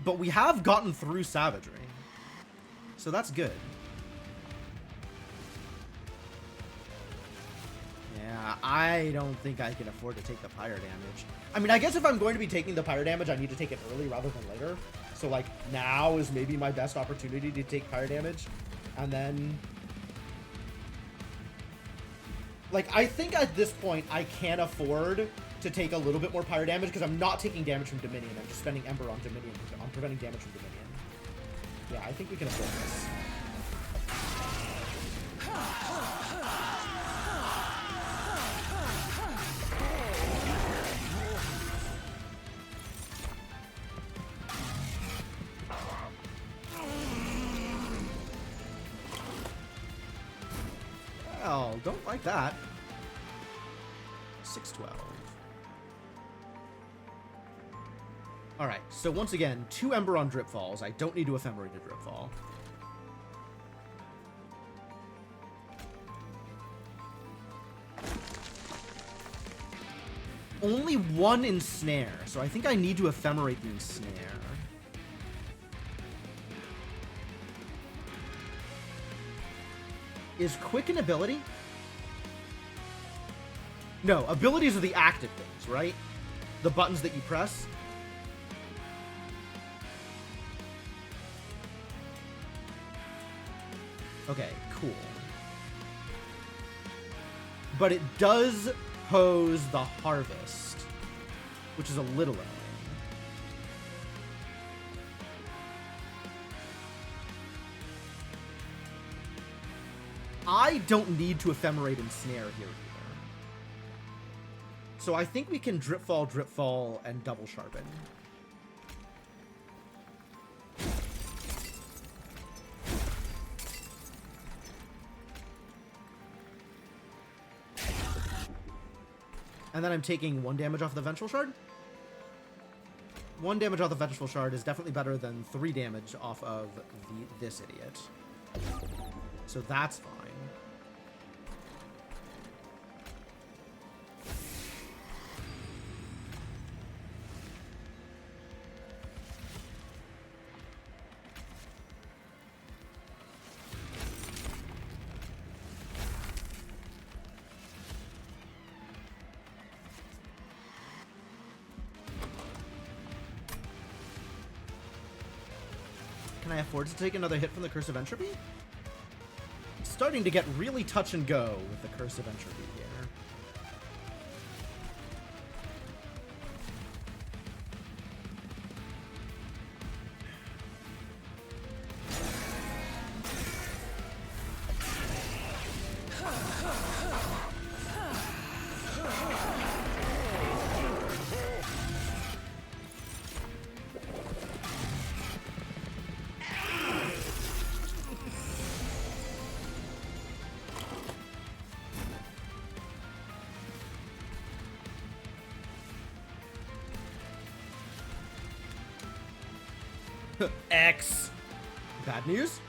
But we have gotten through Savagery. So that's good. Yeah, I don't think I can afford to take the pyre damage. I mean, I guess if I'm going to be taking the pyre damage, I need to take it early rather than later. So, like, now is maybe my best opportunity to take pyre damage. And then... like, I think at this point, I can afford to take a little bit more pyre damage because I'm not taking damage from Dominion. I'm just spending Ember on Dominion. I'm preventing damage from Dominion. Yeah, I think we can afford this. Well, don't like that. 612. Alright, so once again, 2 Ember on Drip Falls. I don't need to Ephemerate a Drip Fall. Only 1 Ensnare, so I think I need to Ephemerate the Ensnare. Is Quick an ability? No, abilities are the active things, right? The buttons that you press. Okay, cool. But it does pose the Harvest, which is a little annoying. I don't need to Ephemerate and Snare here either. So I think we can Drip Fall, and Double Sharpen. And then I'm taking 1 damage off the Vengeful Shard. 1 damage off the Vengeful Shard is definitely better than 3 damage off of this idiot. So that's fine. Can I afford to take another hit from the Curse of Entropy? It's starting to get really touch and go with the Curse of Entropy here. X. Bad news.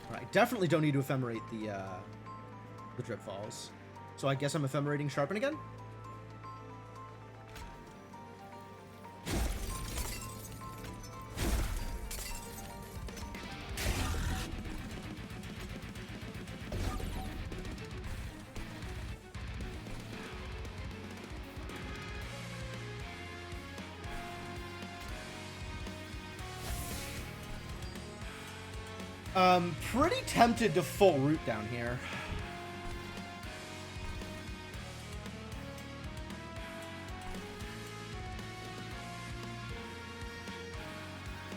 Alright, definitely don't need to ephemerate the Drip Falls. So I guess I'm ephemerating Sharpen again? Pretty tempted to full root down here.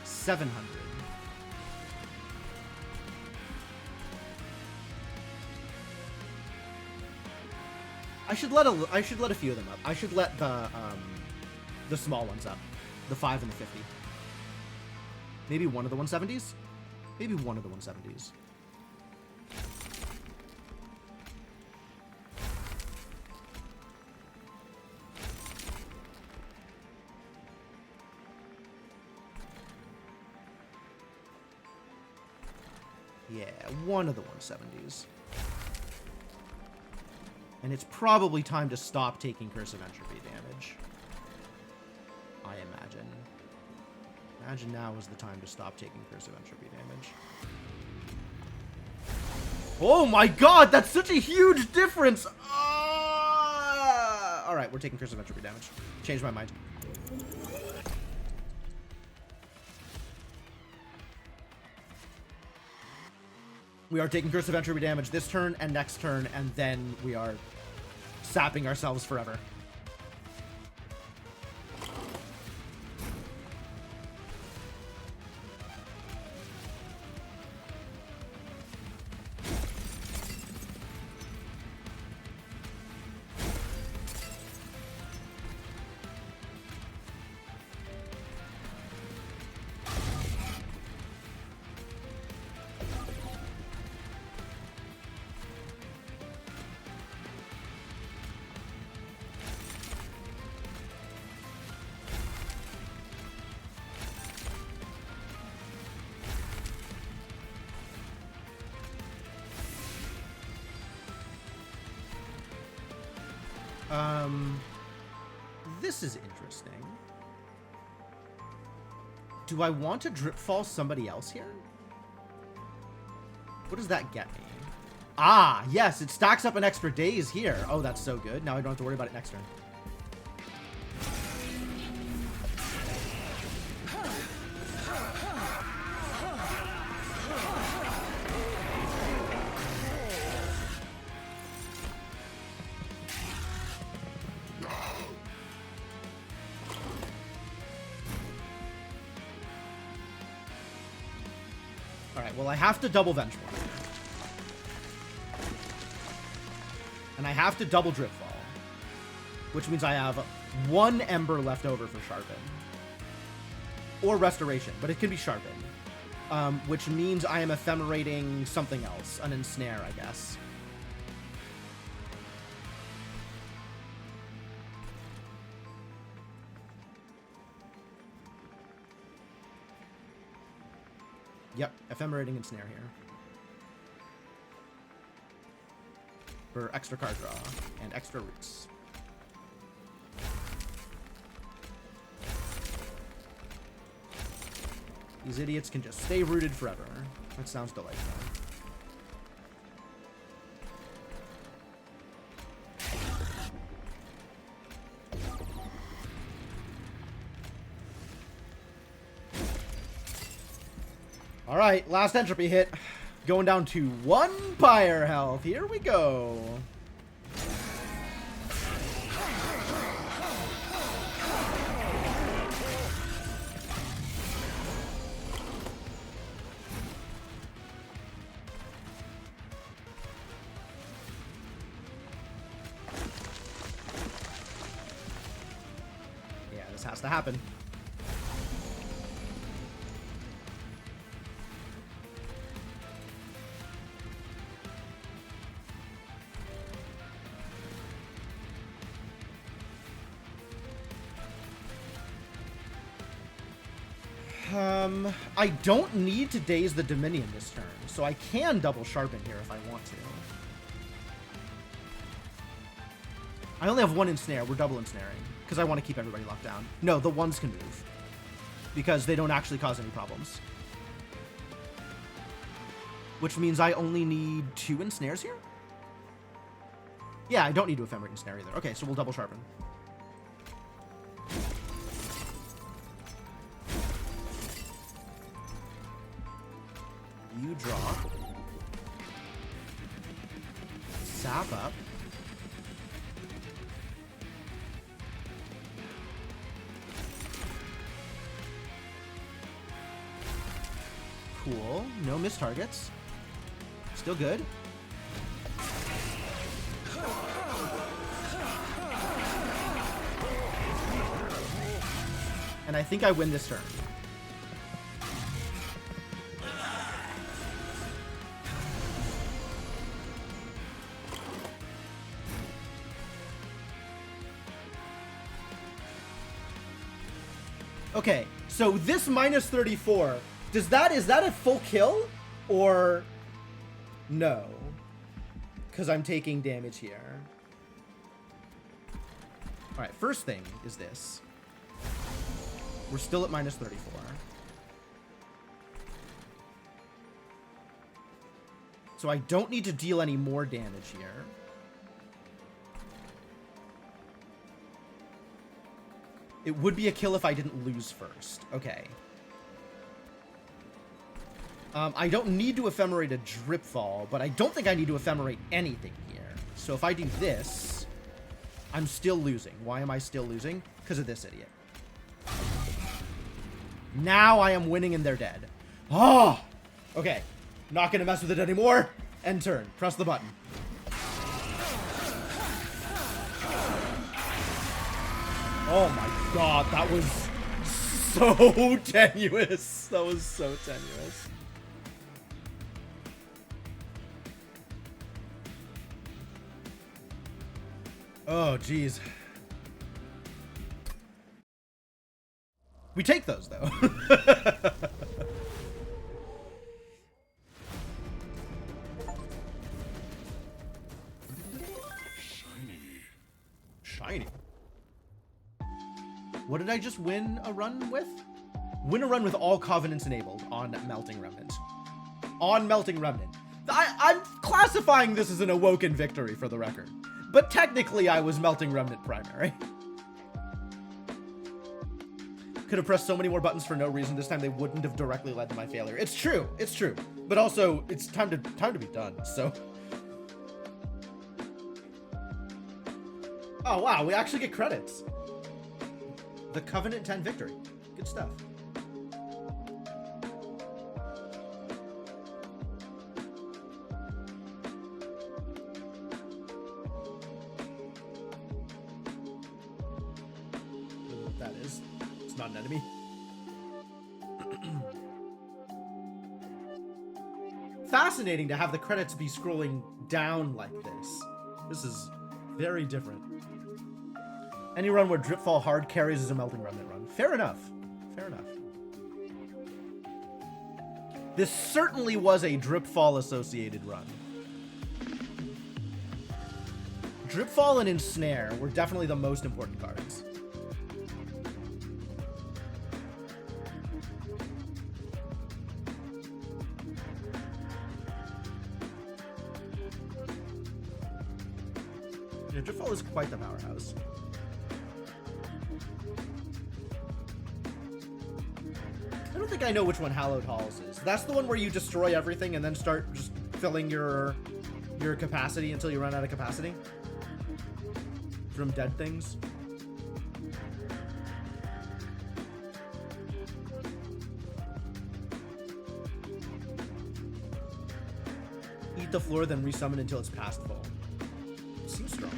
$700. I should let a few of them up. I should let the small ones up, the 5 and the 50. Maybe one of the 170s. Maybe one of the 170s. Yeah, one of the 170s. And it's probably time to stop taking Curse of Entropy damage. I imagine. Imagine now is the time to stop taking Curse of Entropy damage. Oh my god, that's such a huge difference! Alright, we're taking Curse of Entropy damage. Changed my mind. We are taking Curse of Entropy damage this turn and next turn, and then we are sapping ourselves forever. This is interesting. Do I want to drip fall somebody else here? What does that get me? Ah, yes, it stacks up an extra days here. Oh, that's so good. Now I don't have to worry about it next turn. Well, I have to double Vengeful. And I have to double Drip Fall. Which means I have 1 Ember left over for Sharpen. Or Restoration, but it can be Sharpen. Which means I am ephemerating something else. An Ensnare, I guess. Yep, Ephemerating Ensnare here. For extra card draw and extra roots. These idiots can just stay rooted forever. That sounds delightful. All right, last entropy hit. Going down to 1 pyre health. Here we go. Yeah, this has to happen. I don't need to Daze the Dominion this turn, so I can double Sharpen here if I want to. I only have 1 Ensnare. We're double Ensnaring, because I want to keep everybody locked down. No, the 1s can move, because they don't actually cause any problems. Which means I only need 2 Ensnares here? Yeah, I don't need to Ephemerate Ensnare either. Okay, so we'll double Sharpen. You draw. Sap up. Cool. No missed targets. Still good. And I think I win this turn. Okay, so this minus 34, is that a full kill or no? Because I'm taking damage here. All right, first thing is this. We're still at minus 34. So I don't need to deal any more damage here. It would be a kill if I didn't lose first. Okay. I don't need to Ephemerate a Dripfall, but I don't think I need to Ephemerate anything here. So if I do this, I'm still losing. Why am I still losing? Because of this idiot. Now I am winning and they're dead. Oh! Okay. Not gonna mess with it anymore. End turn. Press the button. Oh my god, that was so tenuous. That was so tenuous. Oh, jeez. We take those, though. Shiny. What did I just win a run with? Win a run with all Covenants enabled on Melting Remnant. On Melting Remnant. I'm classifying this as an Awoken victory for the record. But technically I was Melting Remnant primary. Could have pressed so many more buttons for no reason. This time they wouldn't have directly led to my failure. It's true. It's true. But also, it's time to be done, so. Oh, wow. We actually get credits. The Covenant 10 victory. Good stuff. I don't know what that is. It's not an enemy. Fascinating to have the credits be scrolling down like this. This is very different. Any run where Dripfall hard carries is a Melting Remnant run. Fair enough. Fair enough. This certainly was a Dripfall associated run. Dripfall and Ensnare were definitely the most important cards. Yeah, Dripfall is quite the powerhouse. I don't think I know which one Hallowed Halls is. That's the one where you destroy everything and then start just filling your capacity until you run out of capacity from dead things. Eat the floor, then resummon until it's past full. Seems strong.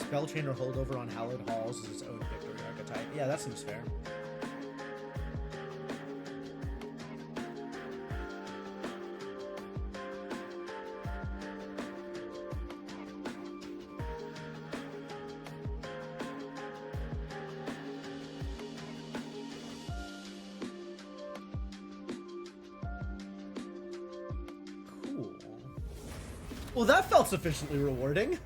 Spellchain or Holdover on Hallowed Halls is its own victory archetype. Yeah, that seems fair. Cool. Well, that felt sufficiently rewarding.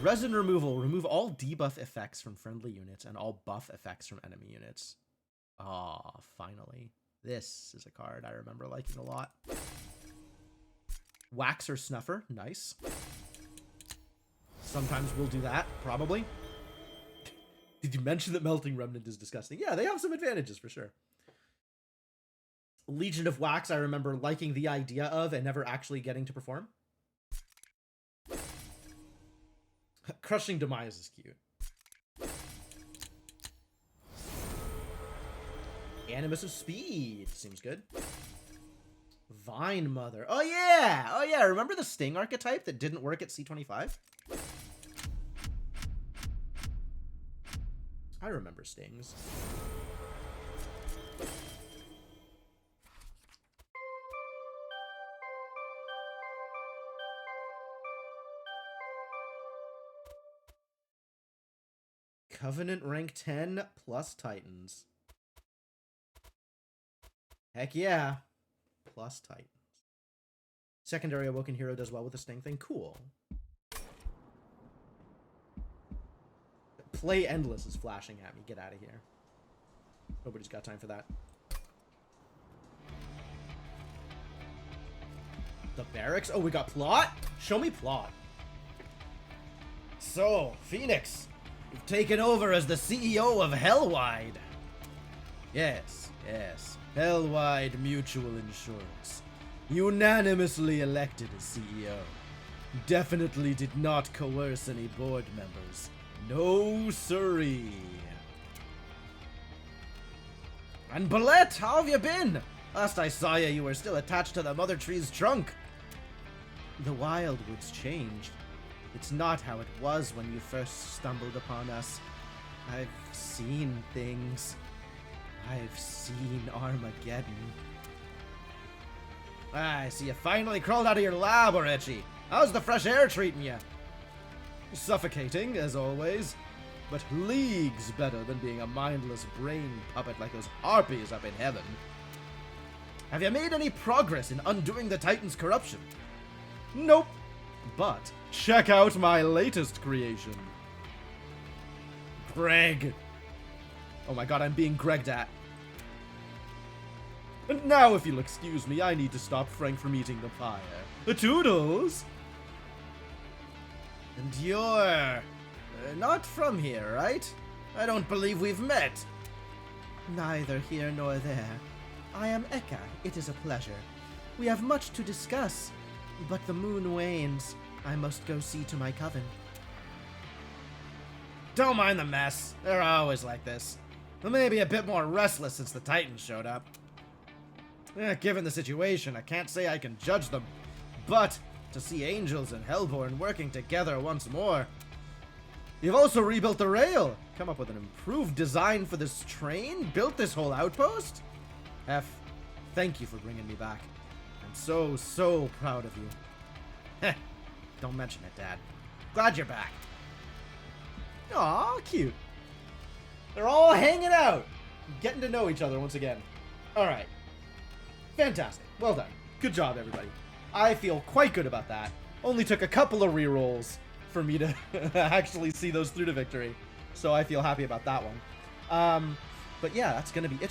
Resin removal. Remove all debuff effects from friendly units and all buff effects from enemy units. Ah, finally. This is a card I remember liking a lot. Wax or Snuffer. Nice. Sometimes we'll do that, probably. Did you mention that Melting Remnant is disgusting? Yeah, they have some advantages for sure. Legion of Wax I remember liking the idea of and never actually getting to perform. Crushing Demise is cute. Animus of Speed seems good. Vine Mother. Oh yeah! Oh yeah, remember the Sting archetype that didn't work at C25? I remember Stings. Covenant rank 10 plus Titans. Heck yeah. Plus Titans. Secondary Awoken Hero does well with the Sting thing. Cool. Play Endless is flashing at me. Get out of here. Nobody's got time for that. The Barracks? Oh, we got Plot? Show me Plot. So, Phoenix. You've taken over as the CEO of Hellwide. Yes, yes. Hellwide Mutual Insurance. Unanimously elected as CEO. Definitely did not coerce any board members. No siree. And Bolette, how have you been? Last I saw you, you were still attached to the Mother Tree's trunk. The Wildwoods changed. It's not how it was when you first stumbled upon us. I've seen things. I've seen Armageddon. I see you finally crawled out of your lab, Orechi. How's the fresh air treating you? Suffocating, as always. But leagues better than being a mindless brain puppet like those harpies up in heaven. Have you made any progress in undoing the Titan's corruption? Nope. But check out my latest creation. Greg. Oh my god, I'm being Gregged at. And now, if you'll excuse me, I need to stop Frank from eating the pyre. Toodles! And you're... not from here, right? I don't believe we've met. Neither here nor there. I am Eka. It is a pleasure. We have much to discuss. But the moon wanes. I must go see to my coven. Don't mind the mess. They're always like this. They may be a bit more restless since the Titans showed up. Given the situation, I can't say I can judge them. But to see Angels and Hellborn working together once more. You've also rebuilt the rail. Come up with an improved design for this train? Built this whole outpost? F, thank you for bringing me back. I'm so proud of you. Heh, don't mention it, Dad. Glad you're back. Aw, cute. They're all hanging out. Getting to know each other once again. Alright. Fantastic. Well done. Good job, everybody. I feel quite good about that. Only took a couple of rerolls for me to actually see those through to victory. So I feel happy about that one. But yeah, that's going to be it.